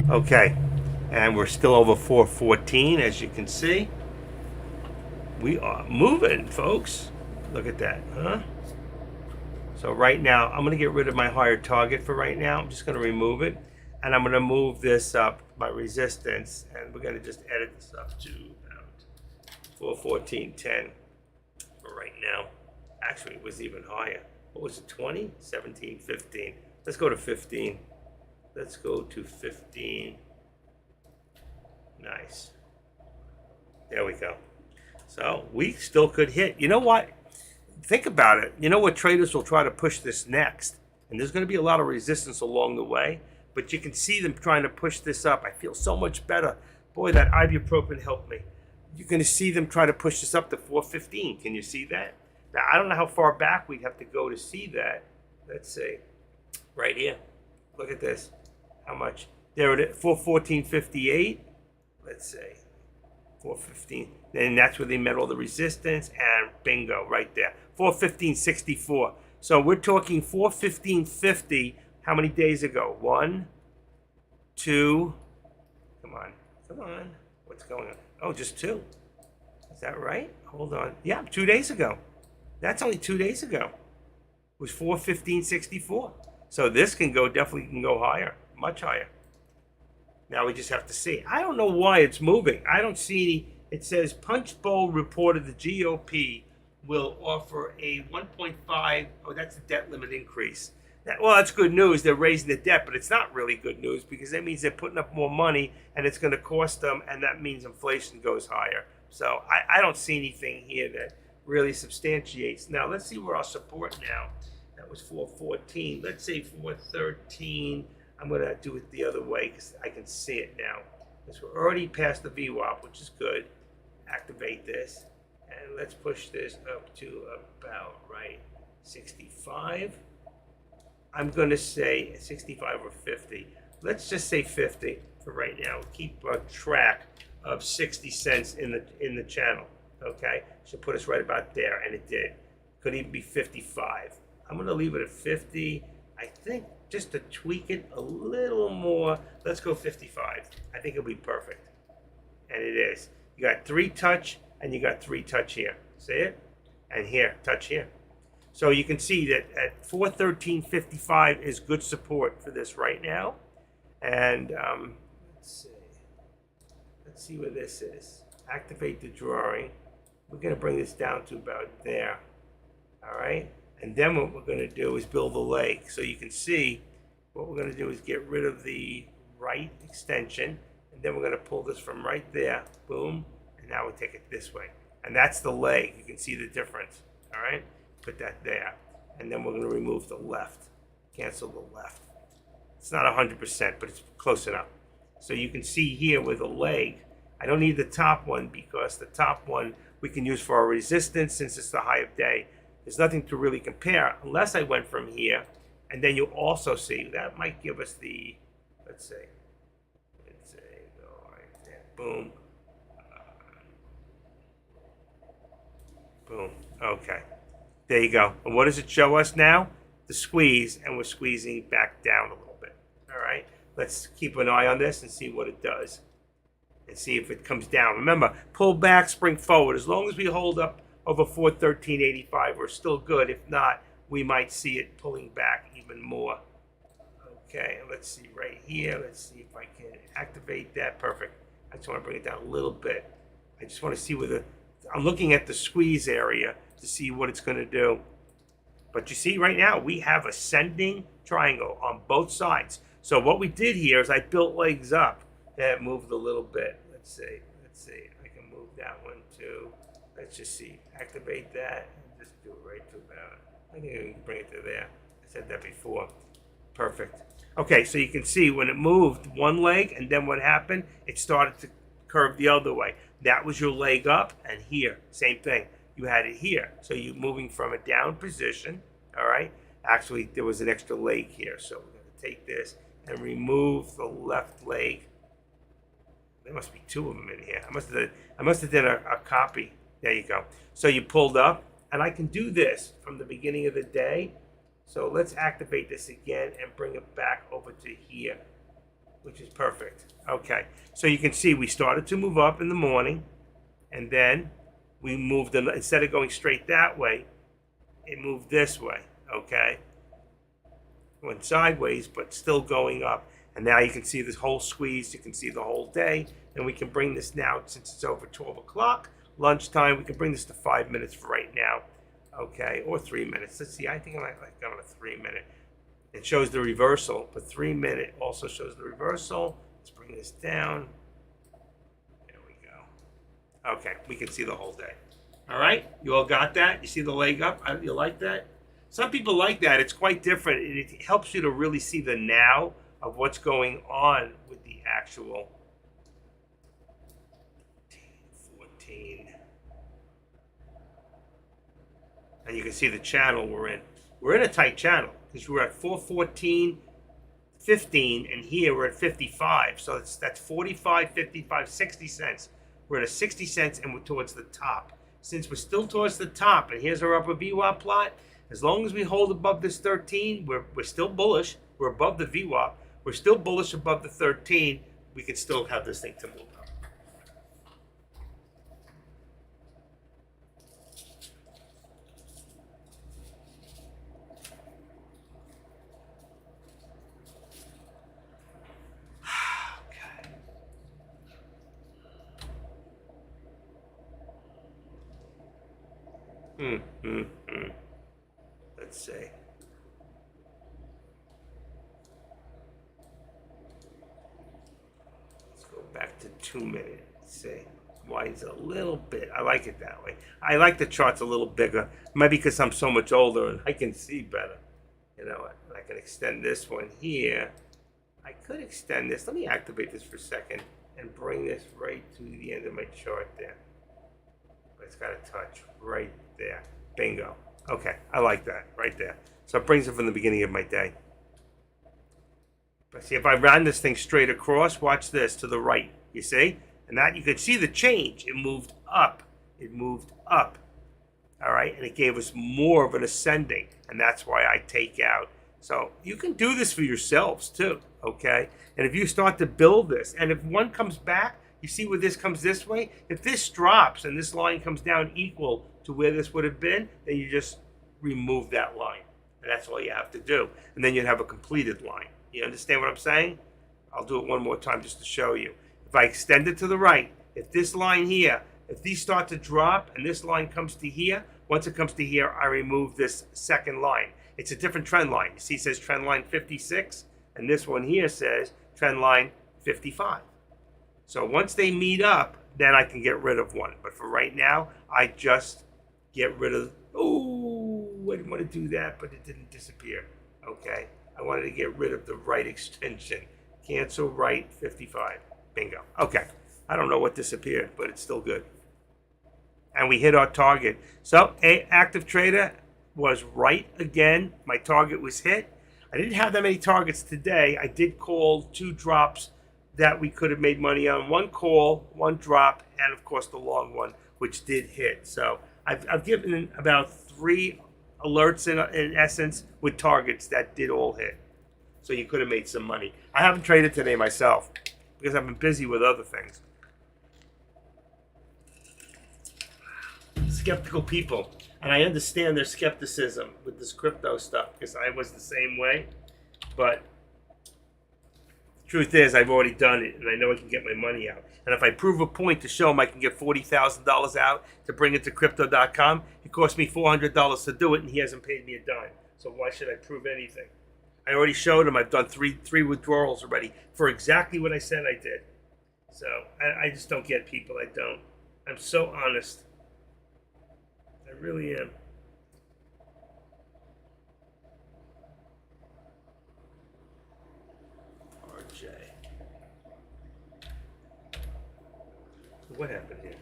Okay, and we're still over 414, as you can see. We are moving, folks. Look at that, huh? So right now, I'm going to get rid of my higher target for right now. I'm just going to remove it. And I'm going to move this up by resistance. And we're going to just edit this up to about 414.10 for right now. Actually, it was even higher. What was it, 20? 17, 15. Let's go to 15. Let's go to 15. Nice. There we go. So we still could hit. You know what? Think about it. You know what, traders will try to push this next. And there's going to be a lot of resistance along the way. But you can see them trying to push this up. I feel so much better. Boy, that ibuprofen helped me. You're going to see them try to push this up to 415. Can you see that? Now, I don't know how far back we'd have to go to see that. Let's see. Right here. Look at this. How much? There it is. 414.58. Let's see. 415. And that's where they met all the resistance. And bingo, right there. 415.64. So we're talking 415.50. How many days ago? 1, 2. Come on. Come on. What's going on? Oh, just 2. Is that right? Hold on. Yeah, 2 days ago. That's only 2 days ago. It was 415.64. So this definitely can go higher, much higher. Now we just have to see. I don't know why it's moving. I don't see any. It says Punchbowl reported the GOP will offer a 1.5. Oh, that's the debt limit increase. Well, that's good news. They're raising the debt, but it's not really good news because that means they're putting up more money and it's going to cost them, and that means inflation goes higher. So I don't see anything here that really substantiates. Now, let's see where our support now. That was 414. Let's say 413. I'm going to do it the other way because I can see it now. Because we're already past the VWAP, which is good. Activate this. And let's push this up to about, 65. I'm going to say 65 or 50. Let's just say 50 for right now. Keep a track of 60 cents in the channel. Okay? Should put us right about there, and it did. Could even be 55. I'm going to leave it at 50. I think just to tweak it a little more, let's go 55. I think it'll be perfect. And it is. You got 3 touch, and you got 3 touch here. See it? And here, touch here. So you can see that at 413.55 is good support for this right now. And let's see where this is. Activate the drawing. We're going to bring this down to about there. All right. And then what we're going to do is build a leg. So you can see what we're going to do is get rid of the right extension. And then we're going to pull this from right there. Boom. And now we take it this way. And that's the leg. You can see the difference. All right. Put that there. And then we're going to remove the left. Cancel the left. It's not 100%, but it's close enough. So you can see here with the leg, I don't need the top one because the top one we can use for our resistance since it's the high of day. There's nothing to really compare unless I went from here. And then you'll also see that might give us the, let's say, go right there. Boom. Boom. Okay. There you go. And what does it show us now? The squeeze, and we're squeezing back down a little bit. All right. Let's keep an eye on this and see what it does. And see if it comes down. Remember, pull back, spring forward. As long as we hold up over 413.85, we're still good. If not, we might see it pulling back even more. Okay, let's see right here. Let's see if I can activate that. Perfect. I just want to bring it down a little bit. I just want to see where I'm looking at the squeeze area to see what it's going to do. But you see right now, we have ascending triangle on both sides. So what we did here is I built legs up. That moved a little bit. Let's see. I can move that one too. Let's just see. Activate that and just do it right to about. I think I can bring it to there. I said that before. Perfect. Okay, so you can see when it moved one leg, and then what happened? It started to curve the other way. That was your leg up, and here, same thing. You had it here. So you're moving from a down position, all right? Actually, there was an extra leg here, so we're going to take this and remove the left leg. There must be 2 of them in here. I must have done a copy. There you go. So you pulled up, and I can do this from the beginning of the day. So let's activate this again and bring it back over to here. which is perfect. Okay, so you can see we started to move up in the morning, and then we moved, instead of going straight that way, it moved this way, okay? Went sideways, but still going up. And now you can see this whole squeeze, you can see the whole day, and we can bring this now, since it's over 12 o'clock, lunchtime, we can bring this to 5 minutes for right now, okay? Or 3 minutes. Let's see, I think I might like going to 3 minute. It shows the reversal, but 3 minute also shows the reversal. Let's bring this down. There we go. Okay, we can see the whole day. All right, you all got that? You see the leg up? You like that? Some people like that. It's quite different. It helps you to really see the now of what's going on with the actual 14. And you can see the channel we're in. We're in a tight channel because we're at 414.15, and here we're at 55. So that's 45, 55, 60 cents. We're at a 60 cents, and we're towards the top. Since we're still towards the top, and here's our upper VWAP plot, as long as we hold above this 13, we're still bullish. We're above the VWAP. We're still bullish above the 13. We can still have this thing to move up. Let's see. Let's go back to 2 minutes. See, widens a little bit. I like it that way. I like the charts a little bigger. Maybe because I'm so much older and I can see better. You know what? I can extend this one here. I could extend this. Let me activate this for a second and bring this right to the end of my chart there. But it's got to touch right there. Bingo. Okay, I like that right there. So it brings it from the beginning of my day. But see, if I ran this thing straight across, watch this, to the right, you see? And that, you can see the change. It moved up. It moved up. All right, and it gave us more of an ascending, and that's why I take out. So you can do this for yourselves too, okay? And if you start to build this, and if one comes back, you see where this comes this way? If this drops and this line comes down equal to where this would have been, then you just remove that line. And that's all you have to do. And then you'd have a completed line. You understand what I'm saying? I'll do it one more time just to show you. If I extend it to the right, if this line here, if these start to drop and this line comes to here, once it comes to here, I remove this second line. It's a different trend line. You see it says trend line 56, and this one here says trend line 55. So once they meet up, then I can get rid of one. But for right now, I just get rid of, oh, I didn't want to do that, but it didn't disappear. Okay, I wanted to get rid of the right extension. Cancel right 55. Bingo. Okay, I don't know what disappeared, but it's still good. And we hit our target. So active trader was right again. My target was hit. I didn't have that many targets today. I did call 2 drops that we could have made money on. 1 call, 1 drop, and of course the long one, which did hit. So I've given about 3 alerts in essence with targets that did all hit. So you could have made some money. I haven't traded today myself because I've been busy with other things. Skeptical people, and I understand their skepticism with this crypto stuff because I was the same way, but the truth is I've already done it and I know I can get my money out. And if I prove a point to show them I can get $40,000 out to bring it to crypto.com, it cost me $400 to do it and he hasn't paid me a dime. So why should I prove anything? I already showed him I've done three withdrawals already for exactly what I said I did. So I just don't get people. I don't. I'm so honest. I really am. RJ. What happened here?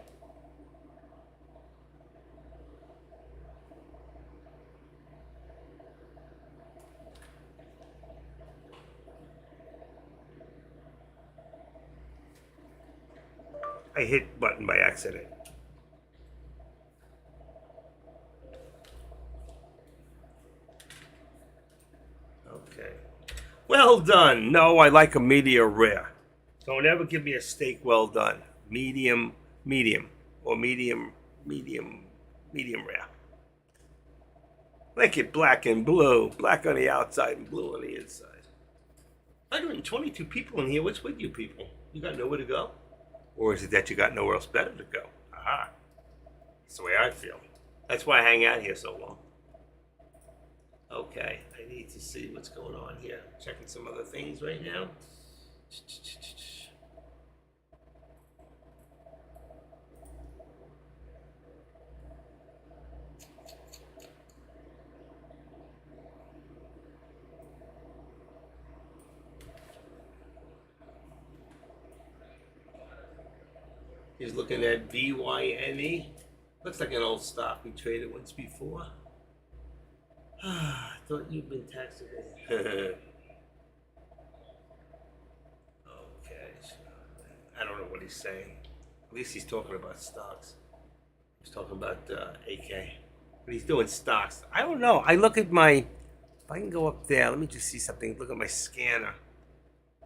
I hit button by accident. Okay. Well done. No, I like a medium rare. Don't ever give me a steak well done. Medium, medium, or medium rare. Like it black and blue, black on the outside and blue on the inside. 122 people in here. What's with you people? You got nowhere to go? Or is it that you got nowhere else better to go? Aha. That's the way I feel. That's why I hang out here so long. Okay, I need to see what's going on here. Checking some other things right now. He's looking at VYNE. Looks like an old stock we traded once before. I thought you'd been taxing it. Okay. I don't know what he's saying. At least he's talking about stocks. He's talking about AK. But he's doing stocks. I don't know. I look at my... If I can go up there, let me just see something. Look at my scanner.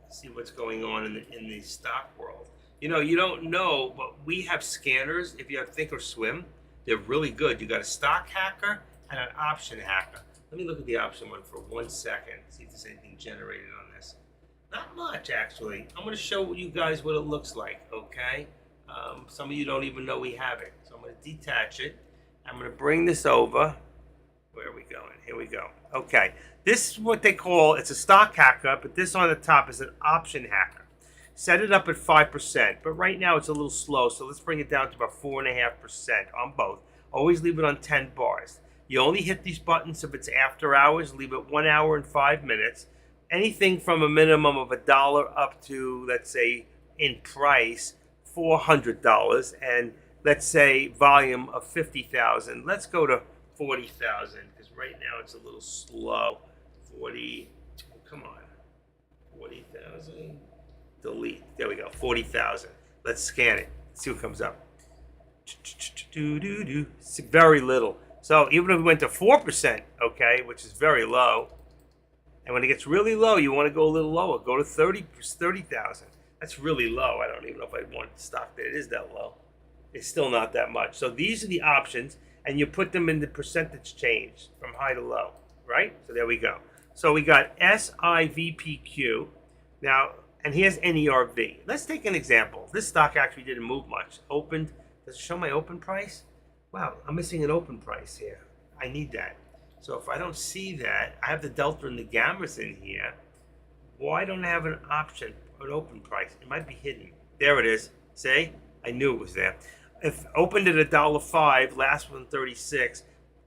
See what's going on in the stock world. You know, you don't know, but we have scanners. If you have Thinkorswim, they're really good. You got a stock hacker and an option hacker. Let me look at the option one for 1 second, see if there's anything generated on this. Not much, actually. I'm going to show you guys what it looks like, okay? Some of you don't even know we have it. So I'm going to detach it. I'm going to bring this over. Where are we going? Here we go. Okay. This is what they call, it's a stock hacker, but this on the top is an option hacker. Set it up at 5%, but right now it's a little slow, so let's bring it down to about 4.5% on both. Always leave it on 10 bars. You only hit these buttons if it's after hours. Leave it 1 hour and 5 minutes. Anything from a minimum of $1 up to, let's say, in price, $400, and let's say volume of 50,000. Let's go to 40,000 because right now it's a little slow. 40. Come on. 40,000. Delete. There we go. 40,000. Let's scan it. See what comes up. It's very little. So even if we went to 4%, okay, which is very low, and when it gets really low, you want to go a little lower. Go to 30,000. That's really low. I don't even know if I'd want stock that it is that low. It's still not that much. So these are the options, and you put them in the percentage change from high to low, right? So there we go. So we got SIVPQ. Now, and here's NERV. Let's take an example. This stock actually didn't move much. Opened. Does it show my open price? Wow, I'm missing an open price here. I need that. So if I don't see that, I have the delta and the gammas in here. Why don't I have an option, an open price? It might be hidden. There it is. See? I knew it was there. If opened at $1.05, last one 36,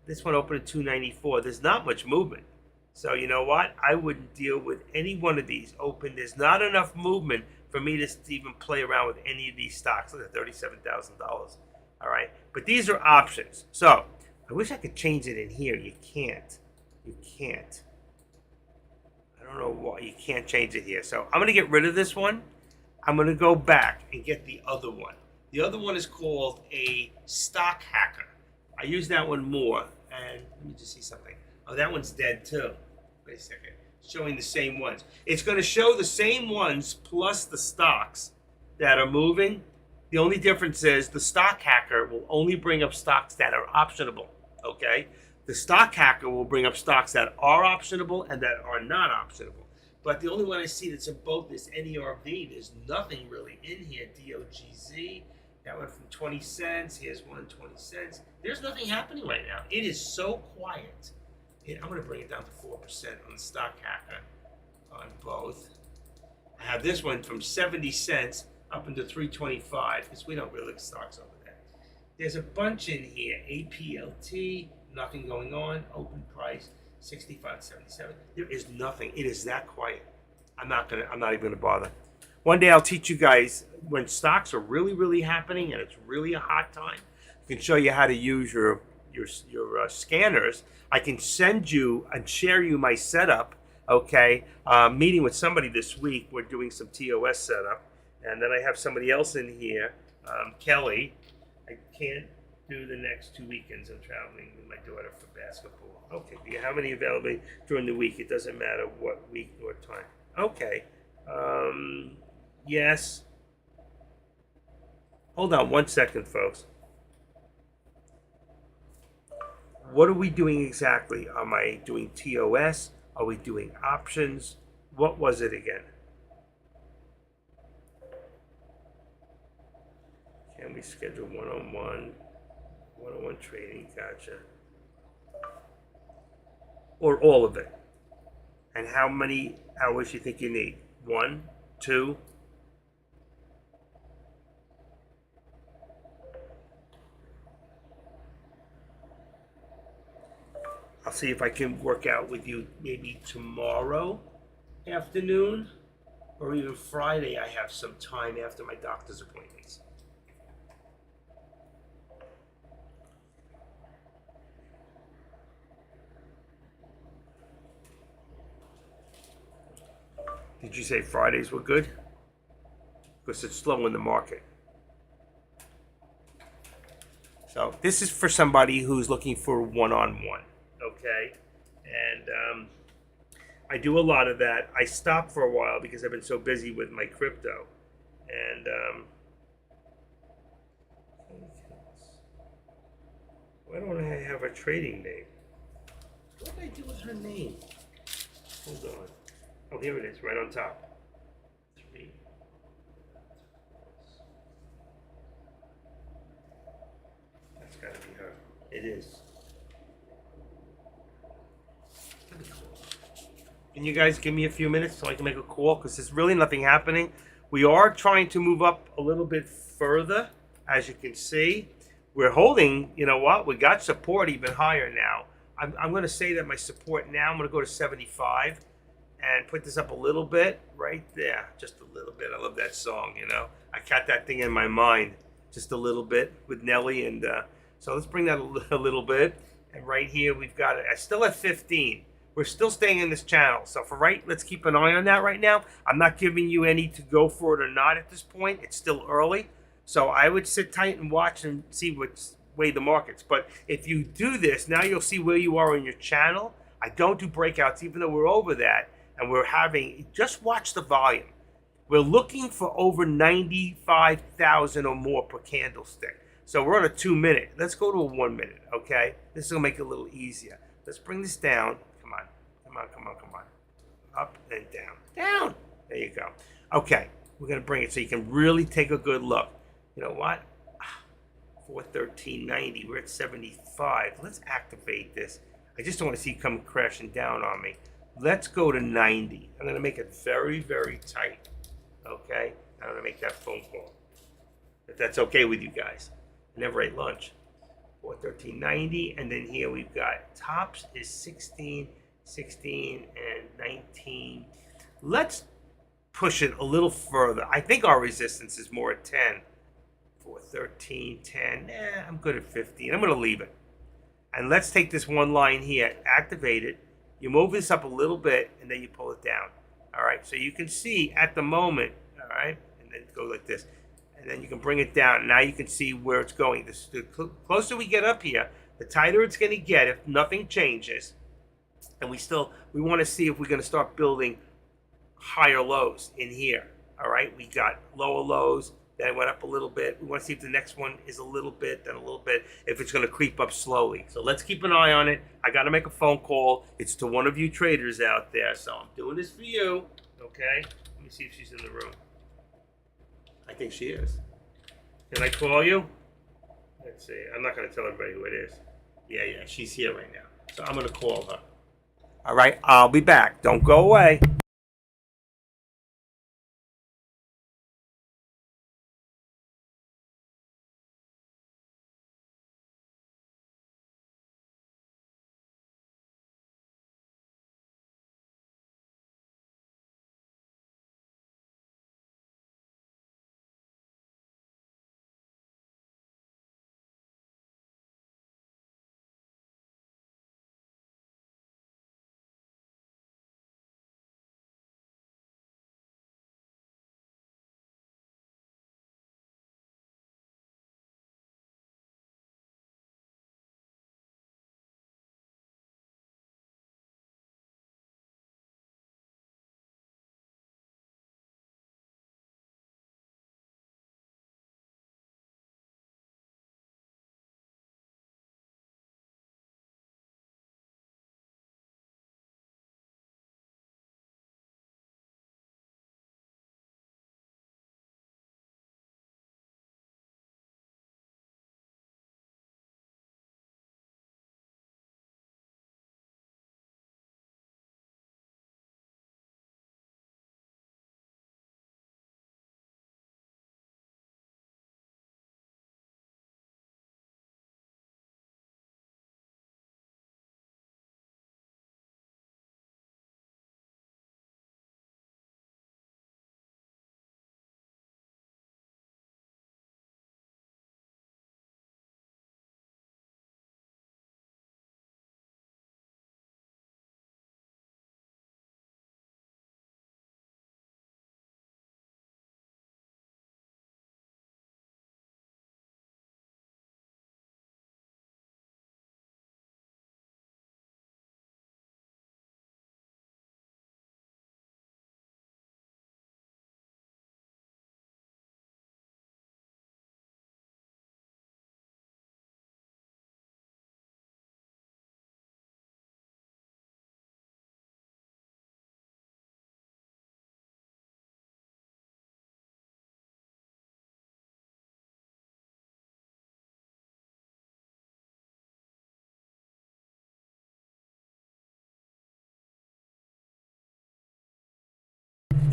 this one opened at $2.94. There's not much movement. So you know what? I wouldn't deal with any one of these. Open. There's not enough movement for me to even play around with any of these stocks. Look at $37,000. All right. But these are options. So I wish I could change it in here. You can't. You can't. I don't know why you can't change it here. So I'm going to get rid of this one. I'm going to go back and get the other one. The other one is called a stock hacker. I use that one more. And let me just see something. Oh, that one's dead too. Wait a second. Showing the same ones. It's going to show the same ones plus the stocks that are moving. The only difference is the stock hacker will only bring up stocks that are optionable. Okay? The stock hacker will bring up stocks that are optionable and that are not optionable. But the only one I see that's in both is NERV. There's nothing really in here. DOGZ. That went from 20 cents. Here's one 20 cents. There's nothing happening right now. It is so quiet. I'm going to bring it down to 4% on the stock hacker on both. I have this one from 70 cents up into 325 because we don't really look at stocks over there. There's a bunch in here. APLT, nothing going on. Open price, 65.77. There is nothing. It is that quiet. I'm not even gonna bother. One day I'll teach you guys when stocks are really, really happening and it's really a hot time. I can show you how to use your scanners. I can send you and share you my setup. Okay, meeting with somebody this week. We're doing some TOS setup, and then I have somebody else in here, Kelly. I can't do the next 2 weekends. I'm traveling with my daughter for basketball. Okay. Do you have any availability during the week? It doesn't matter what week or time. Okay. Yes. Hold on 1 second, folks. What are we doing exactly? Am I doing TOS? Are we doing options? What was it again? Can we schedule one-on-one trading? Gotcha. Or all of it? And how many hours you think you need? 1, 2? I'll see if I can work out with you maybe tomorrow afternoon or even Friday. I have some time after my doctor's appointments. Did you say Fridays were good? Because it's slow in the market. So this is for somebody who's looking for one-on-one, okay? And I do a lot of that. I stopped for a while because I've been so busy with my crypto. And why don't I have a trading name? What did I do with her name? Hold on. Oh, here it is, right on top. 3. That's gotta be her. It is. Can you guys give me a few minutes so I can make a call? Because there's really nothing happening. We are trying to move up a little bit further, as you can see. We're holding, you know what? We got support even higher now. I'm going to say that my support now, I'm going to go to 75 and put this up a little bit right there. Just a little bit. I love that song, you know. I got that thing in my mind just a little bit with Nelly. And so let's bring that a little bit. And right here, we've got it. I still at 15. We're still staying in this channel. So for right, let's keep an eye on that right now. I'm not giving you any to go for it or not at this point. It's still early. So I would sit tight and watch and see which way the market's. But if you do this, now you'll see where you are in your channel. I don't do breakouts, even though we're over that. And we're having, just watch the volume. We're looking for over 95,000 or more per candlestick. So we're on a 2-minute. Let's go to a 1 minute, okay? This will make it a little easier. Let's bring this down. Come on, come on, come on, come on. Up and down. Down! There you go. Okay, we're going to bring it so you can really take a good look. You know what? 413.90. We're at 75. Let's activate this. I just don't want to see it come crashing down on me. Let's go to 90. I'm going to make it very, very tight. Okay? I'm going to make that phone call. If that's okay with you guys. I never ate lunch. 413.90. And then here we've got tops is 16, 16, and 19. Let's push it a little further. I think our resistance is more at 10. 413, 10. I'm good at 15. I'm going to leave it. And let's take this one line here, activate it. You move this up a little bit, and then you pull it down. All right, so you can see at the moment, all right, and then go like this. And then you can bring it down. Now you can see where it's going. The closer we get up here, the tighter it's going to get if nothing changes. And we want to see if we're going to start building higher lows in here. All right, we got lower lows. Then it went up a little bit. We want to see if the next one is a little bit, then a little bit, if it's going to creep up slowly. So let's keep an eye on it. I got to make a phone call. It's to one of you traders out there. So I'm doing this for you. Okay? Let me see if she's in the room. I think she is. Can I call you? Let's see. I'm not going to tell everybody who it is. Yeah, she's here right now. So I'm going to call her. All right? I'll be back. Don't go away.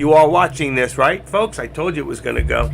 You are watching this, right, folks? I told you it was going to go.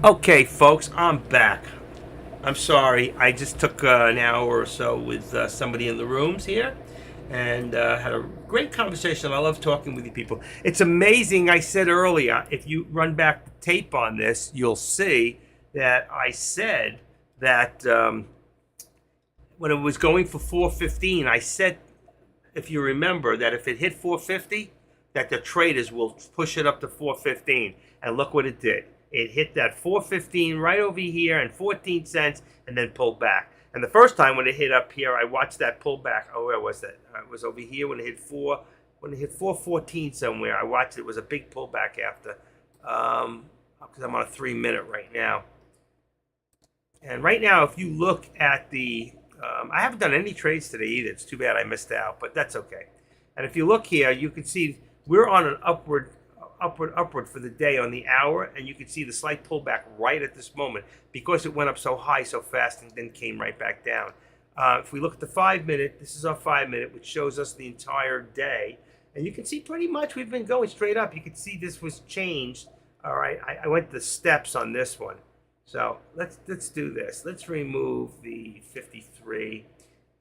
Okay, folks, I'm back. I'm sorry. I just took an hour or so with somebody in the rooms here and had a great conversation. I love talking with you people. It's amazing. I said earlier, if you run back the tape on this, you'll see that I said that when it was going for 415, I said, if you remember, that if it hit 450, that the traders will push it up to 415. And look what it did. It hit that 415 right over here and 14 cents and then pulled back. And the first time when it hit up here, I watched that pullback. Oh, where was that? It was over here when it hit 414 somewhere. I watched it. It was a big pullback after, because I'm on a 3-minute right now. And right now, if you look at the, I haven't done any trades today either. It's too bad I missed out, but that's okay. And if you look here, you can see we're on an upward for the day on the hour, and you can see the slight pullback right at this moment because it went up so high so fast and then came right back down. If we look at the 5-minute, this is our 5-minute, which shows us the entire day, and you can see pretty much we've been going straight up. You can see this was changed. All right, I went the steps on this one. So let's do this. Let's remove the 53,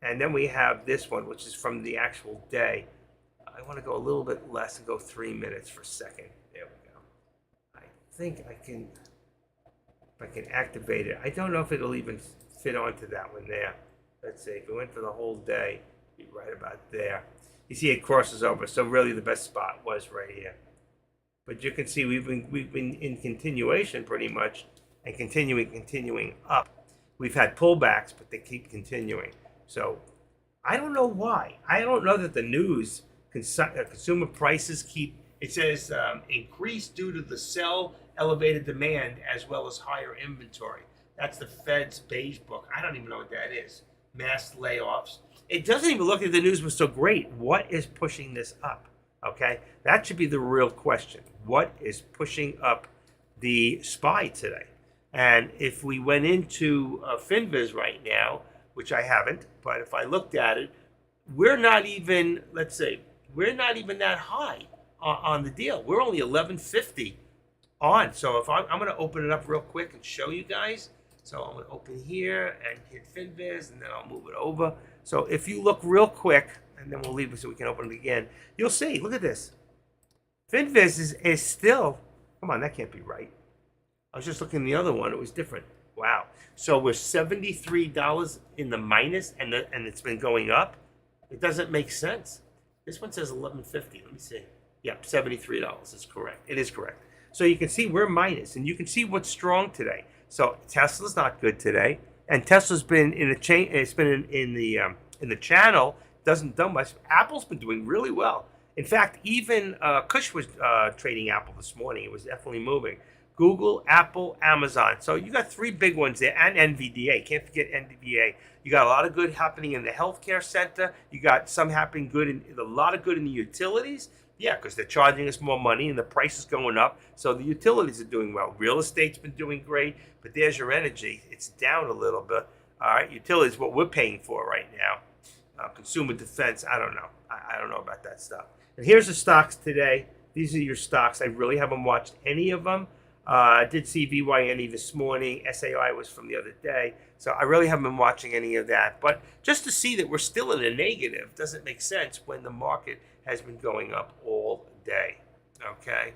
and then we have this one, which is from the actual day. I want to go a little bit less and go 3 minutes for a second. There we go. I think I can, if I can activate it. I don't know if it'll even fit onto that one there. Let's see. If we went for the whole day, it'd be right about there. You see it crosses over. So really the best spot was right here. But you can see we've been in continuation pretty much. And continuing up. We've had pullbacks, but they keep continuing. So I don't know why. I don't know that the news, consumer prices keep, it says increase due to the sell elevated demand as well as higher inventory. That's the Fed's beige book. I don't even know what that is. Mass layoffs. It doesn't even look like the news was so great. What is pushing this up? Okay, that should be the real question. What is pushing up the SPY today? And if we went into FinViz right now, which I haven't, but if I looked at it, we're not even, let's say, we're not even that high on the deal. We're only 1150 on. So if I'm going to open it up real quick and show you guys. So I'm going to open here and hit FinViz, and then I'll move it over. So if you look real quick, and then we'll leave it so we can open it again, you'll see, look at this. FinViz is still, come on, that can't be right. I was just looking at the other one. It was different. Wow. So we're $73 in the minus, and it's been going up. It doesn't make sense. This one says $11.50. Let me see. Yep, $73 is correct. It is correct. So you can see we're minus, and you can see what's strong today. So Tesla's not good today, and Tesla's been in a chain. It's been in the channel. Doesn't do much. Apple's been doing really well. In fact, even Kush was trading Apple this morning. It was definitely moving. Google, Apple, Amazon. So you got 3 big ones there, and NVDA. Can't forget NVDA. You got a lot of good happening in the healthcare sector. You got some happening good a lot of good in the utilities. Yeah, because they're charging us more money and the price is going up. So the utilities are doing well. Real estate's been doing great, but there's your energy. It's down a little bit. All right, utilities, what we're paying for right now. Consumer defense, I don't know. I don't know about that stuff. And here's the stocks today. These are your stocks. I really haven't watched any of them. I did see VYNE this morning. SAI was from the other day. So I really haven't been watching any of that. But just to see that we're still in a negative doesn't make sense when the market has been going up all day. Okay?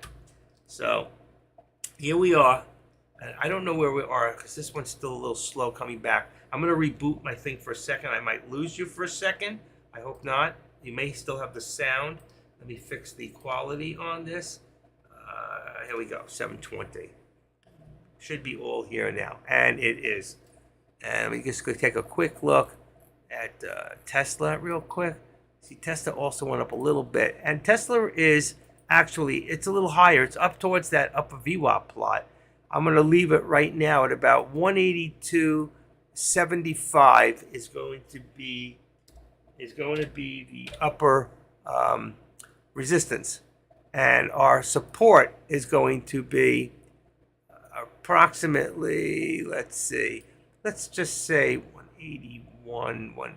So here we are. And I don't know where we are because this one's still a little slow coming back. I'm going to reboot my thing for a second. I might lose you for a second. I hope not. You may still have the sound. Let me fix the quality on this. Here we go, 720. Should be all here now, and it is. And we just go take a quick look at Tesla real quick. See, Tesla also went up a little bit, and Tesla is actually, it's a little higher. It's up towards that upper VWAP plot. I'm going to leave it right now at about 182.75 is going to be the upper resistance. And our support is going to be approximately, let's just say 181, what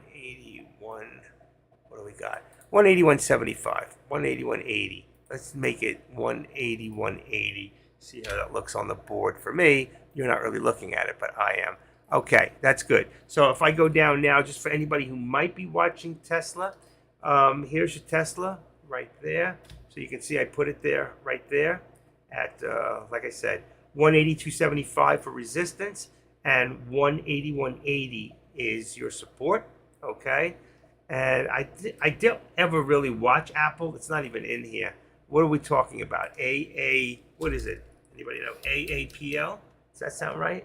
do we got? 181.75, 181.80. Let's make it 181.80. See how that looks on the board for me. You're not really looking at it, but I am. Okay, that's good. So if I go down now, just for anybody who might be watching Tesla, here's your Tesla right there. So you can see I put it there, right there, at, like I said, 182.75 for resistance, and 181.80 is your support, okay? And I don't ever really watch Apple. It's not even in here. What are we talking about? What is it? Anybody know? AAPL? Does that sound right?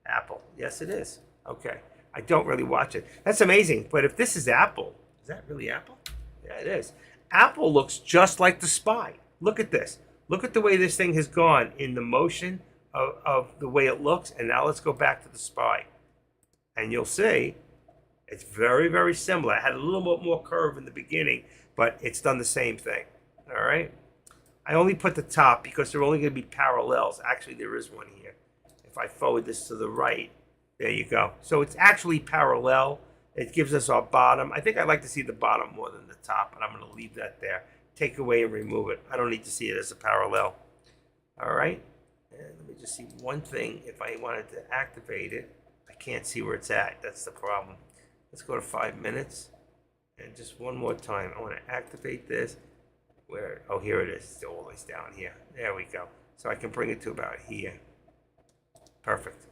Apple. Yes, it is. Okay. I don't really watch it. That's amazing. But if this is Apple, is that really Apple? Yeah, it is. Apple looks just like the SPY. Look at this. Look at the way this thing has gone in the motion of the way it looks. And now let's go back to the SPY. And you'll see it's very, very similar. It had a little bit more curve in the beginning, but it's done the same thing. All right. I only put the top because they're only going to be parallels. Actually, there is one here. If I forward this to the right, there you go. So it's actually parallel. It gives us our bottom. I think I'd like to see the bottom more than the top, and I'm going to leave that there. Take away and remove it. I don't need to see it as a parallel. All right. And let me just see one thing. If I wanted to activate it, I can't see where it's at. That's the problem. Let's go to 5 minutes. And just one more time. I want to activate this. Where? Oh, here it is. It's always down here. There we go. So I can bring it to about here. Perfect.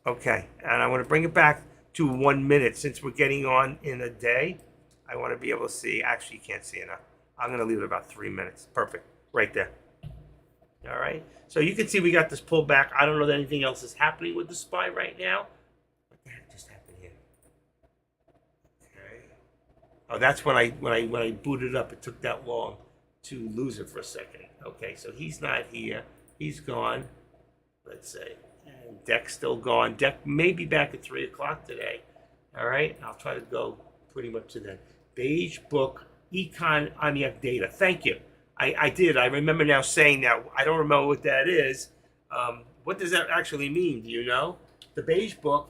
Okay. And I want to bring it back to 1 minute. Since we're getting on in a day, I want to be able to see. Actually, you can't see enough. I'm going to leave it about 3 minutes. Perfect. Right there. All right. So you can see we got this pullback. I don't know that anything else is happening with the SPY right now. What the heck just happened here? Okay. Oh, that's when I booted up. It took that long to lose it for a second. Okay, so he's not here. He's gone. Let's see. And Deck's still gone. Deck may be back at 3 o'clock today. All right. I'll try to go pretty much to that. Beige Book Econ IMF data. Thank you. I did. I remember now saying that. I don't remember what that is. What does that actually mean? Do you know? The Beige Book,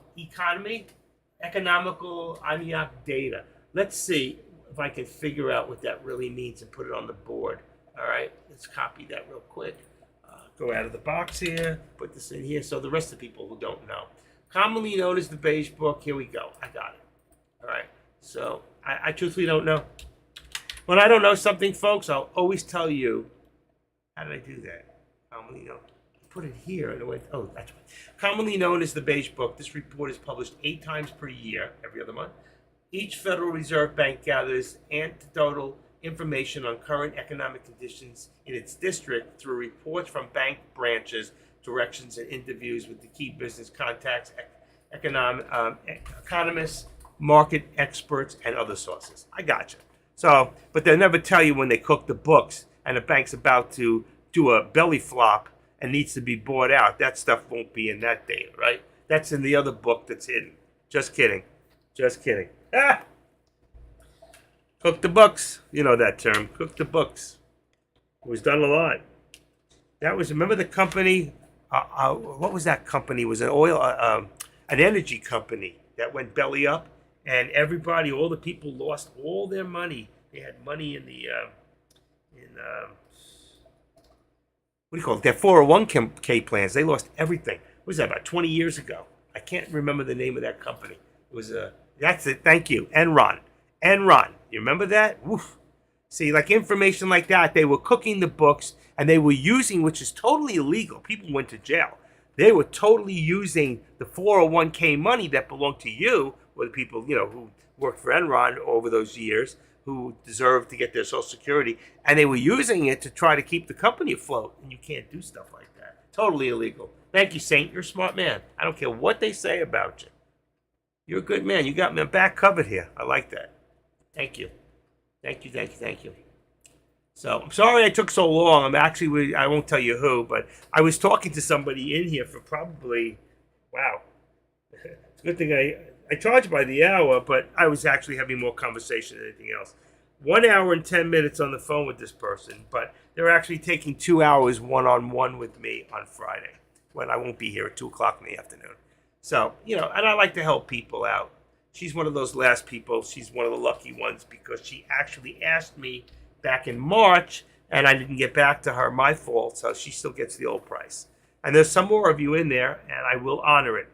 Economical IMF data. Let's see if I can figure out what that really means and put it on the board. All right. Let's copy that real quick. Go out of the box here. Put this in here so the rest of the people who don't know. Commonly known as the Beige Book. Here we go. I got it. All right. So I truthfully don't know. When I don't know something, folks, I'll always tell you. How did I do that? Commonly known. Put it here and it went. Oh, that's right. Commonly known as the Beige Book. This report is published 8 times per year, every other month. Each Federal Reserve Bank gathers anecdotal information on current economic conditions in its district through reports from bank branches, directions, and interviews with the key business contacts, economists, market experts, and other sources. I gotcha. So, but they'll never tell you when they cook the books and the bank's about to do a belly flop and needs to be bought out. That stuff won't be in that data, right? That's in the other book that's hidden. Just kidding. Just kidding. Ah! Cook the books. You know that term. Cook the books. It was done a lot. That was, remember the company? What was that company? It was an an energy company that went belly up. And everybody, all the people lost all their money. They had money in the, what do you call it? Their 401k plans. They lost everything. What was that, about 20 years ago? I can't remember the name of that company. It was that's it. Thank you. Enron. You remember that? Woof. See, like information like that, they were cooking the books and they were using, which is totally illegal. People went to jail. They were totally using the 401k money that belonged to you, or the people, you know, who worked for Enron over those years, who deserved to get their Social Security, and they were using it to try to keep the company afloat. And you can't do stuff like that. Totally illegal. Thank you, Saint. You're a smart man. I don't care what they say about you. You're a good man. You got my back covered here. I like that. Thank you. Thank you. So I'm sorry I took so long. I'm actually, I won't tell you who, but I was talking to somebody in here for probably, wow. It's a good thing I charge by the hour, but I was actually having more conversation than anything else. 1 hour and 10 minutes on the phone with this person, but they're actually taking 2 hours one-on-one with me on Friday when I won't be here at 2 o'clock in the afternoon. So, you know, and I like to help people out. She's one of those last people. She's one of the lucky ones because she actually asked me back in March and I didn't get back to her, my fault, so she still gets the old price. And there's some more of you in there, and I will honor it.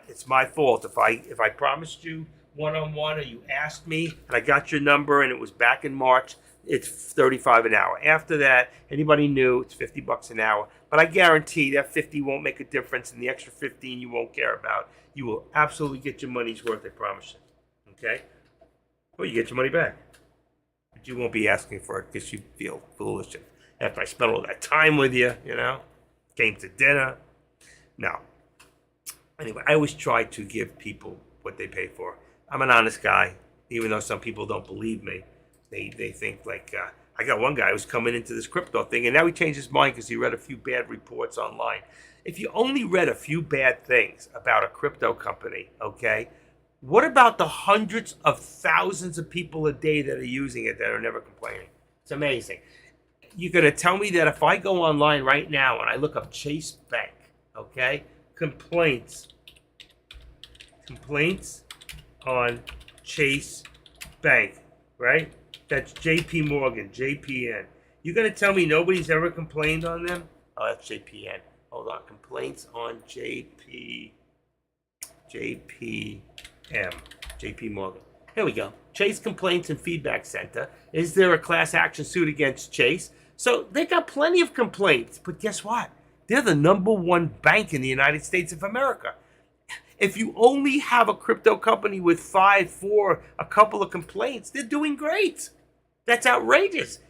It's my fault if I promised you one-on-one, or you asked me and I got your number and it was back in March. It's $35 an hour. After that, anybody new, it's $50 an hour. But I guarantee that 50 won't make a difference, and the extra 15 you won't care about. You will absolutely get your money's worth, I promise you. Okay? Well, you get your money back. But you won't be asking for it because you feel foolish. After I spent all that time with you, came to dinner. No. Anyway, I always try to give people what they pay for. I'm an honest guy, even though some people don't believe me. They think like, I got one guy who's coming into this crypto thing, and now he changed his mind because he read a few bad reports online. If you only read a few bad things about a crypto company, okay, what about the hundreds of thousands of people a day that are using it that are never complaining? It's amazing. You're going to tell me that if I go online right now and I look up Chase Bank, okay, complaints on Chase Bank, right? That's JP Morgan, JPN. You're going to tell me nobody's ever complained on them? Oh, that's JPN. Hold on. Complaints on JP Morgan. Here we go. Chase Complaints and Feedback Center. Is there a class action suit against Chase? So they got plenty of complaints. But guess what? They're the #1 bank in the United States of America. If you only have a crypto company with 5, 4, a couple of complaints, they're doing great. That's outrageous.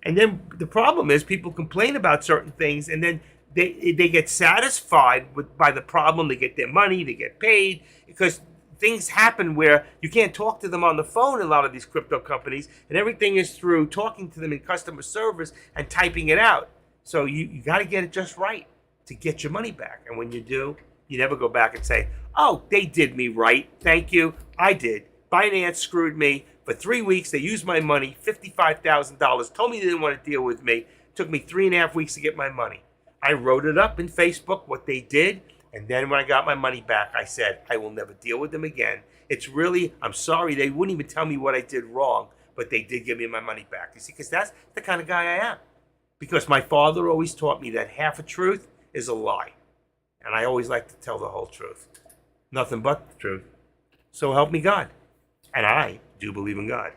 And then the problem is people complain about certain things, and then they get satisfied by the problem. They get their money, they get paid, because things happen where you can't talk to them on the phone in a lot of these crypto companies, and everything is through talking to them in customer service and typing it out. So you got to get it just right to get your money back. And when you do, you never go back and say, oh, they did me right. Thank you. I did. Binance screwed me. For 3 weeks, they used my money, $55,000, told me they didn't want to deal with me. It took me 3.5 weeks to get my money. I wrote it up in Facebook, what they did. And then when I got my money back, I said, I will never deal with them again. It's really, I'm sorry, they wouldn't even tell me what I did wrong, but they did give me my money back. You see, because that's the kind of guy I am. Because my father always taught me that half a truth is a lie. And I always like to tell the whole truth. Nothing but the truth. So help me God. And I do believe in God.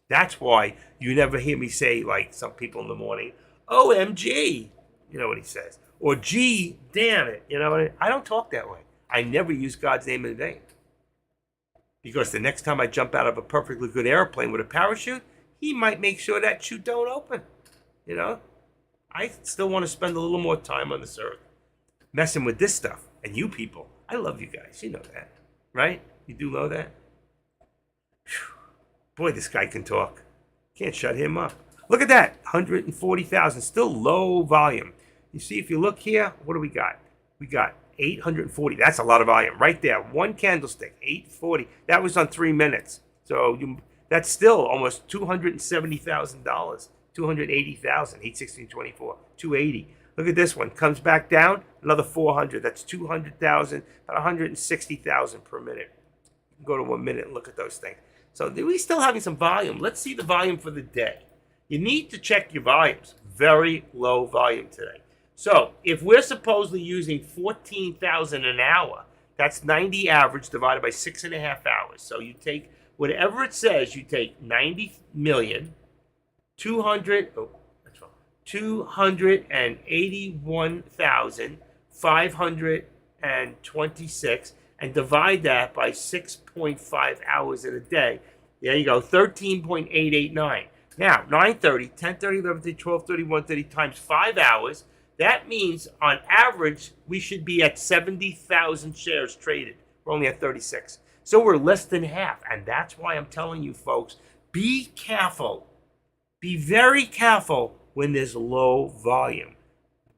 That's why you never hear me say, like some people in the morning, OMG. You know what he says. Or gee, damn it. You know, I don't talk that way. I never use God's name in vain. Because the next time I jump out of a perfectly good airplane with a parachute, he might make sure that chute don't open. You know? I still want to spend a little more time on this earth messing with this stuff. And you people, I love you guys. You know that. Right? You do know that? Whew. Boy, this guy can talk. Can't shut him up. Look at that. 140,000. Still low volume. You see, if you look here, what do we got? We got 840. That's a lot of volume. Right there. One candlestick. 840. That was on 3 minutes. So that's still almost $270,000. 280,000. 816.24. 280. Look at this one. Comes back down. Another 400. That's 200,000. About 160,000 per minute. You can go to 1 minute and look at those things. So we're still having some volume. Let's see the volume for the day. You need to check your volumes. Very low volume today. So if we're supposedly using 14,000 an hour, that's 90 average divided by 6.5 hours. So you take whatever it says, you take 90 million, 281,526 and divide that by 6.5 hours in a day. There you go, 13.889. Now, 9:30, 10:30, 11:30, 12:30, 1:30 times 5 hours. That means, on average, we should be at 70,000 shares traded. We're only at 36. So we're less than half. And that's why I'm telling you, folks, be careful. Be very careful when there's low volume.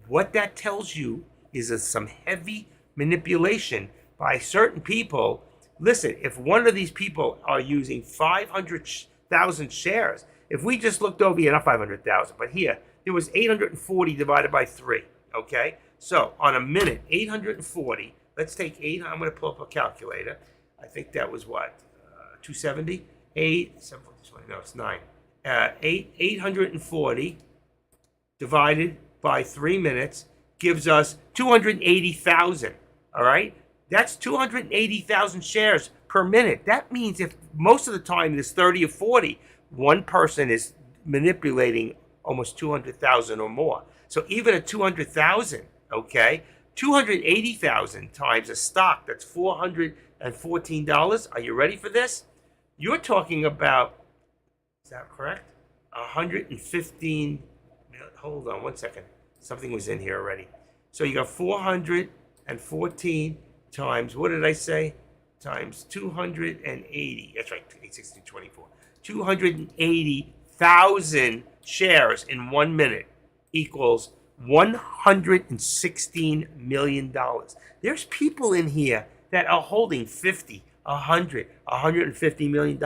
What that tells you is some heavy manipulation by certain people. Listen, if one of these people are using 500,000 shares, if we just looked over here, not 500,000, but here, there was 840 divided by 3, okay? So on a minute, 840, let's take 8, I'm going to pull up a calculator. I think that was what, 270? 8, no, it's 9. 840 divided by 3 minutes gives us 280,000. All right, that's 280,000 shares per minute. That means if most of the time there's 30 or 40, one person is manipulating almost 200,000 or more. So even at 200,000, okay, 280,000 times a stock, that's $414. Are you ready for this? You're talking about, is that correct? 115, hold on one second. Something was in here already. So you got 414 times, what did I say? Times 280. That's right, 860.24. 280,000 shares in 1 minute equals $116 million. There's people in here that are holding 50, 100, $150 million.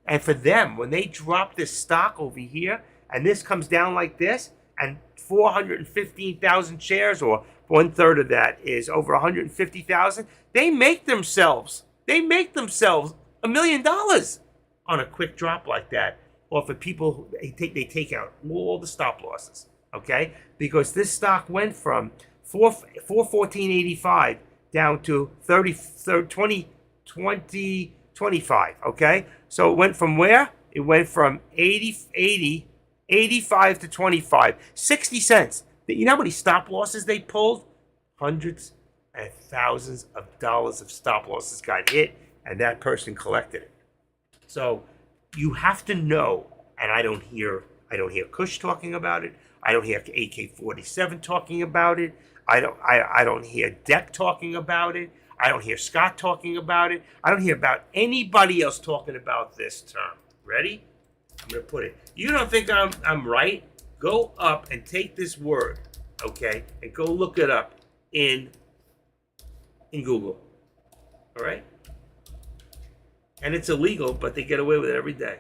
And for them, when they drop this stock over here, and this comes down like this, and 415,000 shares, or 1/3 of that is over 150,000, they make themselves $1 million on a quick drop like that. Or for people, they take out all the stop losses, okay? Because this stock went from 414.85 down to 25, okay? So it went from where? It went from 85 to 25, 60 cents. You know how many stop losses they pulled? Hundreds and thousands of dollars of stop losses got hit, and that person collected it. So you have to know, and I don't hear Kush talking about it. I don't hear AK-47 talking about it. I don't hear Deck talking about it. I don't hear Scott talking about it. I don't hear about anybody else talking about this term. Ready? I'm going to put it. You don't think I'm right? Go up and take this word, okay, and go look it up in Google. All right? And it's illegal, but they get away with it every day.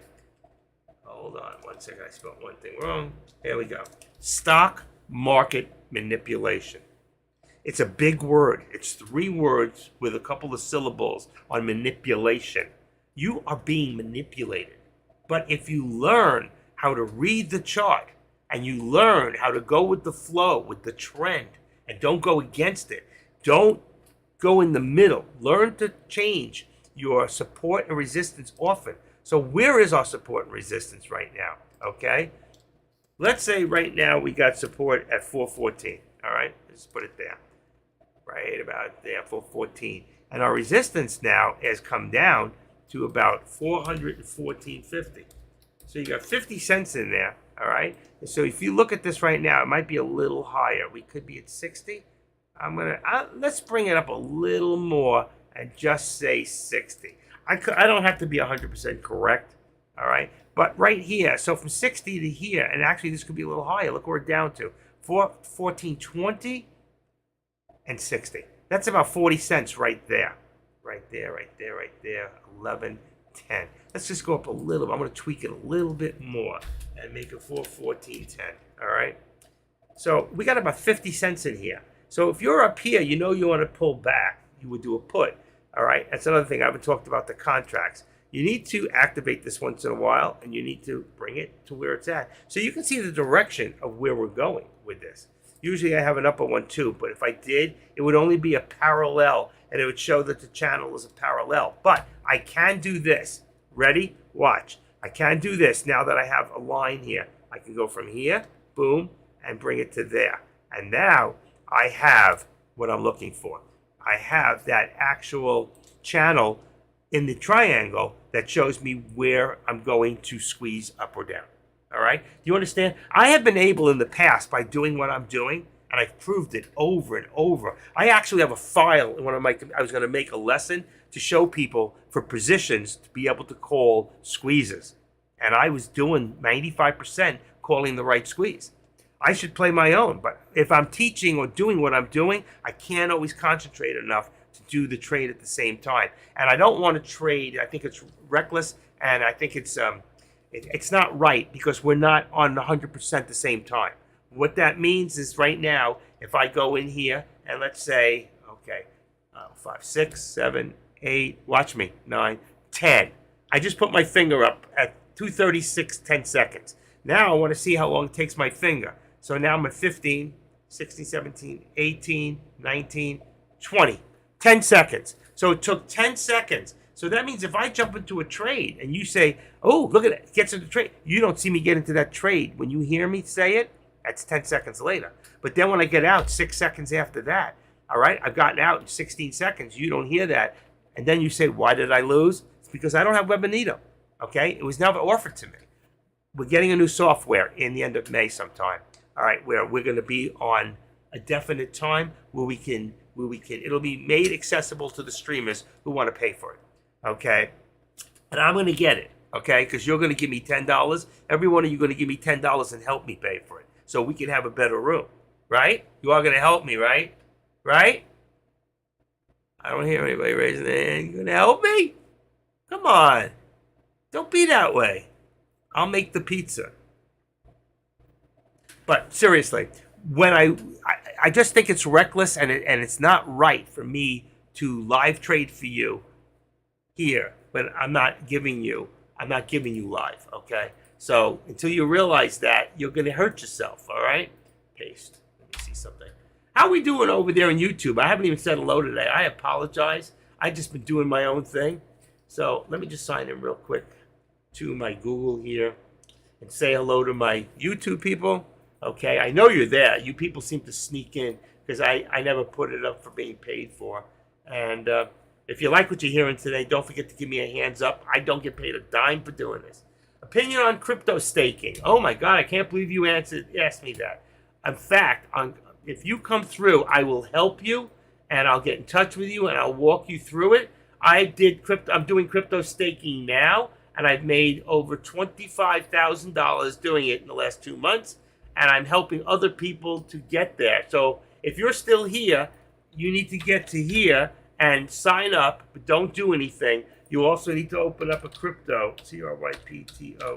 Hold on one second. I spelled one thing wrong. Here we go. Stock market manipulation. It's a big word. It's 3 words with a couple of syllables on manipulation. You are being manipulated. But if you learn how to read the chart and you learn how to go with the flow, with the trend, and don't go against it, don't go in the middle, learn to change your support and resistance often. So where is our support and resistance right now? Okay? Let's say right now we got support at 414. All right? Let's put it there. Right about there, 414. And our resistance now has come down to about 414.50. So you got 50 cents in there, all right? And so if you look at this right now, it might be a little higher. We could be at 60. Let's bring it up a little more and just say 60. I don't have to be 100% correct, all right? But right here, so from 60 to here, and actually this could be a little higher. Look where we're down to, 14.20 and 60. That's about 40 cents right there. Right there, right there, right there, 11.10. Let's just go up a little. I'm going to tweak it a little bit more and make it 414.10, all right? So we got about 50 cents in here. So if you're up here, you know you want to pull back, you would do a put, all right? That's another thing. I haven't talked about the contracts. You need to activate this once in a while, and you need to bring it to where it's at. So you can see the direction of where we're going with this. Usually I have an upper one too, but if I did, it would only be a parallel, and it would show that the channel is a parallel. But I can do this. Ready? Watch. I can do this now that I have a line here. I can go from here, boom, and bring it to there. And now I have what I'm looking for. I have that actual channel in the triangle that shows me where I'm going to squeeze up or down. All right? Do you understand? I have been able in the past, by doing what I'm doing, and I've proved it over and over. I actually have a file in one of I was going to make a lesson to show people for positions to be able to call squeezes. And I was doing 95% calling the right squeeze. I should play my own, but if I'm teaching or doing what I'm doing, I can't always concentrate enough to do the trade at the same time. And I don't want to trade. I think it's reckless, and I think it's not right, because we're not on 100% the same time. What that means is right now, if I go in here and let's say, okay, 5, 6, 7, 8, watch me, 9, 10. I just put my finger up at 2:36, 10 seconds. Now I want to see how long it takes my finger. So now I'm at 15, 16, 17, 18, 19, 20. 10 seconds. So it took 10 seconds. So that means if I jump into a trade and you say, oh, look at it, gets into the trade, you don't see me get into that trade. When you hear me say it, that's 10 seconds later. But then when I get out 6 seconds after that, all right, I've gotten out in 16 seconds. You don't hear that. And then you say, why did I lose? It's because I don't have Webonito. Okay? It was never offered to me. We're getting a new software in the end of May sometime. All right, where we're going to be on a definite time where we can, it'll be made accessible to the streamers who want to pay for it. Okay? And I'm going to get it. Okay? Because you're going to give me $10. Every one of you are going to give me $10 and help me pay for it. So we can have a better room. Right? You are going to help me, right? Right? I don't hear anybody raising their hand. You going to help me? Come on. Don't be that way. I'll make the pizza. But seriously, when I just think it's reckless and it's not right for me to live trade for you here, but I'm not giving you live, okay? So until you realize that, you're going to hurt yourself, all right? Paste. Let me see something. How we doing over there on YouTube? I haven't even said hello today. I apologize. I've just been doing my own thing. So let me just sign in real quick to my Google here and say hello to my YouTube people. Okay, I know you're there. You people seem to sneak in because I never put it up for being paid for. And if you like what you're hearing today, don't forget to give me a hands up. I don't get paid a dime for doing this. Opinion on crypto staking. Oh my God, I can't believe you asked me that. In fact, if you come through, I will help you and I'll get in touch with you and I'll walk you through it. I'm doing crypto staking now, and I've made over $25,000 doing it in the last 2 months, and I'm helping other people to get there. So if you're still here, you need to get to here and sign up, but don't do anything. You also need to open up a crypto, CRYPTO.com,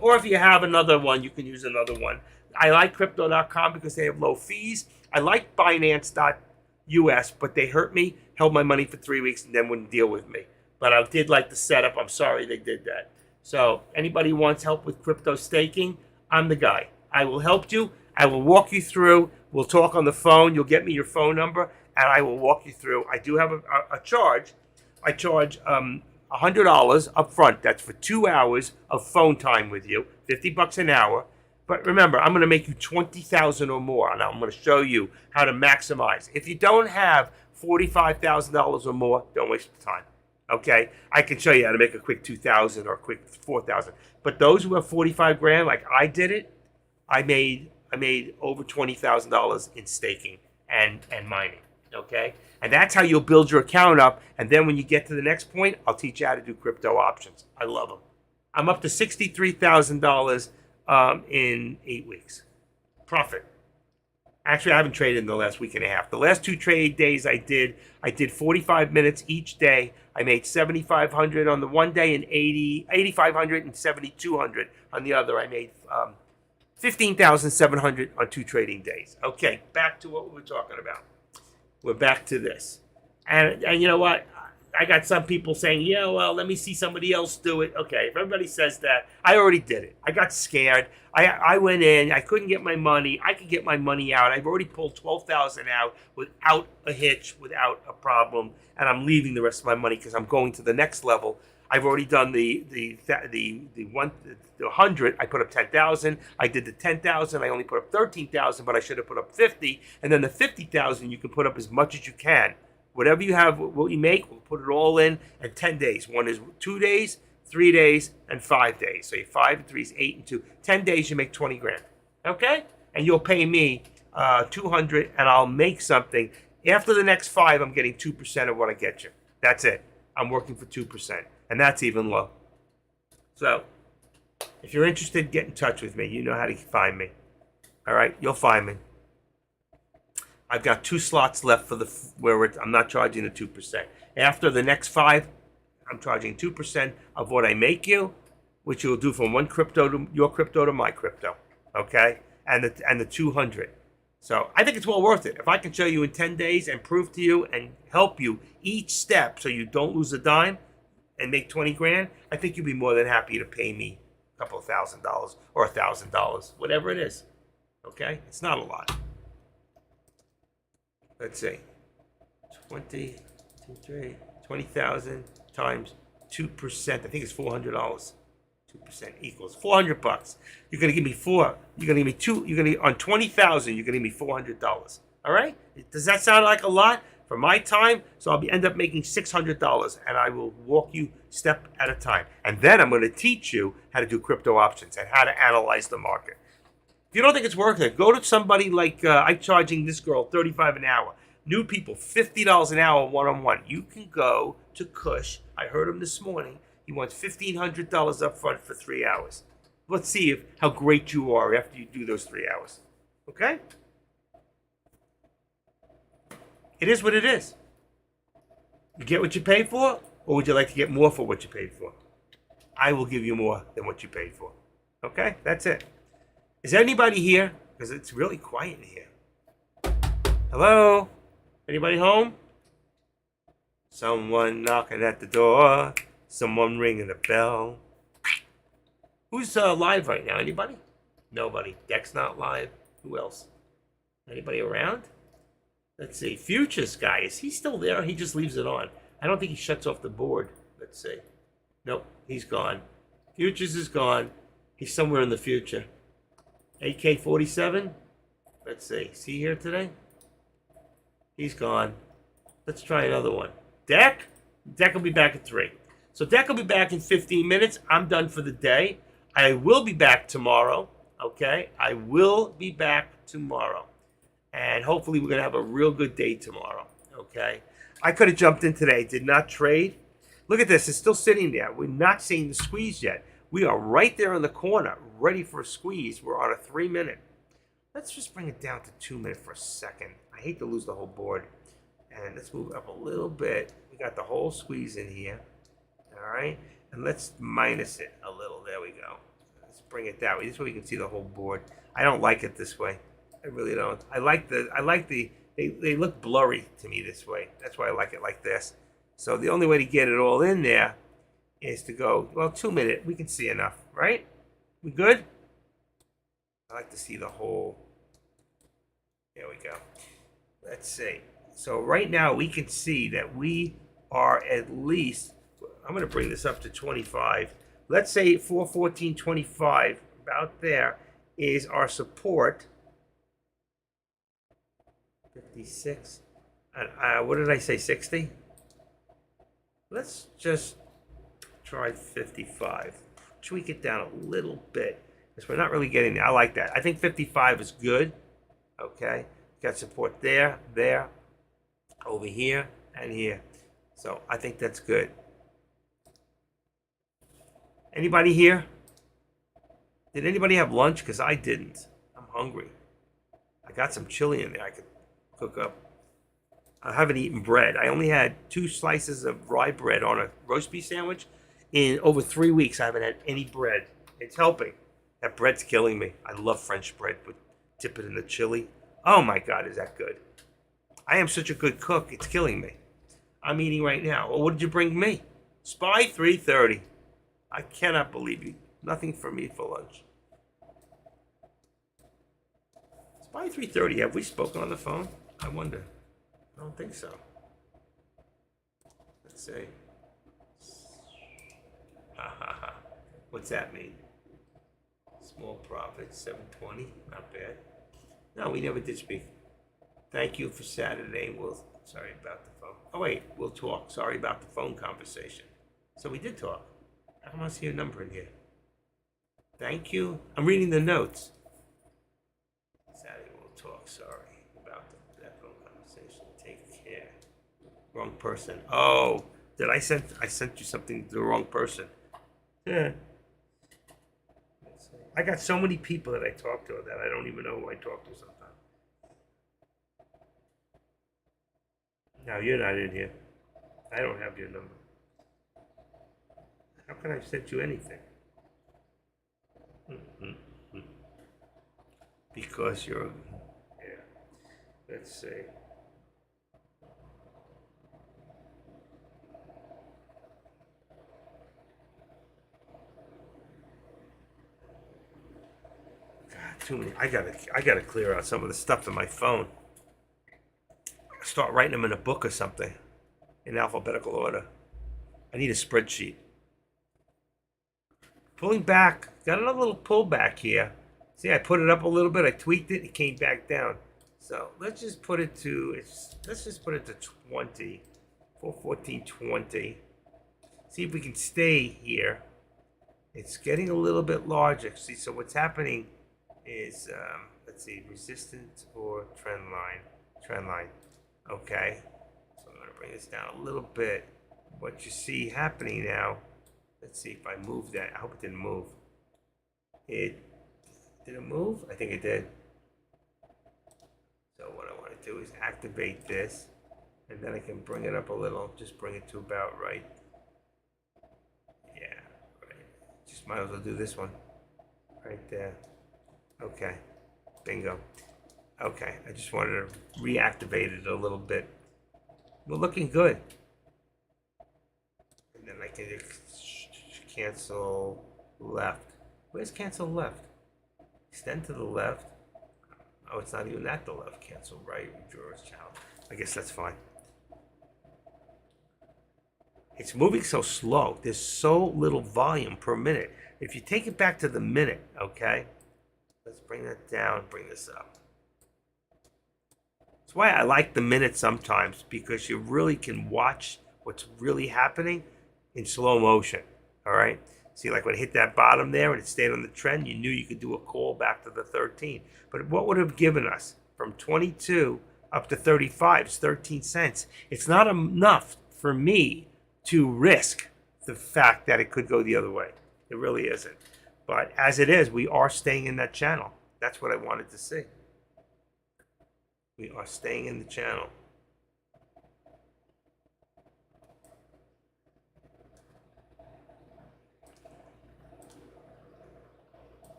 or if you have another one, you can use another one. I like crypto.com because they have low fees. I like Binance.us, but they hurt me, held my money for 3 weeks, and then wouldn't deal with me. But I did like the setup. I'm sorry they did that. So anybody who wants help with crypto staking, I'm the guy. I will help you. I will walk you through. We'll talk on the phone. You'll get me your phone number, and I will walk you through. I do have a charge. I charge $100 up front. That's for 2 hours of phone time with you, $50 an hour. But remember, I'm going to make you $20,000 or more, and I'm going to show you how to maximize. If you don't have $45,000 or more, don't waste the time. Okay, I can show you how to make a quick 2,000 or a quick 4,000. But those who have 45 grand, like I did it, I made over $20,000 in staking and mining. Okay, and that's how you'll build your account up. And then when you get to the next point, I'll teach you how to do crypto options. I love them. I'm up to $63,000 in 8 weeks. Profit. Actually, I haven't traded in the last week and a half. The last 2 trade days I did 45 minutes each day. I made 7,500 on the one day and 8,500 and 7,200 on the other. I made 15,700 on 2 trading days. Okay, back to what we were talking about. We're back to this. And you know what? I got some people saying, yeah, well, let me see somebody else do it. Okay, if everybody says that, I already did it. I got scared. I went in. I couldn't get my money. I could get my money out. I've already pulled $12,000 out without a hitch, without a problem, and I'm leaving the rest of my money because I'm going to the next level. I've already done the 100. I put up 10,000. I did the 10,000. I only put up 13,000, but I should have put up 50. And then the 50,000, you can put up as much as you can. Whatever you have, what you make, we'll put it all in 10 days. One is 2 days, 3 days, and 5 days. So you 5 and 3 is 8 and 2. 10 days, you make 20 grand. Okay? And you'll pay me 200, and I'll make something. After the next 5, I'm getting 2% of what I get you. That's it. I'm working for 2%, and that's even low. So if you're interested, get in touch with me. You know how to find me. All right? You'll find me. I've got 2 slots left for I'm not charging the 2%. After the next 5, I'm charging 2% of what I make you, which you'll do from one crypto to your crypto to my crypto, okay? And the 200. So I think it's well worth it. If I can show you in 10 days and prove to you and help you each step so you don't lose a dime and make 20 grand, I think you'll be more than happy to pay me a couple of $1,000 or $1,000, whatever it is. Okay? It's not a lot. let's see, 20,000 times 2%. I think it's $400. 2% equals $400. You're gonna give me four. You're gonna give me two. You're gonna on 20,000. You're gonna give me $400. All right? Does that sound like a lot for my time? So I'll end up making $600, and I will walk you step at a time. And then I'm gonna teach you how to do crypto options and how to analyze the market. If you don't think it's worth it, go to somebody like I'm charging this girl $35 an hour. New people, $50 an hour one-on-one. You can go to Kush. I heard him this morning. He wants $1,500 up front for 3 hours. Let's see how great you are after you do those 3 hours. Okay? It is what it is. You get what you pay for, or would you like to get more for what you paid for? I will give you more than what you paid for. Okay? That's it. Is there anybody here? Because it's really quiet in here. Hello? Anybody home? Someone knocking at the door. Someone ringing the bell. Who's live right now? Anybody? Nobody. Deck's not live. Who else? Anybody around? Let's see. Futures guy. Is he still there? He just leaves it on. I don't think he shuts off the board. Let's see. Nope. He's gone. Futures is gone. He's somewhere in the future. AK-47? Let's see. Is he here today? He's gone. Let's try another one. Deck? Deck will be back at 3. So Deck will be back in 15 minutes. I'm done for the day. I will be back tomorrow. Okay? I will be back tomorrow. And hopefully we're going to have a real good day tomorrow. Okay? I could have jumped in today. Did not trade. Look at this. It's still sitting there. We're not seeing the squeeze yet. We are right there in the corner, ready for a squeeze. We're on a 3-minute. Let's just bring it down to 2-minute for a second. I hate to lose the whole board. And let's move up a little bit. We got the whole squeeze in here. All right. And let's minus it a little. There we go. Let's bring it that way. This way we can see the whole board. I don't like it this way. I really don't. I like they look blurry to me this way. That's why I like it like this. So the only way to get it all in there is to go, well, 2-minute. We can see enough, right? We good? I like to see the whole. There we go. Let's see. So right now we can see that we are at least, I'm going to bring this up to 25. Let's say 414.25, about there, is our support. 56. And what did I say, 60? Let's just try 55. Tweak it down a little bit, because we're not really getting there. I like that. I think 55 is good. Okay. Got support there, there, over here, and here. So I think that's good. Anybody here? Did anybody have lunch? Because I didn't. I'm hungry. I got some chili in there I could cook up. I haven't eaten bread. I only had 2 slices of rye bread on a roast beef sandwich. In over 3 weeks, I haven't had any bread. It's helping. That bread's killing me. I love French bread, but dip it in the chili. Oh my God, is that good? I am such a good cook. It's killing me. I'm eating right now. Well, what did you bring me? Spy 330. I cannot believe you. Nothing for me for lunch. Spy 330. Have we spoken on the phone? I wonder. I don't think so. Let's see. Ha ha ha. What's that mean? Small profit, 720. Not bad. No, we never did speak. Thank you for Saturday. Sorry about the phone. Oh wait, we'll talk. Sorry about the phone conversation. So we did talk. I don't want to see your number in here. Thank you. I'm reading the notes. Saturday we'll talk. Sorry about that phone conversation. Take care. Wrong person. Oh, I sent you something to the wrong person. Yeah. I got so many people that I talk to that I don't even know who I talk to sometimes. No, you're not in here. I don't have your number. How can I send you anything? Because you're, yeah. Let's see. God, too many. I gotta clear out some of the stuff in my phone. start writing them in a book or something in alphabetical order. I need a spreadsheet. Pulling back, got another little pullback here. See, I put it up a little bit, I tweaked it, it came back down. So let's just put it to 20, 414.20. See if we can stay here. It's getting a little bit larger. See, so what's happening is, let's see, resistance or trend line. Trend line. Okay. So I'm going to bring this down a little bit. What you see happening now, let's see if I move that. I hope it didn't move. Did it move? I think it did. So what I want to do is activate this, and then I can bring it up a little. Just bring it to about right. Yeah, right. Just might as well do this one. Right there. Okay. Bingo. Okay, I just wanted to reactivate it a little bit. We're looking good. And then I can cancel left. Where's cancel left? Extend to the left. Oh, it's not even at the left. Cancel right. Drawers channel. I guess that's fine. It's moving so slow. There's so little volume per minute. If you take it back to the minute, okay? Let's bring that down, bring this up. That's why I like the minute sometimes, because you really can watch what's really happening in slow motion, all right? See, like when it hit that bottom there and it stayed on the trend, you knew you could do a call back to the 13. But what would have given us from 22 up to 35 is 13 cents. It's not enough for me to risk the fact that it could go the other way. It really isn't. But as it is, we are staying in that channel. That's what I wanted to see. We are staying in the channel.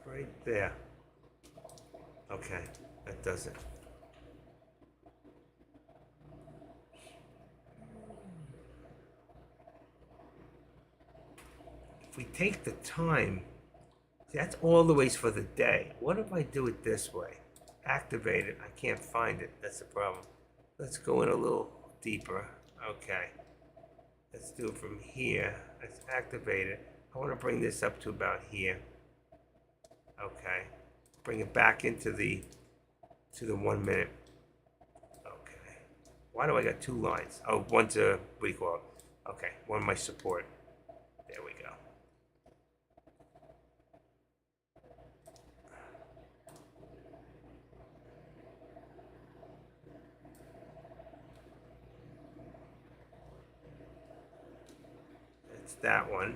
Right there. Okay, that does it. If we take the time, that's all the ways for the day. What if I do it this way? Activate it. I can't find it. That's the problem. Let's go in a little deeper. Okay. Let's do it from here. Let's activate it. I want to bring this up to about here. Okay. Bring it back into the 1 minute. Okay. Why do I got two lines? Oh, one to, what do you call it? Okay. One my support. There we go. That's that one.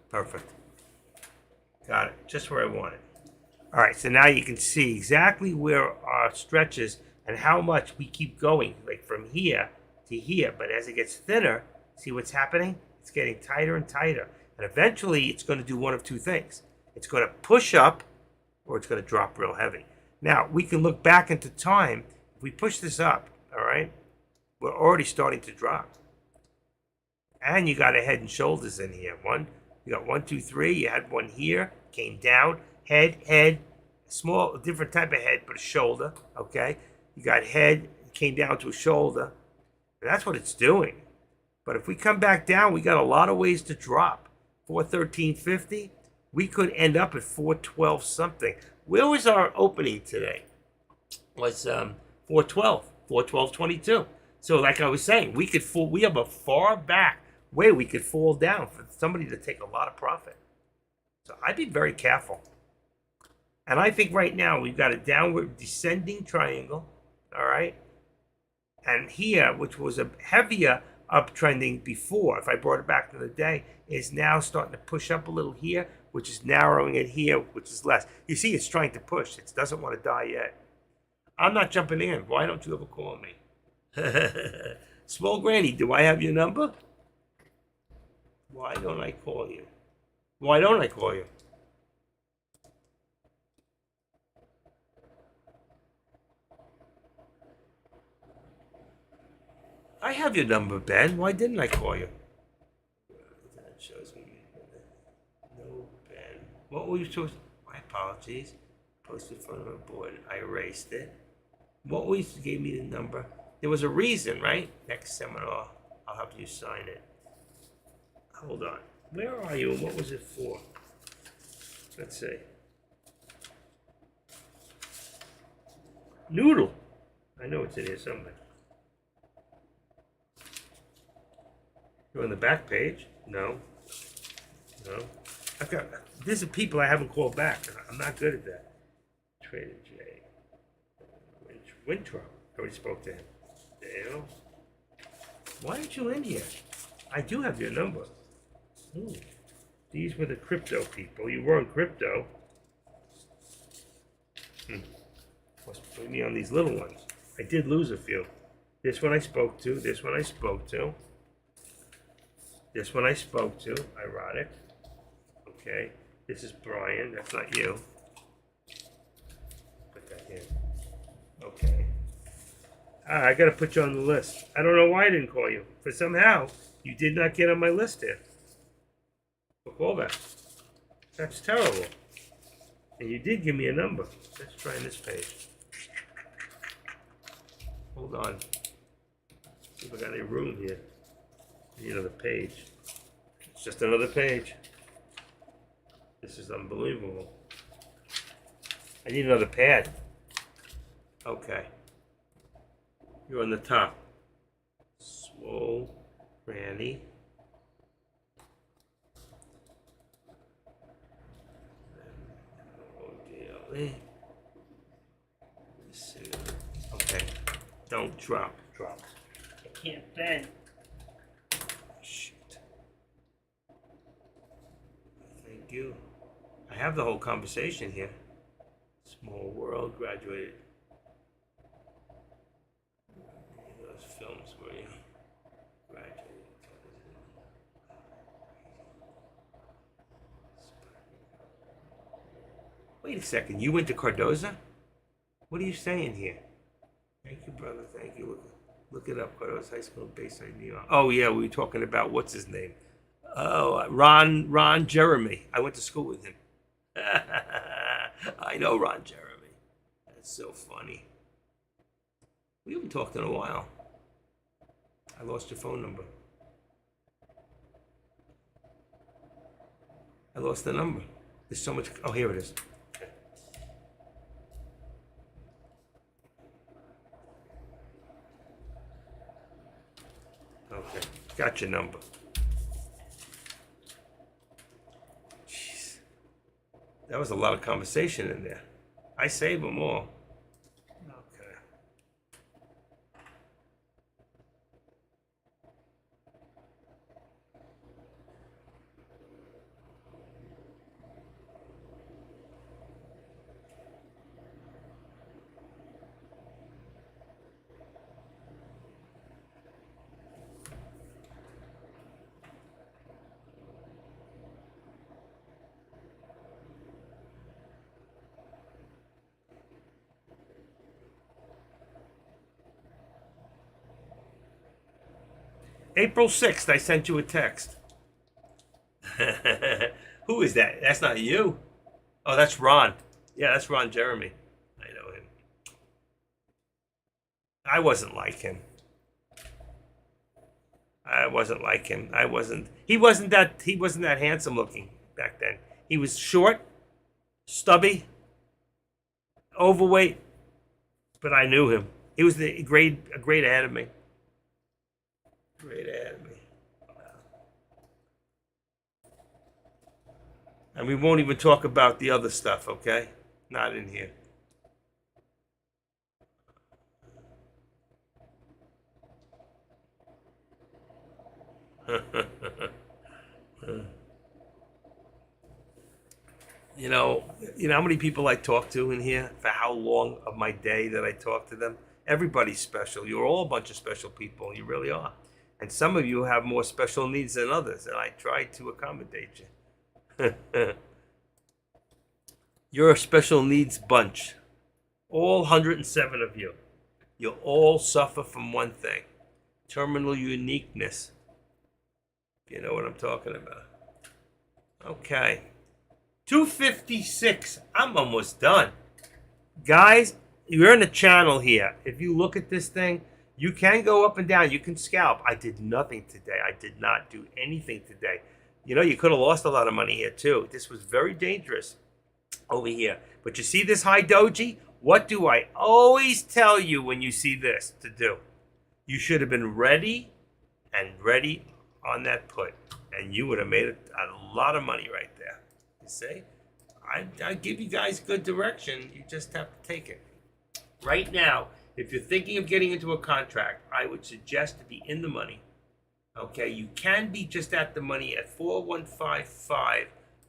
Perfect. Got it. Just where I want it. All right, so now you can see exactly where our stretch is and how much we keep going, like from here to here. But as it gets thinner, see what's happening? It's getting tighter and tighter. And eventually, it's going to do one of two things. It's going to push up or it's going to drop real heavy. Now, we can look back into time. If we push this up, all right, we're already starting to drop. And you got a head and shoulders in here. You got 1, 2, 3. You had one here, came down, head, small, different type of head, but a shoulder, okay? You got head, came down to a shoulder. And that's what it's doing. But if we come back down, we got a lot of ways to drop. 413.50, we could end up at 412 something. Where was our opening today? Was 412, 412.22. So like I was saying, we have a far back way we could fall down for somebody to take a lot of profit. So I'd be very careful. And I think right now we've got a downward descending triangle, all right? And here, which was a heavier uptrending before, if I brought it back to the day, is now starting to push up a little here, which is narrowing it here, which is less. You see, it's trying to push. It doesn't want to die yet. I'm not jumping in. Why don't you ever call me? Small Granny, do I have your number? Why don't I call you? Why don't I call you? I have your number, Ben. Why didn't I call you? That shows me. No, Ben. What were you supposed? My apologies. Posted phone number board. I erased it. What was gave me the number? There was a reason, right? Next seminar, I'll have you sign it. Hold on. Where are you and what was it for? Let's see. Noodle. I know it's in here somewhere. You're on the back page? No. No. These are people I haven't called back. I'm not good at that. Trader J. Winthrop. I already spoke to him. Dale. Why aren't you in here? I do have your number. These were the crypto people. You were on crypto. Must put me on these little ones. I did lose a few. This one I spoke to. This one I spoke to. This one I spoke to. Ironic. Okay. This is Brian. That's not you. Put that in. Okay. I gotta put you on the list. I don't know why I didn't call you. But somehow, you did not get on my list here. For callback. That's terrible. And you did give me a number. Let's try this page. Hold on. See if I got any room here. Need another page. It's just another page. This is unbelievable. I need another pad. Okay. You're on the top. Swole, Randy. Okay. Don't drop. Drop. I can't bend. Shit. Thank you. I have the whole conversation here. Small world, graduated. Those films where you graduated. Wait a second, you went to Cardozo? What are you saying here? Thank you, brother. Thank you. Look it up. Cardozo High School, Bayside, New York. Oh yeah, we were talking about what's his name? Oh, Ron Jeremy. I went to school with him. I know Ron Jeremy. That's so funny. We haven't talked in a while. I lost your phone number. I lost the number. There's so much. Oh, here it is. Okay, got your number. Jeez. That was a lot of conversation in there. I saved them all. Okay. April 6th, I sent you a text. Who is that? That's not you. Oh, that's Ron. Yeah, that's Ron Jeremy. I know him. I wasn't like him. I wasn't like him. He wasn't that handsome looking back then. He was short, stubby, overweight, but I knew him. He was a grade ahead of me. Great ahead of me. And we won't even talk about the other stuff, okay? Not in here. You know how many people I talk to in here? For how long of my day that I talk to them? Everybody's special. You're all a bunch of special people. You really are. And some of you have more special needs than others, and I try to accommodate you. You're a special needs bunch. All 107 of you. You'll all suffer from one thing. Terminal uniqueness. If you know what I'm talking about. Okay. 256. I'm almost done. Guys, you're in the channel here. If you look at this thing, you can go up and down. You can scalp. I did nothing today. I did not do anything today. You know, you could have lost a lot of money here too. This was very dangerous over here. But you see this high doji? What do I always tell you when you see this to do? You should have been ready and ready on that put. And you would have made a lot of money right there. You see? I give you guys good direction. You just have to take it. Right now, if you're thinking of getting into a contract, I would suggest to be in the money. Okay, you can be just at the money at 4155.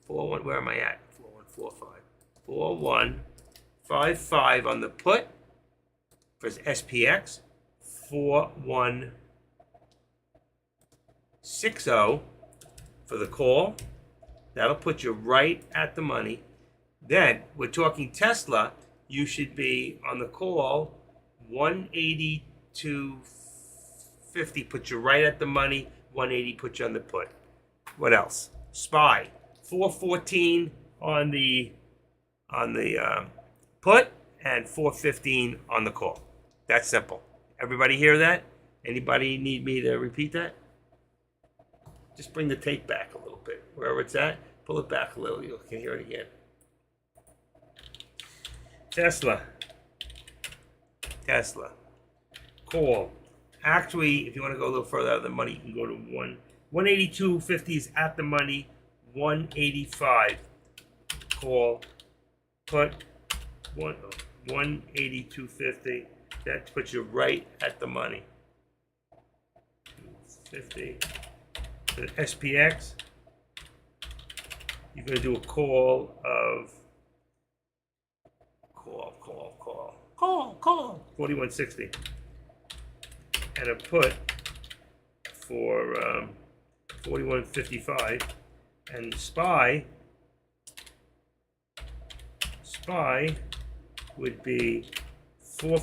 Where am I at? 4145. 4155 on the put for SPX. 4160 for the call. That'll put you right at the money. Then we're talking Tesla. You should be on the call 182.50 put you right at the money. 180 put you on the put. What else? SPY 414 on the put and 415 on the call. That's simple. Everybody hear that? Anybody need me to repeat that? Just bring the tape back a little bit. Wherever it's at, pull it back a little. You can hear it again. Tesla. Call. Actually, if you want to go a little further out of the money, you can go to 182.50 is at the money. 185. Call. Put 182.50. That puts you right at the money. 250. The SPX. You're going to do a call of 4160, and a put for 4155, and SPY would be for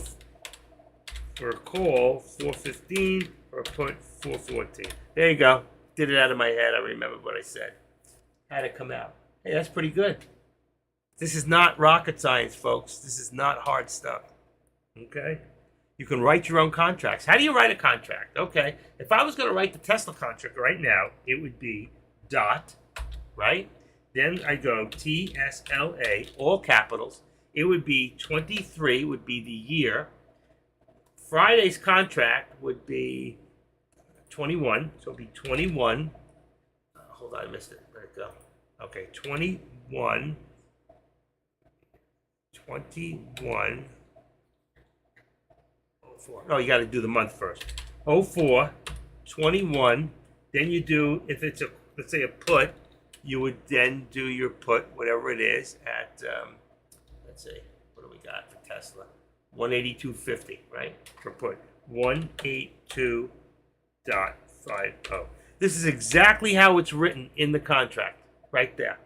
a call 415, or a put 414. There you go. Did it out of my head. I remember what I said. Had it come out. Hey, that's pretty good. This is not rocket science, folks. This is not hard stuff. Okay? You can write your own contracts. How do you write a contract? Okay. If I was going to write the Tesla contract right now, it would be dot, right? Then I go TSLA, all capitals. It would be 23, would be the year. Friday's contract would be 21. So it would be 21. Hold on, I missed it. Where'd it go? Okay, 21. 21. 04. Oh, you got to do the month first. 04, 21. Then you do, if it's a, let's say a put, you would then do your put, whatever it is, at, let's see, what do we got for Tesla? 182.50, right? For put. 182.50. This is exactly how it's written in the contract, right there.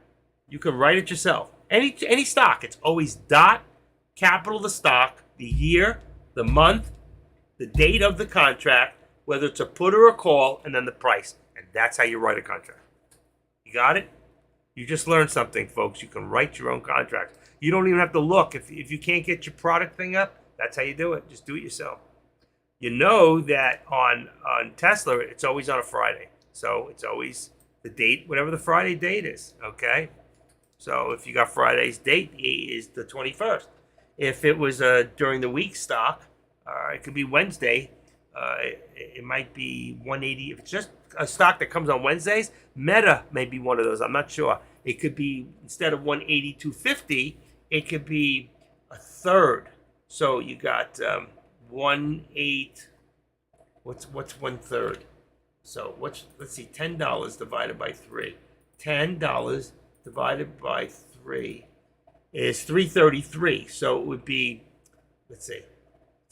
You can write it yourself. Any stock, it's always dot, capital the stock, the year, the month, the date of the contract, whether it's a put or a call, and then the price. And that's how you write a contract. You got it? You just learned something, folks. You can write your own contracts. You don't even have to look. If you can't get your product thing up, that's how you do it. Just do it yourself. You know that on Tesla, it's always on a Friday. So it's always the date, whatever the Friday date is, okay? So if you got Friday's date, is the 21st. If it was during the week stock, it could be Wednesday. It might be 180. If it's just a stock that comes on Wednesdays, Meta may be one of those. I'm not sure. It could be, instead of 182.50, it could be a third. So you got 1/8. What's 1/3? So let's see, $10 divided by 3. $10 divided by 3 is $3.33. So it would be, let's see,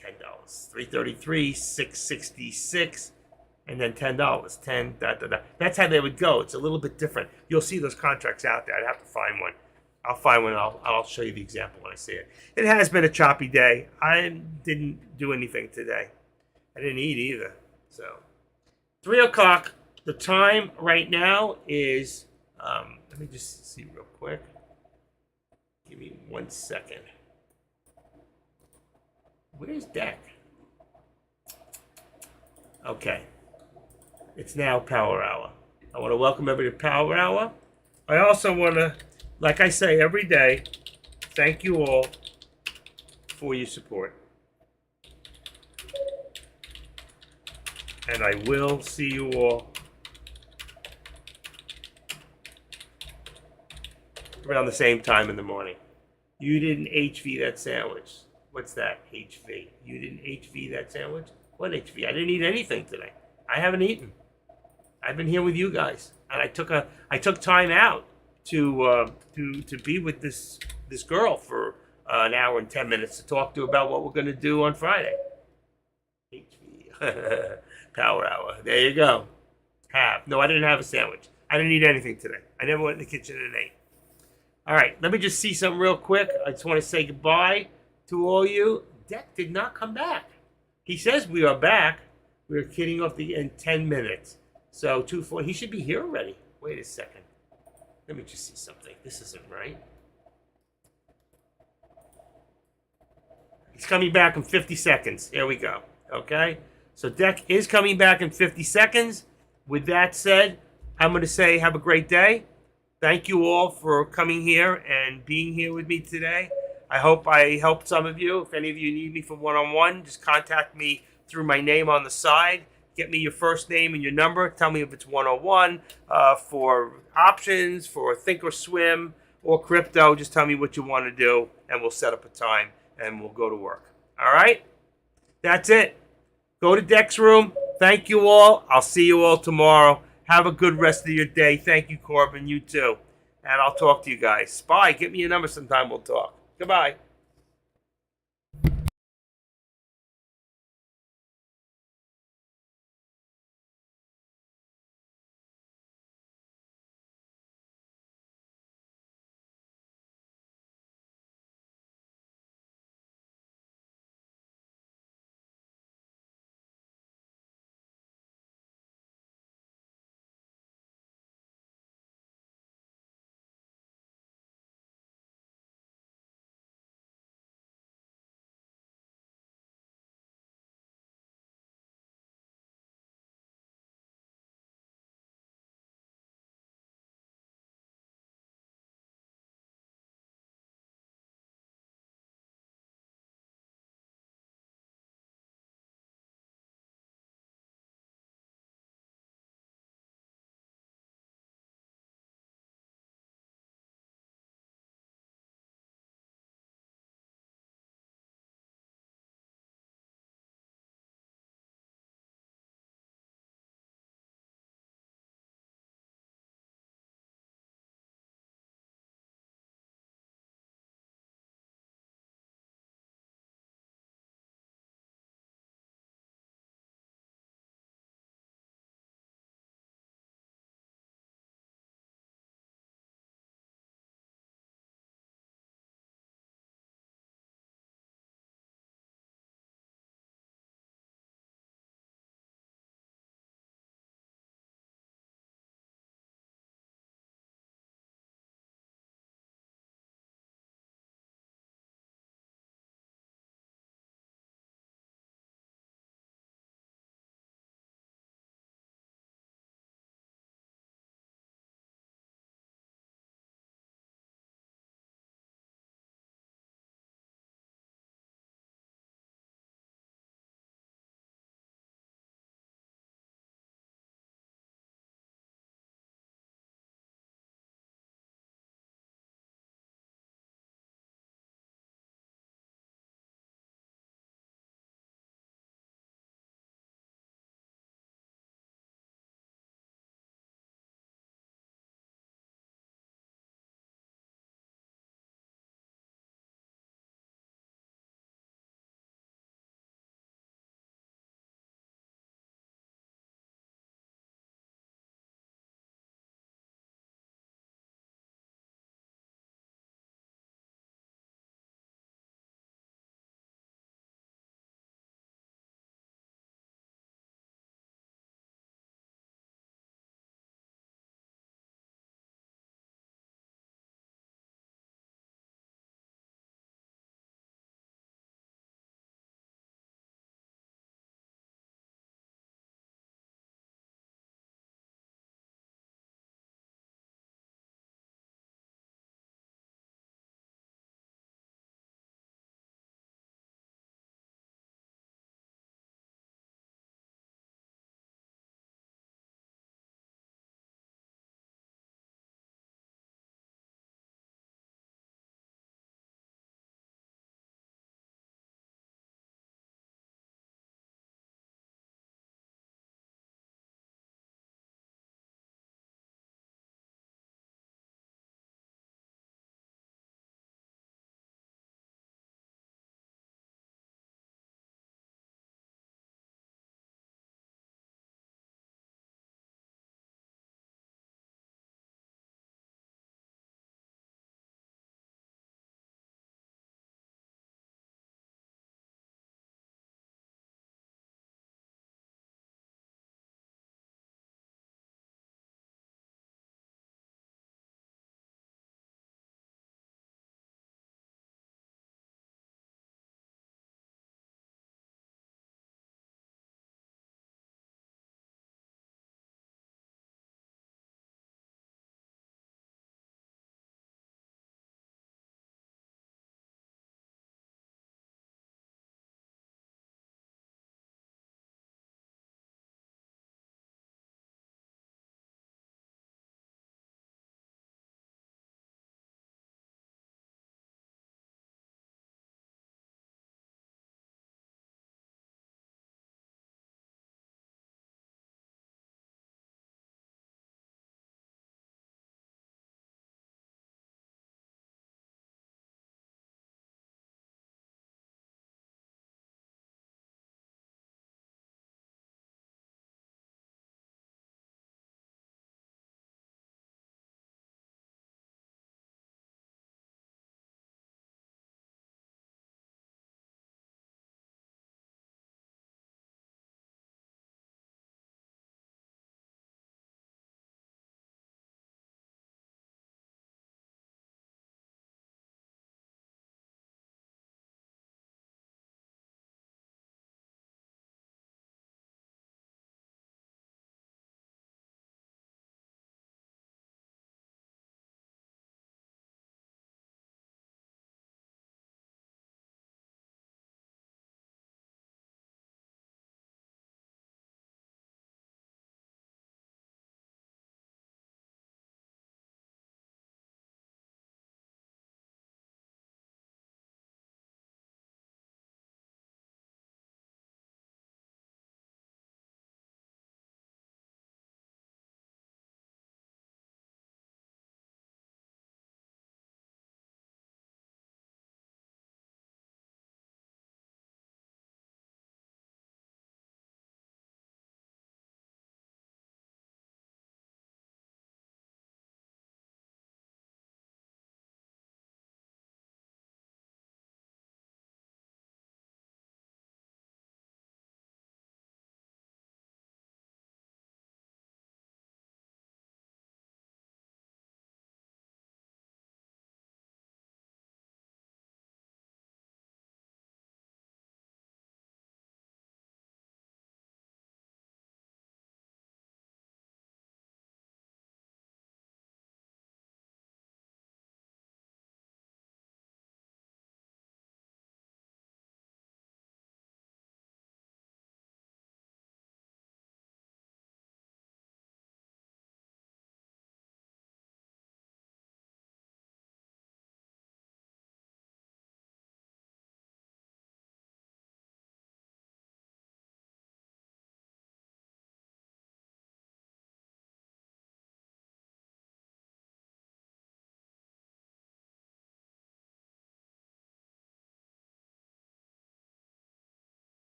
$10. $3.33, $6.66, and then $10. 10. That's how they would go. It's a little bit different. You'll see those contracts out there. I'd have to find one. I'll find one. I'll show you the example when I see it. It has been a choppy day. I didn't do anything today. I didn't eat either. So 3 o'clock. The time right now is. Let me just see real quick. Give me 1 second. Where's Deck? Okay. It's now Power Hour. I want to welcome everybody to Power Hour. I also want to, like I say every day, thank you all for your support. And I will see you all around the same time in the morning. You didn't HV that sandwich. What's that? HV. You didn't HV that sandwich? What HV? I didn't eat anything today. I haven't eaten. I've been here with you guys, and I took time out to be with this girl for an hour and 10 minutes to talk to her about what we're going to do on Friday. HV. Power Hour. There you go. No, I didn't have a sandwich. I didn't eat anything today. I never went in the kitchen and ate. All right, let me just see something real quick. I just want to say goodbye to all you. Deck did not come back. He says we are back. We're kidding off in 10 minutes. So 2:40. He should be here already. Wait a second. Let me just see something. This isn't right. He's coming back in 50 seconds. There we go. Okay? So Deck is coming back in 50 seconds. With that said, I'm going to say have a great day. Thank you all for coming here and being here with me today. I hope I helped some of you. If any of you need me for one-on-one, just contact me through my name on the side. Get me your first name and your number. Tell me if it's 101 for options, for Thinkorswim or crypto. Just tell me what you want to do, and we'll set up a time, and we'll go to work. All right? That's it. Go to Deck's room. Thank you all. I'll see you all tomorrow. Have a good rest of your day. Thank you, Corbin. You too. And I'll talk to you guys. Bye. Get me your number sometime. We'll talk. Goodbye.